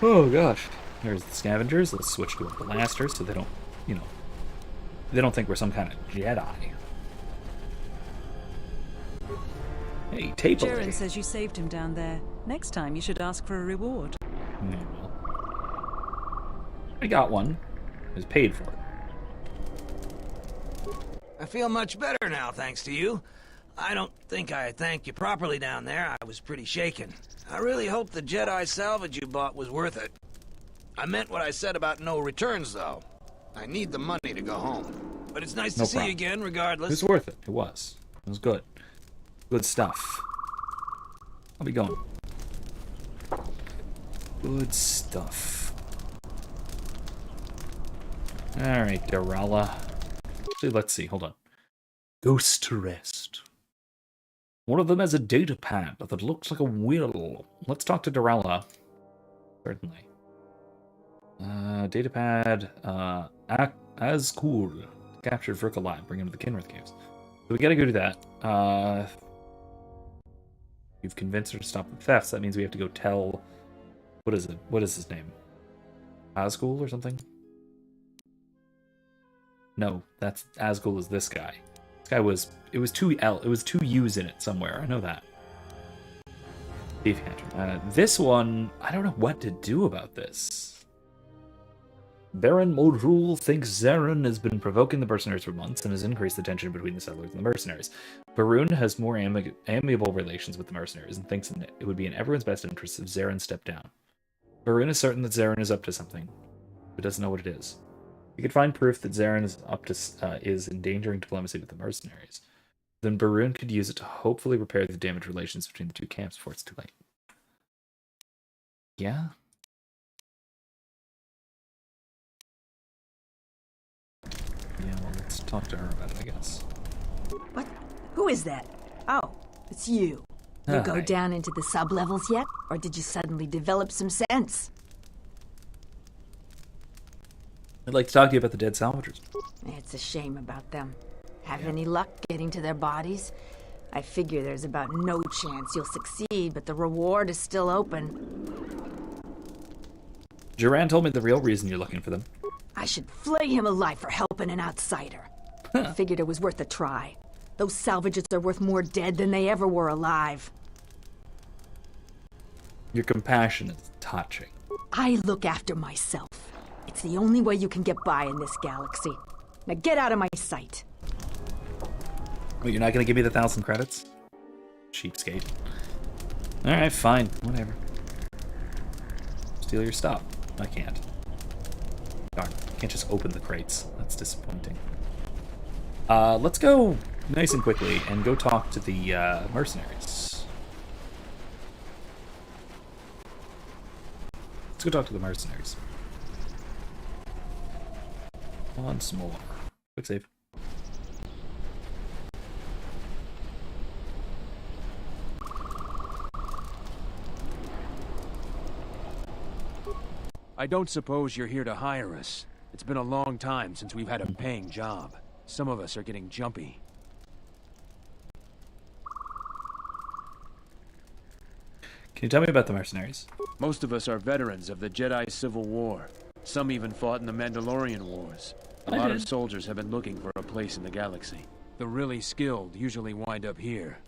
Oh gosh. There's the scavengers. Let's switch to a blaster so they don't, you know, they don't think we're some kind of Jedi. Hey, table. Jaren says you saved him down there. Next time you should ask for a reward. Yeah, well, I got one. It was paid for. I feel much better now, thanks to you. I don't think I thanked you properly down there. I was pretty shaken. I really hope the Jedi salvage you bought was worth it. I meant what I said about no returns, though. I need the money to go home. But it's nice to see you again, regardless. It was worth it. It was. It was good. Good stuff. I'll be going. Good stuff. Alright, Darala. Actually, let's see. Hold on. Ghost to rest. One of them has a data pad that looks like a will. Let's talk to Darala. Certainly. Data pad. As cool. Captured Vrook alive. Bring him to the Kinrith Caves. So we gotta go do that. You've convinced her to stop the thefts. That means we have to go tell... What is it? What is his name? Asgul or something? No, that's Asgul is this guy. This guy was... It was two U's in it somewhere. I know that. Thief Hunter. This one, I don't know what to do about this. Baron Modrul thinks Zarin has been provoking the mercenaries for months and has increased the tension between the settlers and the mercenaries. Baroon has more amiable relations with the mercenaries and thinks it would be in everyone's best interest if Zarin stepped down. Baroon is certain that Zarin is up to something, but doesn't know what it is. We could find proof that Zarin is endangering diplomacy with the mercenaries. Then Baroon could use it to hopefully repair the damaged relations between the two camps before it's too late. Yeah? Yeah, well, let's talk to her about it, I guess. What? Who is that? Oh, it's you. You go down into the sub-levels yet? Or did you suddenly develop some sense? I'd like to talk to you about the dead salvagers. It's a shame about them. Have any luck getting to their bodies? I figure there's about no chance you'll succeed, but the reward is still open. Duran told me the real reason you're looking for them. I should flay him alive for helping an outsider. I figured it was worth a try. Those salvages are worth more dead than they ever were alive. Your compassion is touching. I look after myself. It's the only way you can get by in this galaxy. Now get out of my sight. Wait, you're not going to give me the 1,000 credits? Cheapskate. Alright, fine. Whatever. Steal your stuff. I can't. Darn. I can't just open the crates. That's disappointing. Let's go nice and quickly and go talk to the mercenaries. Let's go talk to the mercenaries. Once more. Quick save. I don't suppose you're here to hire us. It's been a long time since we've had a paying job. Some of us are getting jumpy. Can you tell me about the mercenaries? Most of us are veterans of the Jedi Civil War. Some even fought in the Mandalorian Wars. A lot of soldiers have been looking for a place in the galaxy. The really skilled usually wind up here.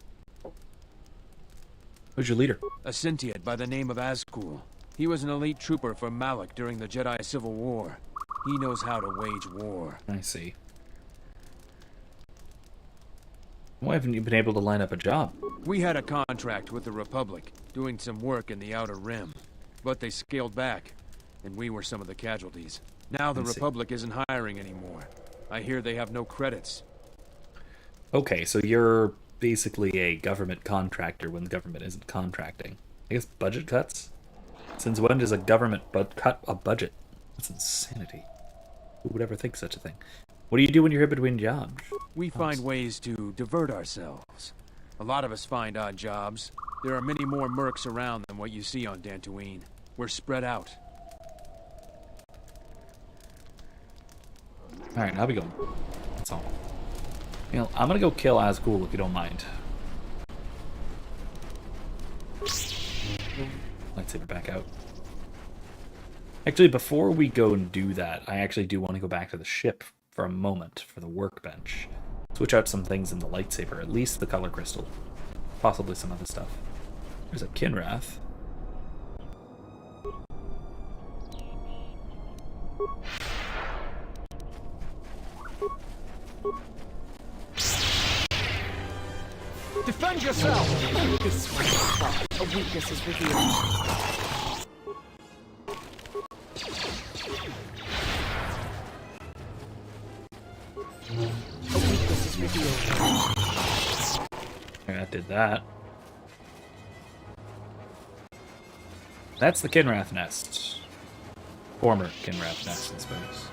Who's your leader? A Scintiate by the name of Azkul. He was an elite trooper for Malak during the Jedi Civil War. He knows how to wage war. I see. Why haven't you been able to line up a job? We had a contract with the Republic, doing some work in the Outer Rim. But they scaled back, and we were some of the casualties. Now the Republic isn't hiring anymore. I hear they have no credits. Okay, so you're basically a government contractor when the government isn't contracting. I guess budget cuts? Since when does a government cut a budget? That's insanity. Who would ever think such a thing? What do you do when you're in between jobs? We find ways to divert ourselves. A lot of us find odd jobs. There are many more mercs around than what you see on Dantooine. We're spread out. Alright, how we going? That's all. You know, I'm gonna go kill Azgul if you don't mind. Lightsaber back out. Actually, before we go and do that, I actually do want to go back to the ship for a moment for the workbench. Switch out some things in the lightsaber, at least the color crystal. Possibly some other stuff. There's a Kinrath. Defend yourself! This one is thought. A weakness is revealed. A weakness is revealed. That did that. That's the Kinrath nest. Former Kinrath nest, I suppose.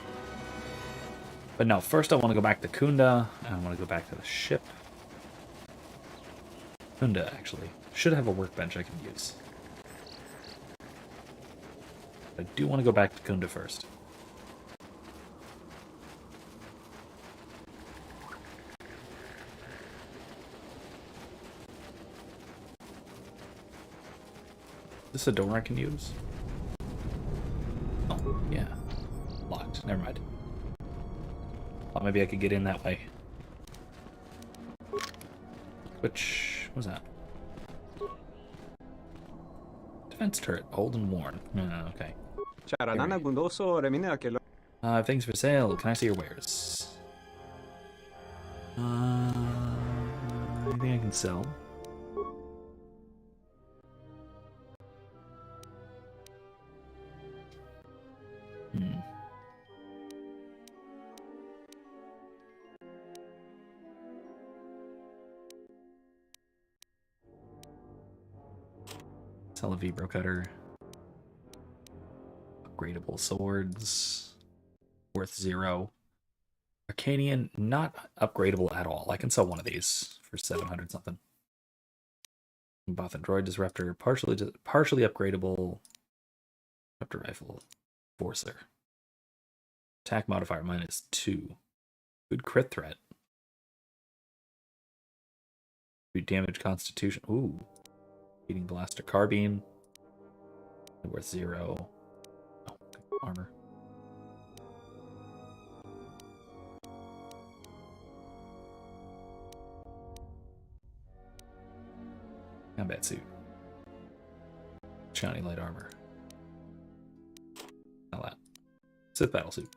But no, first I want to go back to Kunda, and I want to go back to the ship. Kunda, actually. Should have a workbench I can use. I do want to go back to Kunda first. Is this a door I can use? Oh, yeah. Locked. Never mind. Thought maybe I could get in that way. Which was that? Defense turret, old and worn. Okay. Things for sale. Can I see your wares? Anything I can sell? Sell a vibro cutter. Upgradable swords. Worth 0. Arcanian, not upgradable at all. I can sell one of these for 700 something. Both and droid disruptor, partially upgradable. Disruptor rifle. Forcer. Attack modifier -2. Good crit threat. Good damage constitution. Ooh. Heating blaster carbine. Worth 0. Oh, armor. Combat suit. Shiny light armor. Not that. Sith battle suit.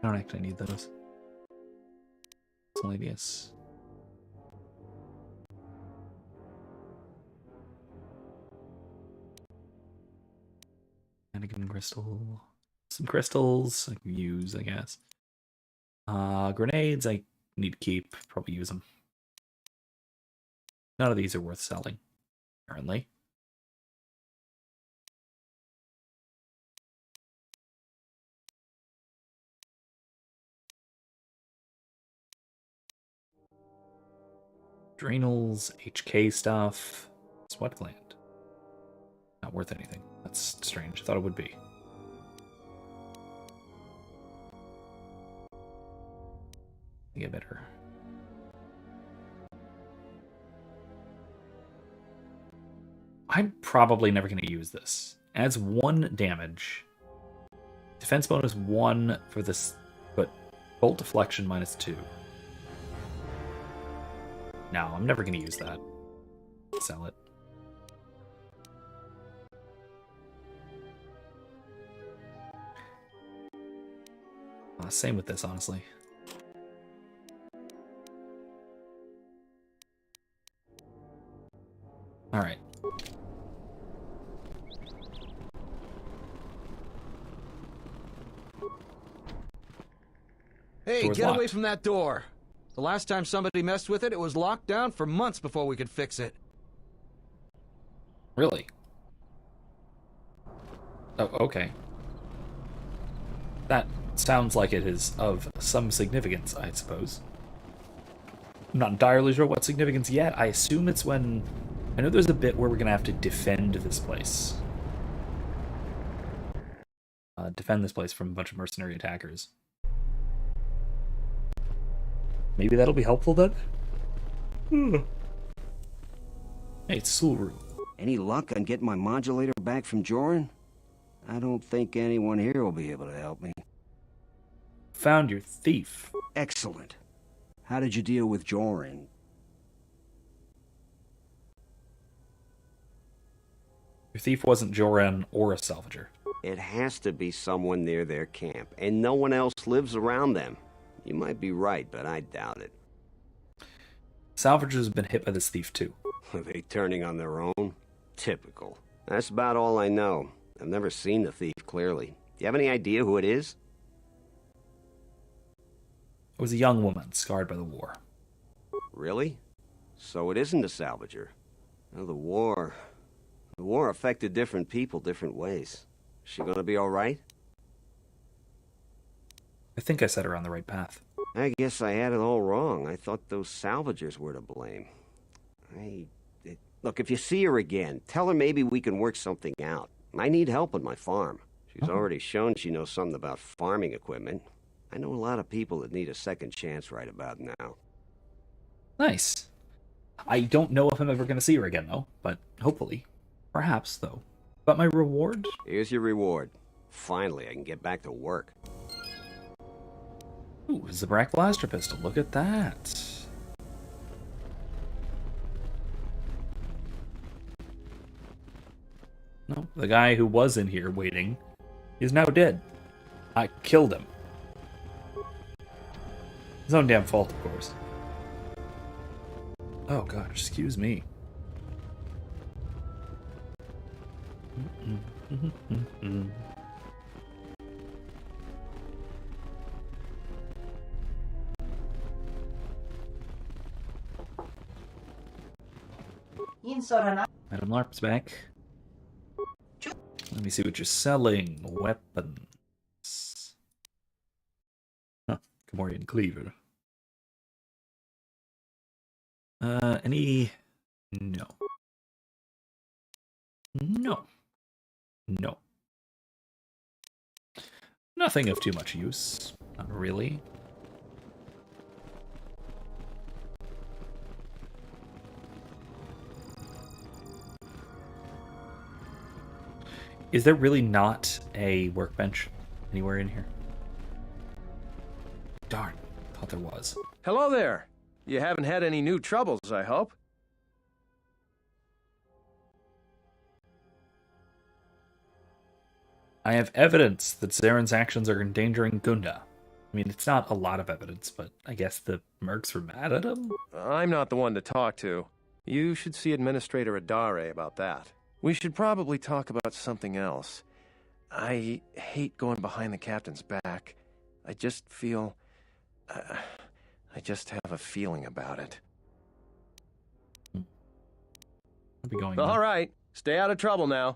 I don't actually need those. Miscellaneous. Anakin crystal. Some crystals I can use, I guess. Grenades I need to keep. Probably use them. None of these are worth selling, apparently. Adrenals, HK stuff, sweat gland. Not worth anything. That's strange. I thought it would be. Get better. I'm probably never going to use this. Adds 1 damage. Defense bonus 1 for this, but bolt deflection -2. No, I'm never going to use that. Sell it. Same with this, honestly. Alright. Hey, Door's get away locked. from that door. The last time somebody messed with it, it was locked down for months before we could fix it. Really? Oh, okay. That sounds like it is of some significance, I suppose. I'm not entirely sure what significance yet. I assume it's when... I know there's a bit where we're going to have to defend this place. Defend this place from a bunch of mercenary attackers. Maybe that'll be helpful then? Hey, it's Sulu. Any luck on getting my modulator back from Joran? I don't think anyone here will be able to help me. Found your thief. Excellent. How did you deal with Joran? Your thief wasn't Joran or a salvager. It has to be someone near their camp, and no one else lives around them. You might be right, but I doubt it. Salvagers have been hit by this thief too. Are they turning on their own? Typical. That's about all I know. I've never seen the thief clearly. Do you have any idea who it is? It was a young woman scarred by the war. Really? So it isn't a salvager. Well, the war affected different people different ways. Is she gonna be all right? I think I set her on the right path. I guess I had it all wrong. I thought those salvagers were to blame. Look, if you see her again, tell her maybe we can work something out. I need help on my farm. She's already shown she knows something about farming equipment. I know a lot of people that need a second chance right about now. Nice. I don't know if I'm ever going to see her again, though, but hopefully. Perhaps, though. But my reward? Here's your reward. Finally, I can get back to work. Ooh, it's the Zabrak Blaster Pistol. Look at that. No, the guy who was in here waiting is now dead. I killed him. His own damn fault, of course. Oh god, excuse me. Madam Larp's back. Let me see what you're selling. Weapons. Huh. Gamorrean Cleaver. Any... No. No. No. Nothing of too much use. Not really. Is there really not a workbench anywhere in here? Darn, thought there was. Hello there. You haven't had any new troubles, I hope? I have evidence that Zaren's actions are endangering Gunda. I mean, it's not a lot of evidence, but I guess the mercs were mad at him? I'm not the one to talk to. You should see Administrator Adare about that. We should probably talk about something else. I hate going behind the captain's back. I just feel... I just have a feeling about it. I'll be going All right. Stay out of trouble now.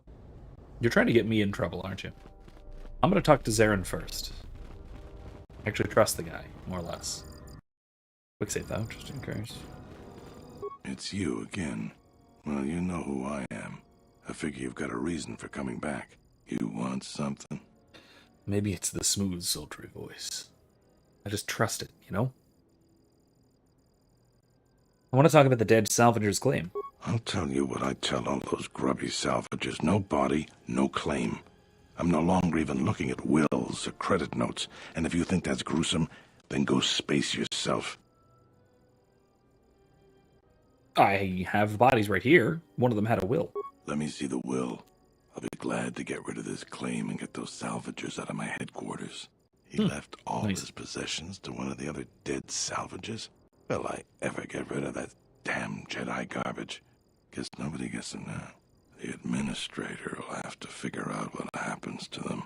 You're trying to get me in trouble, aren't you? I'm going to talk to Zaren first. I actually trust the guy, more or less. Quick save, though, just in case. It's you again. Well, you know who I am. I figure you've got a reason for coming back. You want something? Maybe it's the smooth, sultry voice. I just trust it, you know? I want to talk about the dead salvager's claim. I'll tell you what I tell all those grubby salvagers. No body, no claim. I'm no longer even looking at wills or credit notes, and if you think that's gruesome, then go space yourself. I have bodies right here. One of them had a will. Let me see the will. I'll be glad to get rid of this claim and get those salvagers out of my headquarters. He left all his possessions to one of the other dead salvagers. Will I ever get rid of that damn Jedi garbage? Guess nobody gets them now. The administrator will have to figure out what happens to them.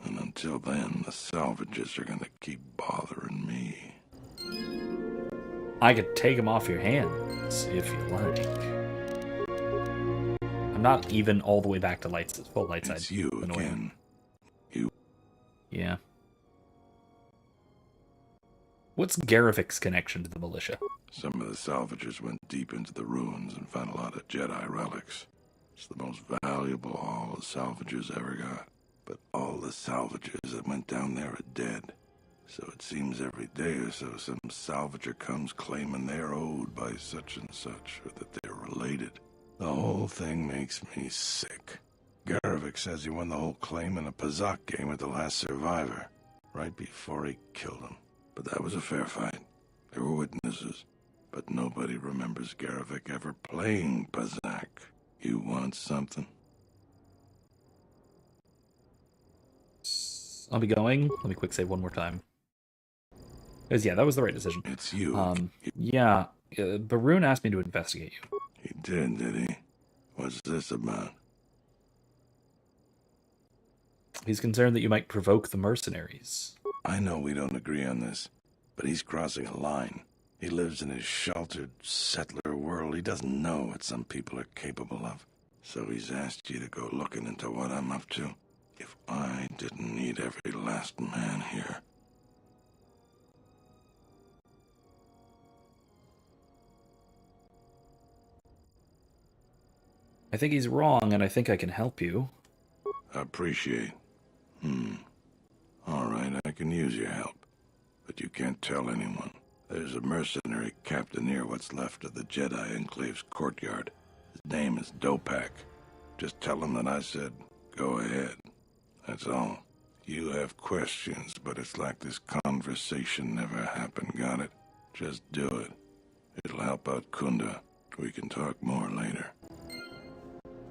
And until then, the salvages are gonna keep bothering me. I could take them off your hands, if you like. I'm not even all the way back to full light side. It's you again. You. Yeah. What's Garavik's connection to the militia? Some of the salvagers went deep into the ruins and found a lot of Jedi relics. It's the most valuable haul the salvagers ever got. But all the salvagers that went down there are dead. So it seems every day or so some salvager comes claiming they're owed by such and such, or that they're related. The whole thing makes me sick. Garavik says he won the whole claim in a Pazak game with the last survivor, right before he killed him. But that was a fair fight. There were witnesses. But nobody remembers Garavik ever playing Pazak. You want something? I'll be going. Let me quick save one more time. Because, yeah, that was the right decision. It's you. Yeah, Barun asked me to investigate you. He did he? What's this about? He's concerned that you might provoke the mercenaries. I know we don't agree on this, but he's crossing a line. He lives in his sheltered, settler world. He doesn't know what some people are capable of. So he's asked you to go looking into what I'm up to. If I didn't need every last man here. I think he's wrong, and I think I can help you. Appreciate. All right, I can use your help. But you can't tell anyone. There's a mercenary captain near what's left of the Jedi Enclave's courtyard. His name is Dopak. Just tell him that I said, go ahead. That's all. You have questions, but it's like this conversation never happened, got it? Just do it. It'll help out Kunda. We can talk more later.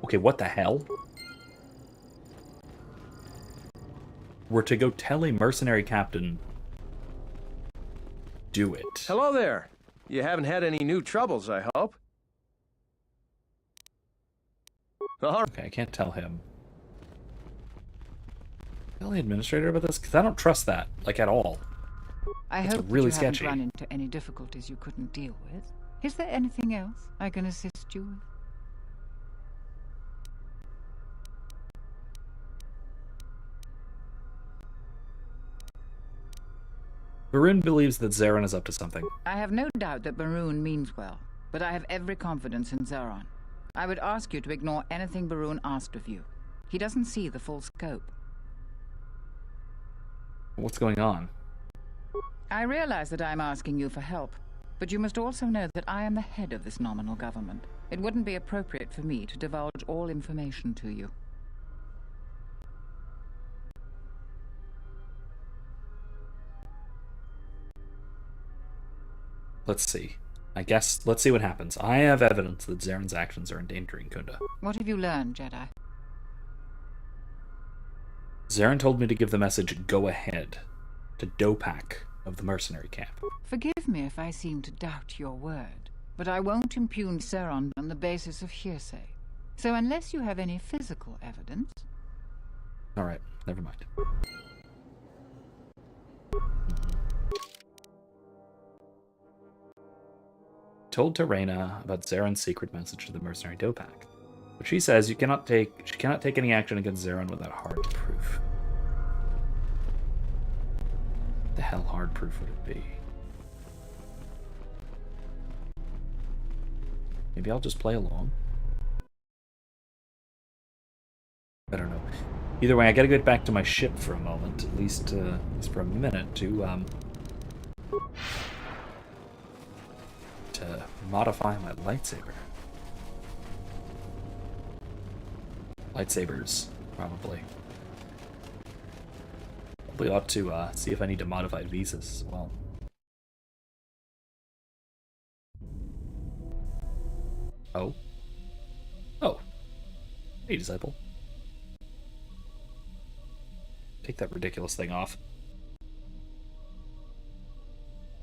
Okay, what the hell? We're to go tell a mercenary captain... do it. Hello there. You haven't had any new troubles, I hope. Okay, I can't tell him. Tell the administrator about this? Because I don't trust that, like, at all. I It's hope really that you sketchy. haven't run into any difficulties you couldn't deal with. Is there anything else I can assist you with? Barun believes that Zarin is up to something. I have no doubt that Barun means well, but I have every confidence in Zaron. I would ask you to ignore anything Barun asked of you. He doesn't see the full scope. What's going on? I realize that I'm asking you for help, but you must also know that I am the head of this nominal government. It wouldn't be appropriate for me to divulge all information to you. Let's see. I guess, let's see what happens. I have evidence that Zarin's actions are endangering Kunda. What have you learned, Jedi? Zarin told me to give the message, go ahead, to Dopak of the mercenary camp. Forgive me if I seem to doubt your word, but I won't impugn Zaron on the basis of hearsay. So unless you have any physical evidence... Alright, never mind. Told Terena about Zarin's secret message to the mercenary Dopak. But she says she cannot take any action against Zarin without hard proof. What the hell hard proof would it be? Maybe I'll just play along. I don't know. Either way, I gotta get back to my ship for a moment, at least for a minute, to modify my lightsaber. Lightsabers, probably. Probably ought to see if I need to modify visas as well. Oh. Oh. Hey, disciple. Take that ridiculous thing off.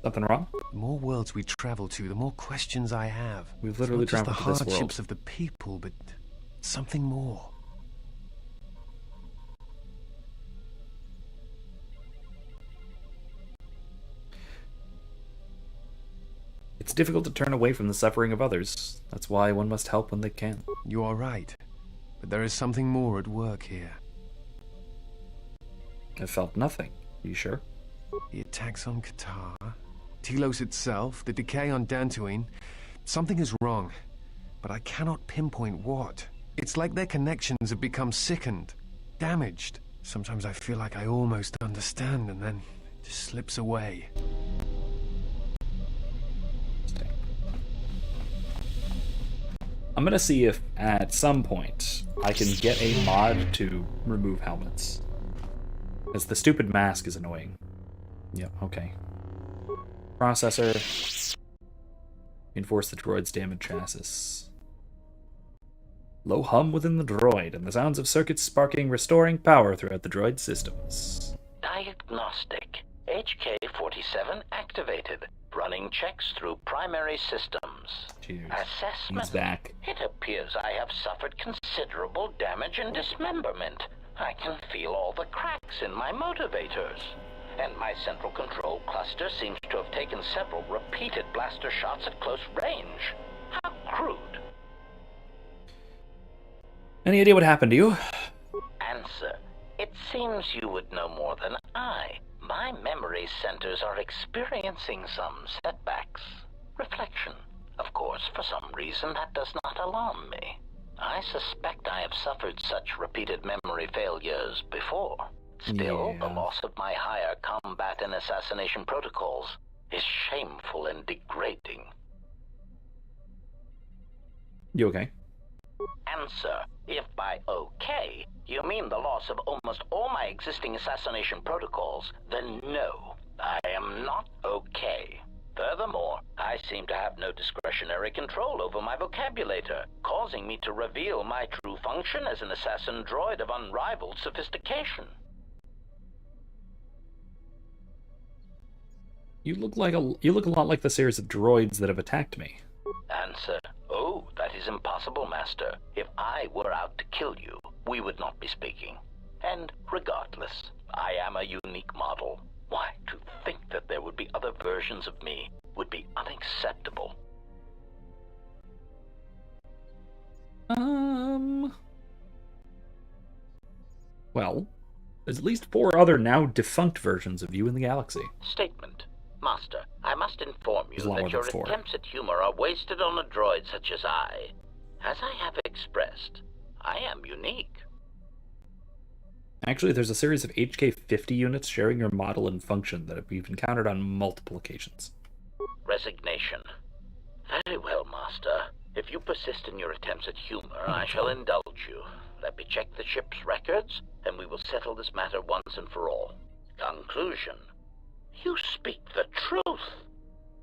Something wrong? The more worlds we travel to, the more questions I have. We've literally it's not just traveled the to this world. hardships of the people, but something more. It's difficult to turn away from the suffering of others. That's why one must help when they can. You are right. But there is something more at work here. I felt nothing. Are you sure? The attacks on Qatar, Telos itself, the decay on Dantooine. Something is wrong, but I cannot pinpoint what. It's like their connections have become sickened, damaged. Sometimes I feel like I almost understand, and then it just slips away. I'm gonna see if at some point I can get a mod to remove helmets. As the stupid mask is annoying. Yep, okay. Processor. Enforce the droid's damaged chassis. Low hum within the droid, and the sounds of circuits sparking, restoring power throughout the droid systems. Diagnostic. HK-47 activated. Running checks through primary systems. Cheers. Assessment. He's back. It appears I have suffered considerable damage and dismemberment. I can feel all the cracks in my motivators. And my central control cluster seems to have taken several repeated blaster shots at close range. How crude. Any idea what happened to you? Answer. It seems you would know more than I. My memory centers are experiencing some setbacks. Reflection. Of course, for some reason, that does not alarm me. I suspect I have suffered such repeated memory failures before. Still, the loss of my higher combat and assassination protocols is shameful and degrading. You okay? Answer. If by okay, you mean the loss of almost all my existing assassination protocols, then no, I am not okay. Furthermore, I seem to have no discretionary control over my vocabulator, causing me to reveal my true function as an assassin droid of unrivaled sophistication. You look a lot like the series of droids that have attacked me. Answer. Oh, that is impossible, Master. If I were out to kill you, we would not be speaking. And regardless, I am a unique model. Why, to think that there would be other versions of me would be unacceptable. Well, there's at least 4 other now defunct versions of you in the galaxy. Statement. Master, I must inform you There's a lot that more your than 4. attempts at humor are wasted on a droid such as I. As I have expressed, I am unique. Actually, there's a series of HK-50 units sharing your model and function that we've encountered on multiple occasions. Resignation. Very well, Master. If you persist in your attempts at humor, I shall indulge you. Let me check the ship's records, and we will settle this matter once and for all. Conclusion. You speak the truth.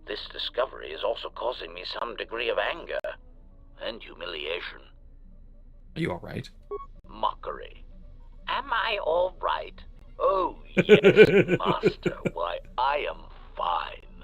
This discovery is also causing me some degree of anger and humiliation. Are you alright? Mockery. Am I all right? Oh, yes, Master. Why, I am fine.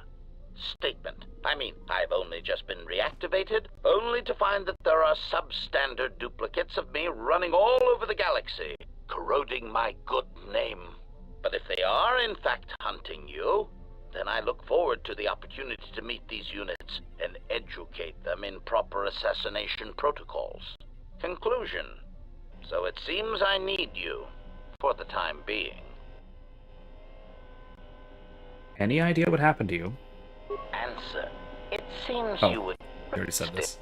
Statement. I mean, I've only just been reactivated, only to find that there are substandard duplicates of me running all over the galaxy, corroding my good name. But if they are in fact hunting you, then I look forward to the opportunity to meet these units and educate them in proper assassination protocols. Conclusion. So it seems I need you, for the time being. Any idea what happened to you? Answer. It seems you would... I already said this.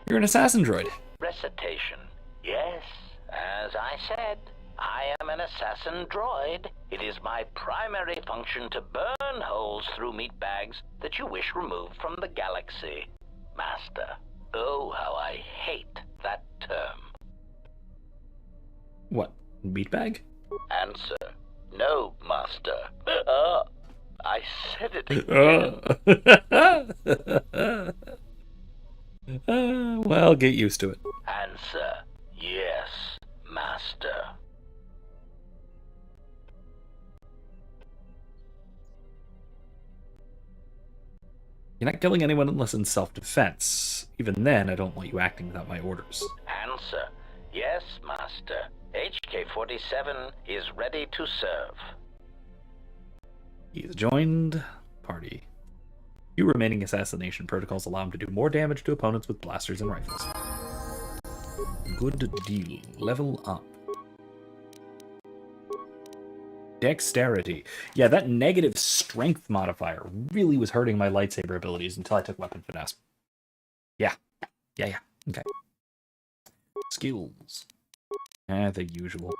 You're an assassin droid. Recitation. Yes, as I said, I am an assassin droid. It is my primary function to burn holes through meat bags that you wish removed from the galaxy. Master, oh, how I hate that term. What, meatbag? Answer. No, Master. I said it again. Well, get used to it. Answer. Yes, Master. You're not killing anyone unless in self-defense. Even then, I don't want you acting without my orders. Answer. Yes, Master. HK-47 is ready to serve. He's joined party. Few remaining assassination protocols allow him to do more damage to opponents with blasters and rifles. Good deal. Level up. Dexterity. Yeah, that negative strength modifier really was hurting my lightsaber abilities until I took weapon finesse. Yeah. Okay. Skills. The usual.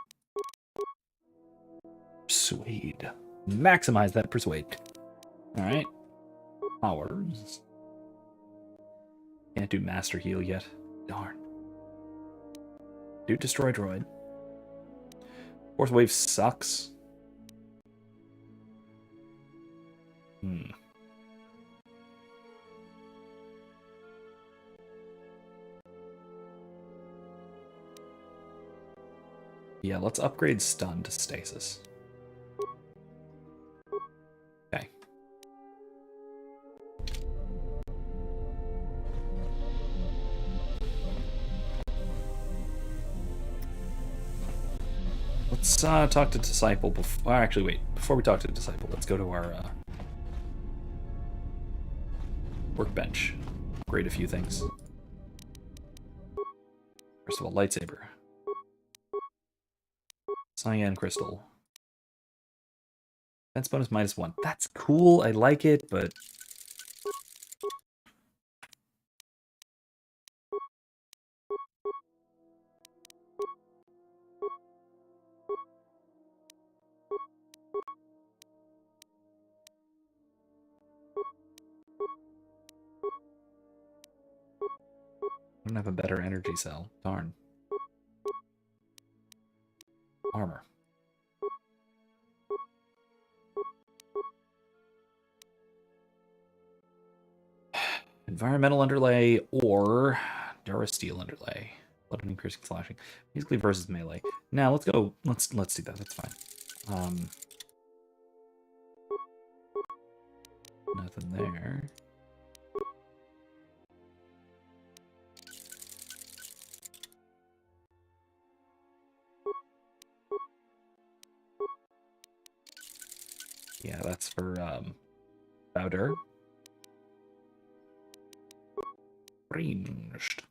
Persuade. Maximize that persuade. Alright. Powers. Can't do master heal yet. Darn. Do destroy droid. Fourth wave sucks. Yeah, let's upgrade stun to stasis. Okay. Let's talk to Disciple before... actually, wait. Before we talk to Disciple, let's go to our workbench. Upgrade a few things. First of all, lightsaber. Cyan crystal. Defense bonus -1. That's cool. I like it, but... I don't have a better energy cell. Darn. Armor. Environmental underlay or Durasteel underlay. Bludgeoning, piercing, slashing. Basically versus melee. Now let's go. Let's do that. That's fine. Nothing there. Yeah, that's for Bowder. Ranged.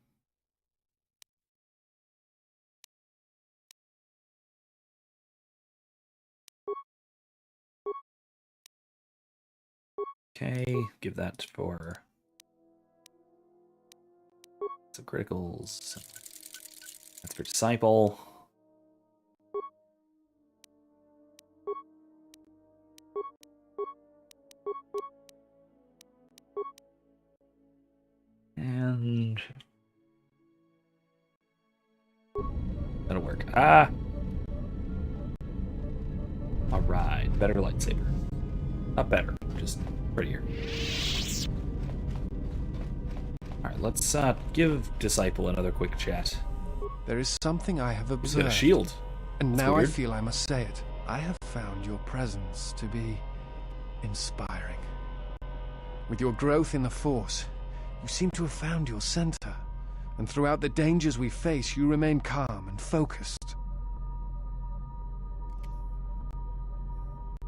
Okay, give that for some criticals. That's for Disciple. And that'll work. Ah! Alright, better lightsaber. Not better, just prettier. Alright, let's give Disciple another quick chat. There is something I have observed. He's got a shield. And That's now weird. I feel I must say it. I have found your presence to be inspiring. With your growth in the Force, you seem to have found your center. And throughout the dangers we face, you remain calm and focused.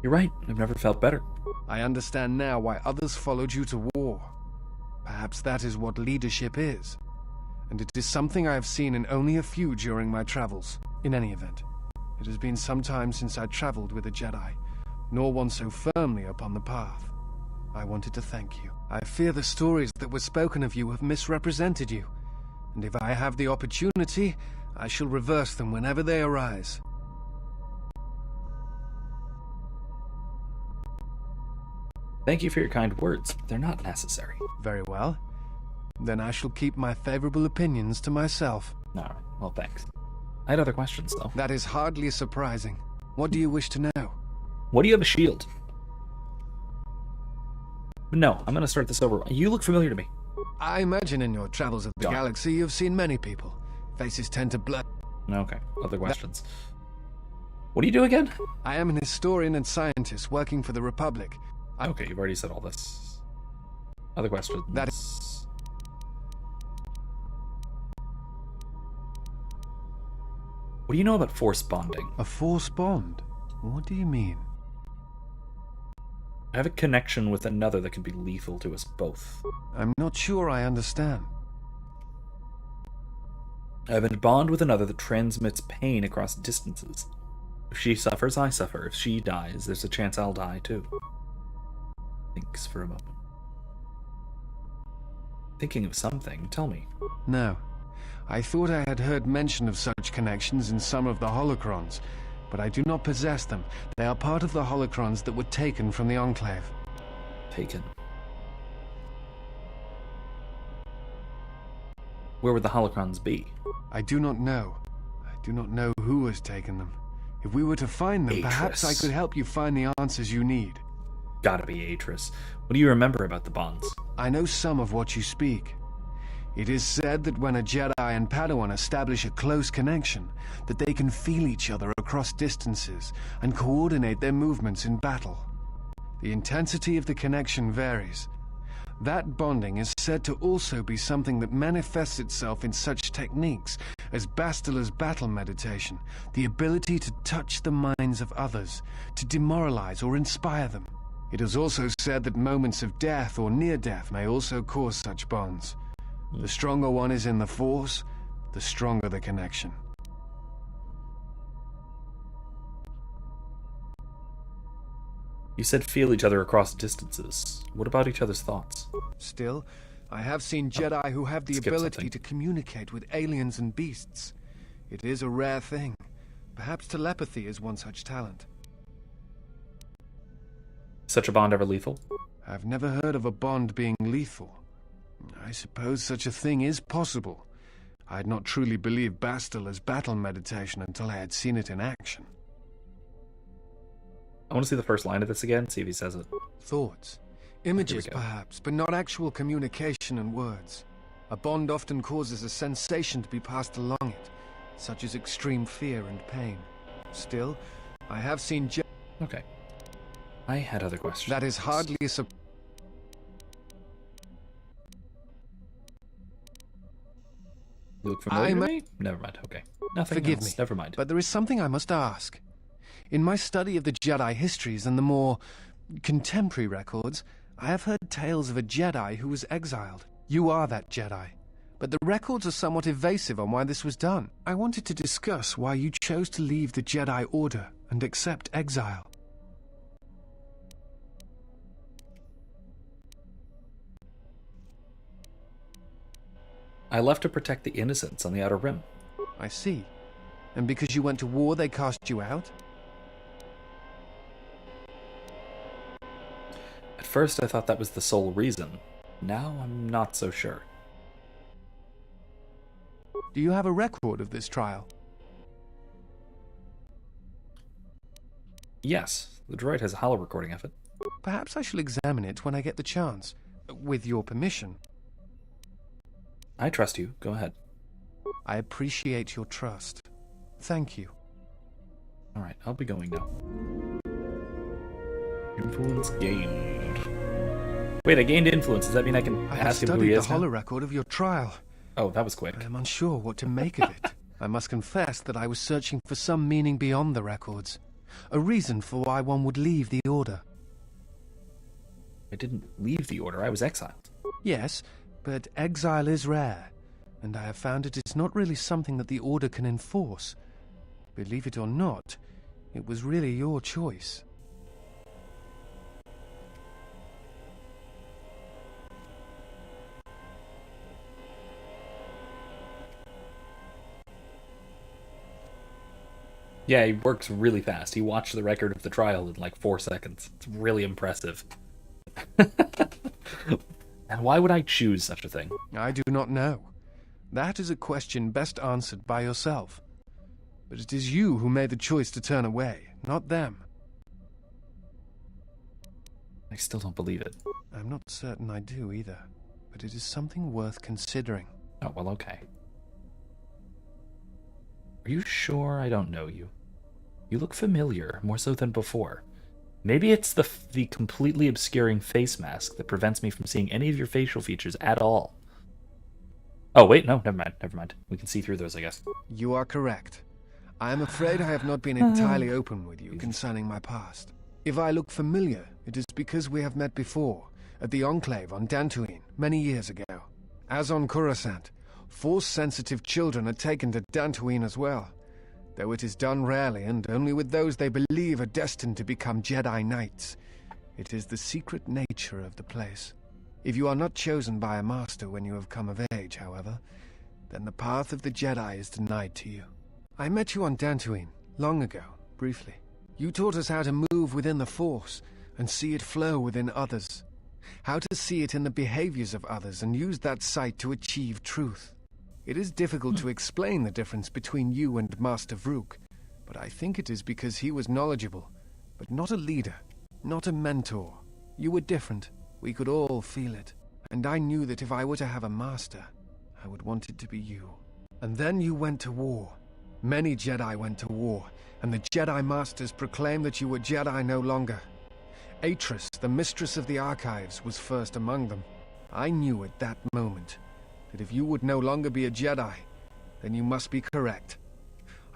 You're right. I've never felt better. I understand now why others followed you to war. Perhaps that is what leadership is. And it is something I have seen in only a few during my travels. In any event, it has been some time since I traveled with a Jedi, nor one so firmly upon the path. I wanted to thank you. I fear the stories that were spoken of you have misrepresented you, and if I have the opportunity, I shall reverse them whenever they arise. Thank you for your kind words. They're not necessary. Very well. Then I shall keep my favorable opinions to myself. Alright, well thanks. I had other questions, though. That is hardly surprising. What do you wish to know? What do you have a shield? No, I'm gonna start this over. You look familiar to me. I imagine in your travels of the galaxy you've seen many people. Faces tend to blur. Okay, other questions. What do you do again? I am an historian and scientist working for the Republic. Okay, you've already said all this. Other questions? That is... What do you know about force bonding? A force bond? What do you mean? I have a connection with another that can be lethal to us both. I'm not sure I understand. I have a bond with another that transmits pain across distances. If she suffers, I suffer. If she dies, there's a chance I'll die too. Thinks for a moment. Thinking of something, tell me. No. I thought I had heard mention of such connections in some of the holocrons, but I do not possess them. They are part of the holocrons that were taken from the Enclave. Taken? Where would the holocrons be? I do not know. I do not know who has taken them. If we were to find them, perhaps I could help you find the answers you need. Gotta be Atris. What do you remember about the bonds? I know some of what you speak. It is said that when a Jedi and Padawan establish a close connection, that they can feel each other across distances and coordinate their movements in battle. The intensity of the connection varies. That bonding is said to also be something that manifests itself in such techniques as Bastila's battle meditation, the ability to touch the minds of others, to demoralize or inspire them. It is also said that moments of death or near death may also cause such bonds. The stronger one is in the Force, the stronger the connection. You said feel each other across distances. What about each other's thoughts? Still, I have seen Jedi who have the ability to communicate with aliens and beasts. It is a rare thing. Perhaps telepathy is one such talent. Such a bond ever lethal? I've never heard of a bond being lethal. I suppose such a thing is possible. I had not truly believed Bastila's battle meditation until I had seen it in action. I want to see the first line of this again, see if he says it. Thoughts. Images, perhaps, but not actual communication and words. A bond often causes a sensation to be passed along it, such as extreme fear and pain. Still, I have seen Okay. I had other questions. That is hardly a You look familiar to me? Never mind, okay. Nothing Forgive else. me. Never mind. But there is something I must ask. In my study of the Jedi histories and the more contemporary records, I have heard tales of a Jedi who was exiled. You are that Jedi. But the records are somewhat evasive on why this was done. I wanted to discuss why you chose to leave the Jedi Order and accept exile. I left to protect the innocents on the Outer Rim. I see. And because you went to war, they cast you out? At first, I thought that was the sole reason. Now, I'm not so sure. Do you have a record of this trial? Yes, the droid has a holo-recording of it. Perhaps I shall examine it when I get the chance. With your permission. I trust you. Go ahead. I appreciate your trust. Thank you. Alright, I'll be going now. Influence gained. Wait, I gained influence. Does that mean I can ask him who he is I have studied the holo-record of your trial. Oh, that was quick. I am unsure what to make of it. I must confess that I was searching for some meaning beyond the records. A reason for why one would leave the Order. I didn't leave the Order. I was exiled. Yes, but exile is rare, and I have found it is not really something that the Order can enforce. Believe it or not, it was really your choice. Yeah, he works really fast. He watched the record of the trial in like 4 seconds. It's really impressive. And why would I choose such a thing? I do not know. That is a question best answered by yourself. But it is you who made the choice to turn away, not them. I still don't believe it. I'm not certain I do either, but it is something worth considering. Oh, well, okay. Are you sure I don't know you? You look familiar, more so than before. Maybe it's the completely obscuring face mask that prevents me from seeing any of your facial features at all. Oh, wait, no, never mind. We can see through those, I guess. You are correct. I am afraid I have not been entirely open with you concerning my past. If I look familiar, it is because we have met before, at the Enclave on Dantooine, many years ago. As on Coruscant, Force-sensitive children are taken to Dantooine as well, though it is done rarely and only with those they believe are destined to become Jedi Knights. It is the secret nature of the place. If you are not chosen by a master when you have come of age, however, then the path of the Jedi is denied to you. I met you on Dantooine, long ago, briefly. You taught us how to move within the Force and see it flow within others. How to see it in the behaviors of others and use that sight to achieve truth. It is difficult to explain the difference between you and Master Vrook, but I think it is because he was knowledgeable, but not a leader, not a mentor. You were different. We could all feel it. And I knew that if I were to have a master, I would want it to be you. And then you went to war. Many Jedi went to war, and the Jedi Masters proclaimed that you were Jedi no longer. Atris, the Mistress of the Archives, was first among them. I knew at that moment that if you would no longer be a Jedi, then you must be correct.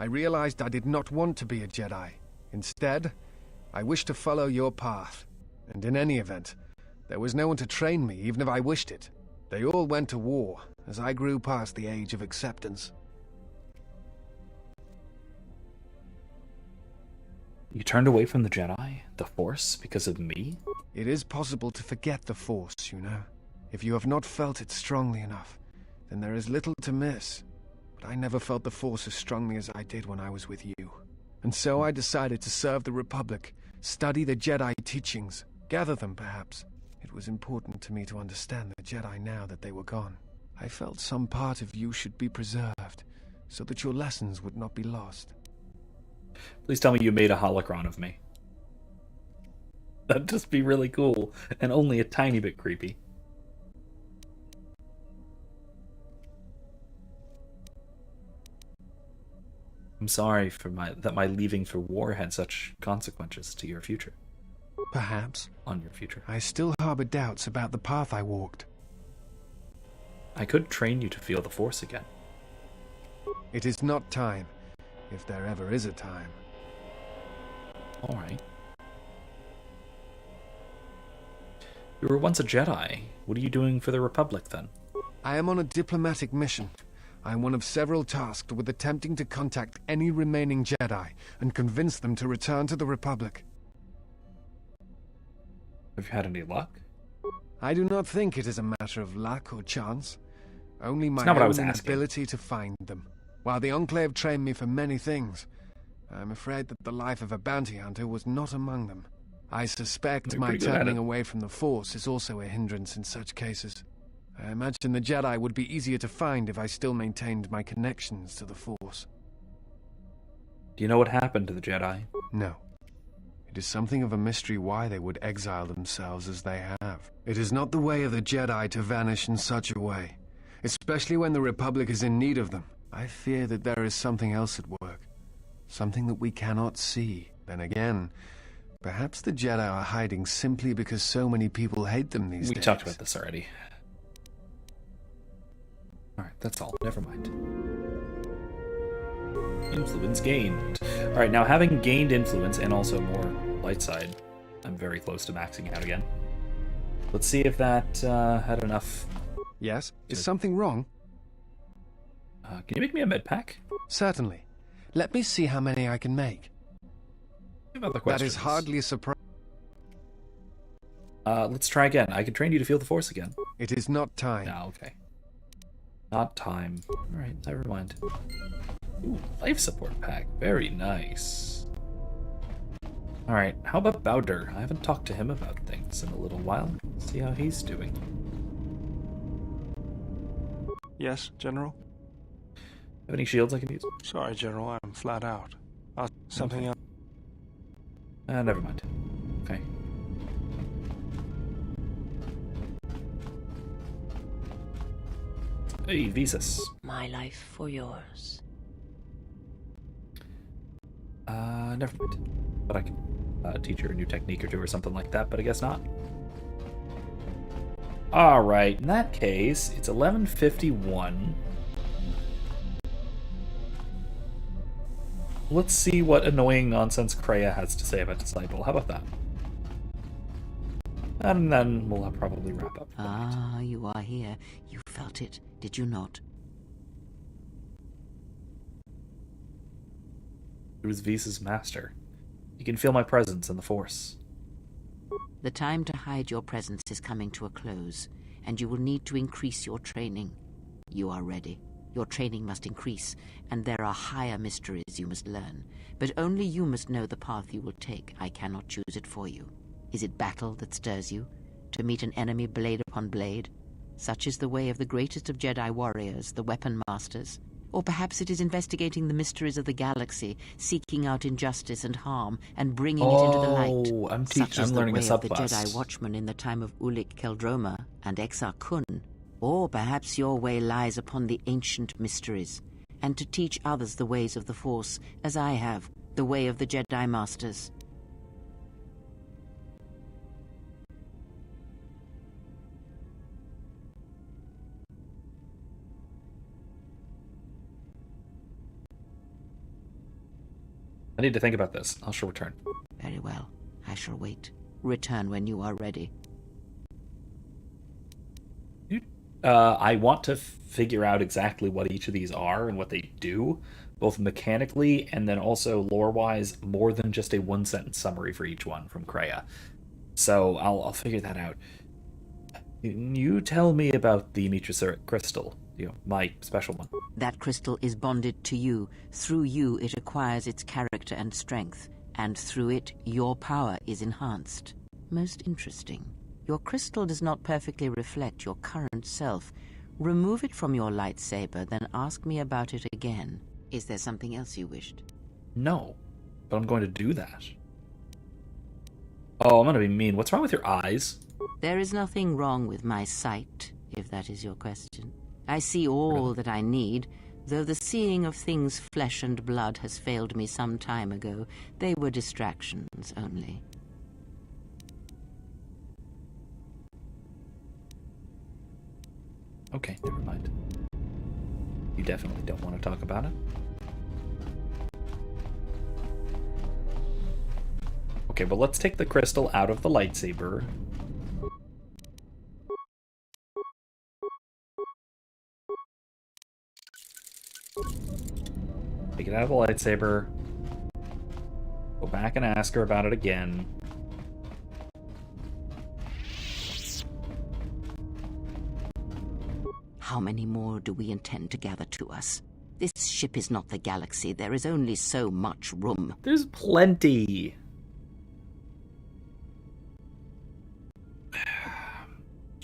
I realized I did not want to be a Jedi. Instead, I wished to follow your path. And in any event, there was no one to train me, even if I wished it. They all went to war, as I grew past the age of acceptance. You turned away from the Jedi, the Force, because of me? It is possible to forget the Force, you know. If you have not felt it strongly enough, then there is little to miss. But I never felt the Force as strongly as I did when I was with you. And so I decided to serve the Republic, study the Jedi teachings, gather them perhaps. It was important to me to understand the Jedi now that they were gone. I felt some part of you should be preserved, so that your lessons would not be lost. Please tell me you made a holocron of me. That'd just be really cool, and only a tiny bit creepy. I'm sorry for that my leaving for war had such consequences to your future. Perhaps. On your future. I still harbor doubts about the path I walked. I could train you to feel the Force again. It is not time, if there ever is a time. Alright. You were once a Jedi. What are you doing for the Republic, then? I am on a diplomatic mission. I am one of several tasked with attempting to contact any remaining Jedi and convince them to return to the Republic. Have you had any luck? I do not think it is a matter of luck or chance. Only my own own ability to find them. While the Enclave trained me for many things, I am afraid that the life of a bounty hunter was not among them. I suspect my turning away from the Force is also a hindrance in such cases. I imagine the Jedi would be easier to find if I still maintained my connections to the Force. Do you know what happened to the Jedi? No. It is something of a mystery why they would exile themselves as they have. It is not the way of the Jedi to vanish in such a way, especially when the Republic is in need of them. I fear that there is something else at work. Something that we cannot see. Then again, perhaps the Jedi are hiding simply because so many people hate them these days. We talked about this already. Alright, that's all. Never mind. Influence gained. Alright, now having gained influence and also more light side, I'm very close to maxing out again. Let's see if that had enough. Yes? Is something wrong? Can you make me a med pack? Certainly. Let me see how many I can make. That is hardly a surprise. Let's try again. I can train you to feel the Force again. It is not time. No, okay. Not time. Alright, never mind. Ooh, life support pack. Very nice. Alright, how about Bowder? I haven't talked to him about things in a little while. Let's see how he's doing. Yes, General? Have any shields I can use? Sorry, General, I'm flat out. Something else. Never mind. Okay. Hey, Visas. My life for yours. Never mind. But teach her a new technique or two or something like that, but I guess not. Alright, in that case, it's 11:51. Let's see what annoying nonsense Kreia has to say about Disciple. How about that? And then we'll probably wrap up. Ah, you are here. You felt it, did you not? It was Visa's master. You can feel my presence in the Force. The time to hide your presence is coming to a close, and you will need to increase your training. You are ready. Your training must increase, and there are higher mysteries you must learn. But only you must know the path you will take. I cannot choose it for you. Is it battle that stirs you? To meet an enemy blade upon blade? Such is the way of the greatest of Jedi warriors, the weapon masters. Or perhaps it is investigating the mysteries of the galaxy, seeking out injustice and harm, and bringing it into the light. I'm learning a subclass. Such is the way of the Jedi Watchman in the time of Ulic Qel-Droma and Exar Kun. Or perhaps your way lies upon the ancient mysteries, and to teach others the ways of the Force, as I have, the way of the Jedi Masters. I need to think about this. I shall return. Very well. I shall wait. Return when you are ready. I want to figure out exactly what each of these are and what they do, both mechanically and then also lore-wise, more than just a one-sentence summary for each one from Kreia. So I'll figure that out. You tell me about the Mitrasuric crystal, my special one. That crystal is bonded to you. Through you, it acquires its character and strength, and through it, your power is enhanced. Most interesting. Your crystal does not perfectly reflect your current self. Remove it from your lightsaber, then ask me about it again. Is there something else you wished? No, but I'm going to do that. Oh, I'm going to be mean. What's wrong with your eyes? There is nothing wrong with my sight, if that is your question. I see all that I need, though the seeing of things flesh and blood has failed me some time ago. They were distractions only. Okay, never mind. You definitely don't want to talk about it. Okay, but let's take the crystal out of the lightsaber. Take it out of the lightsaber. Go back and ask her about it again. How many more do we intend to gather to us? This ship is not the galaxy. There is only so much room. There's plenty.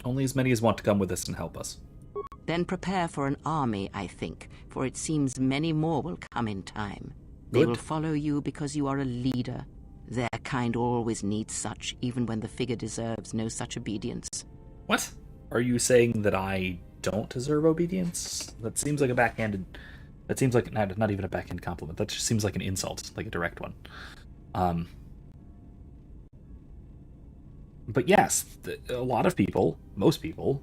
Only as many as want to come with us and help us. Then prepare for an army, I think, for it seems many more will come in time. They Good. will follow you because you are a leader. Their kind always needs such, even when the figure deserves no such obedience. What? Are you saying that I don't deserve obedience? That seems like a backhanded... That seems like... Not even a backhand compliment. That just seems like an insult, like a direct one. But yes, a lot of people, most people,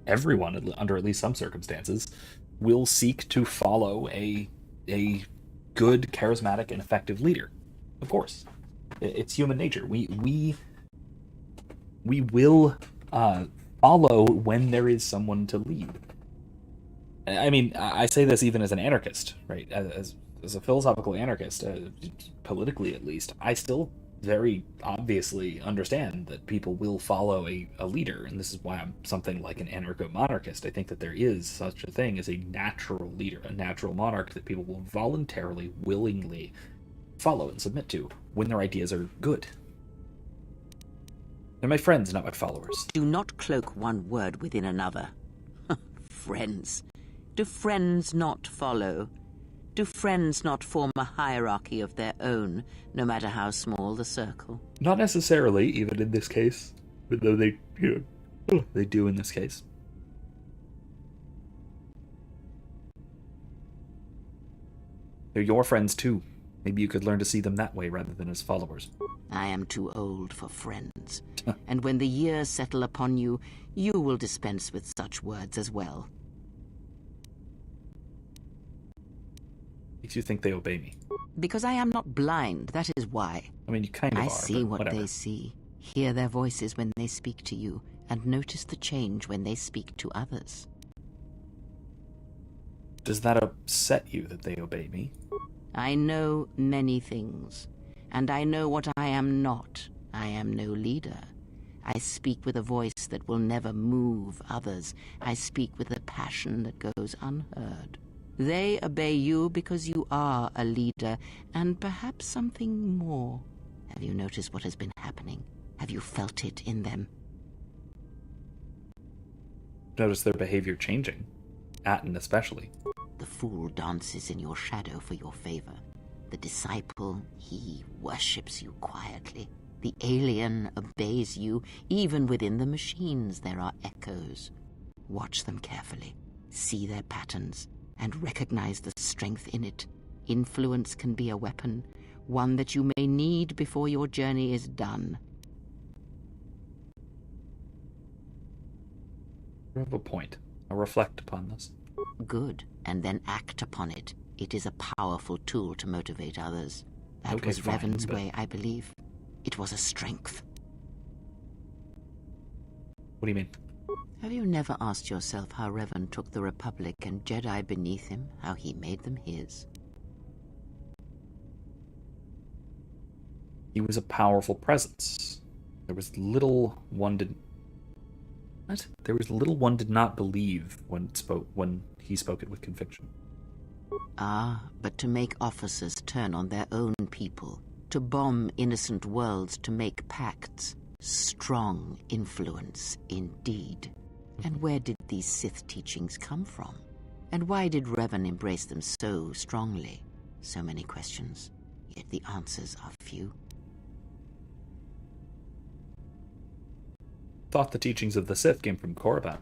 everyone, under at least some circumstances, will seek to follow a good, charismatic, and effective leader. Of course. It's human nature. We will follow when there is someone to lead. I mean, I say this even as an anarchist, right? As a philosophical anarchist, politically at least, I still very obviously understand that people will follow a leader, and this is why I'm something like an anarcho-monarchist. I think that there is such a thing as a natural leader, a natural monarch that people will voluntarily, willingly follow and submit to when their ideas are good. They're my friends, not my followers. Do not cloak one word within another. Friends. Do friends not follow? Do friends not form a hierarchy of their own, no matter how small the circle? Not necessarily, even in this case. But though they, they do in this case. They're your friends too. Maybe you could learn to see them that way rather than as followers. I am too old for friends. And when the years settle upon you, you will dispense with such words as well. Makes you think they obey me. Because I am not blind, that is why. I mean, you kind of are, I see what whatever. they see, hear their voices when they speak to you, and notice the change when they speak to others. Does that upset you that they obey me? I know many things, and I know what I am not. I am no leader. I speak with a voice that will never move others. I speak with a passion that goes unheard. They obey you because you are a leader, and perhaps something more. Have you noticed what has been happening? Have you felt it in them? Notice their behavior changing. Atten especially. The fool dances in your shadow for your favor. The disciple, he worships you quietly. The alien obeys you. Even within the machines there are echoes. Watch them carefully. See their patterns. And recognize the strength in it. Influence can be a weapon, one that you may need before your journey is done. You have a point. I'll reflect upon this. Good, and then act upon it. It is a powerful tool to motivate others. That Okay, was fine, Revan's but- way, I believe. It was a strength. What do you mean? Have you never asked yourself how Revan took the Republic and Jedi beneath him, how he made them his? He was a powerful presence. There was little one did. What? There was little one did not believe when he spoke it with conviction. Ah, but to make officers turn on their own people, to bomb innocent worlds, to make pacts. Strong influence, indeed. And where did these Sith teachings come from? And why did Revan embrace them so strongly? So many questions, yet the answers are few. Thought the teachings of the Sith came from Korriban.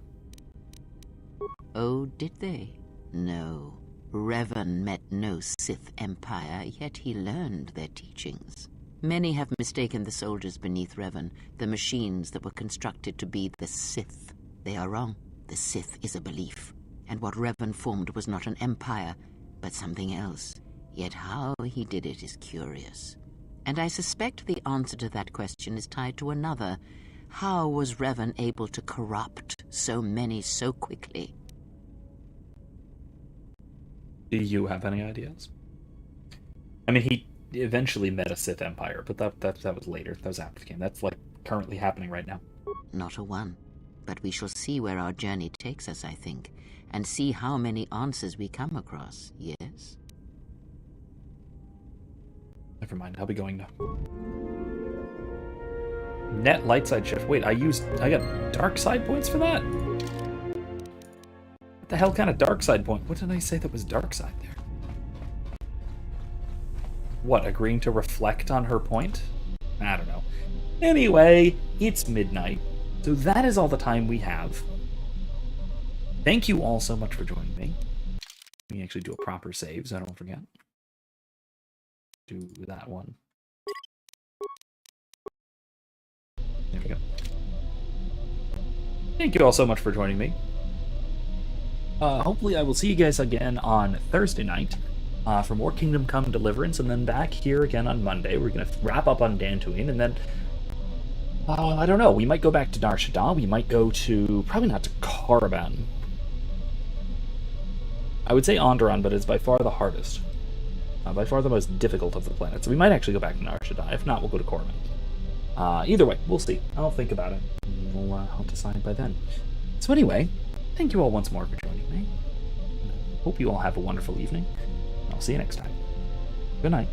Oh, did they? No. Revan met no Sith empire, yet he learned their teachings. Many have mistaken the soldiers beneath Revan, the machines that were constructed to be the Sith. They are wrong. The Sith is a belief, and what Revan formed was not an empire, but something else. Yet how he did it is curious. And I suspect the answer to that question is tied to another. How was Revan able to corrupt so many so quickly? Do you have any ideas? I mean, he eventually met a Sith Empire, but that was later. That was after the game. That's like currently happening right now. Not a one. But we shall see where our journey takes us, I think, and see how many answers we come across, yes? Never mind, I'll be going now. Net light side shift. Wait, I got dark side points for that? What the hell kind of dark side point? What did I say that was dark side there? What, agreeing to reflect on her point? I don't know. Anyway, it's midnight, so that is all the time we have. Thank you all so much for joining me. Let me actually do a proper save so I don't forget. Do that one. There we go. Thank you all so much for joining me. Hopefully I will see you guys again on Thursday night for more Kingdom Come Deliverance, and then back here again on Monday. We're going to wrap up on Dantooine, and then, I don't know, we might go back to Nar Shaddaa, we might go to, probably not to Korriban. I would say Onderon, but it's by far the hardest. By far the most difficult of the planets. So we might actually go back to Nar Shaddaa. If not, we'll go to Korriban. Either way, we'll see. I'll think about it. I'll decide by then. So anyway, thank you all once more for joining me. Hope you all have a wonderful evening. I'll see you next time. Good night.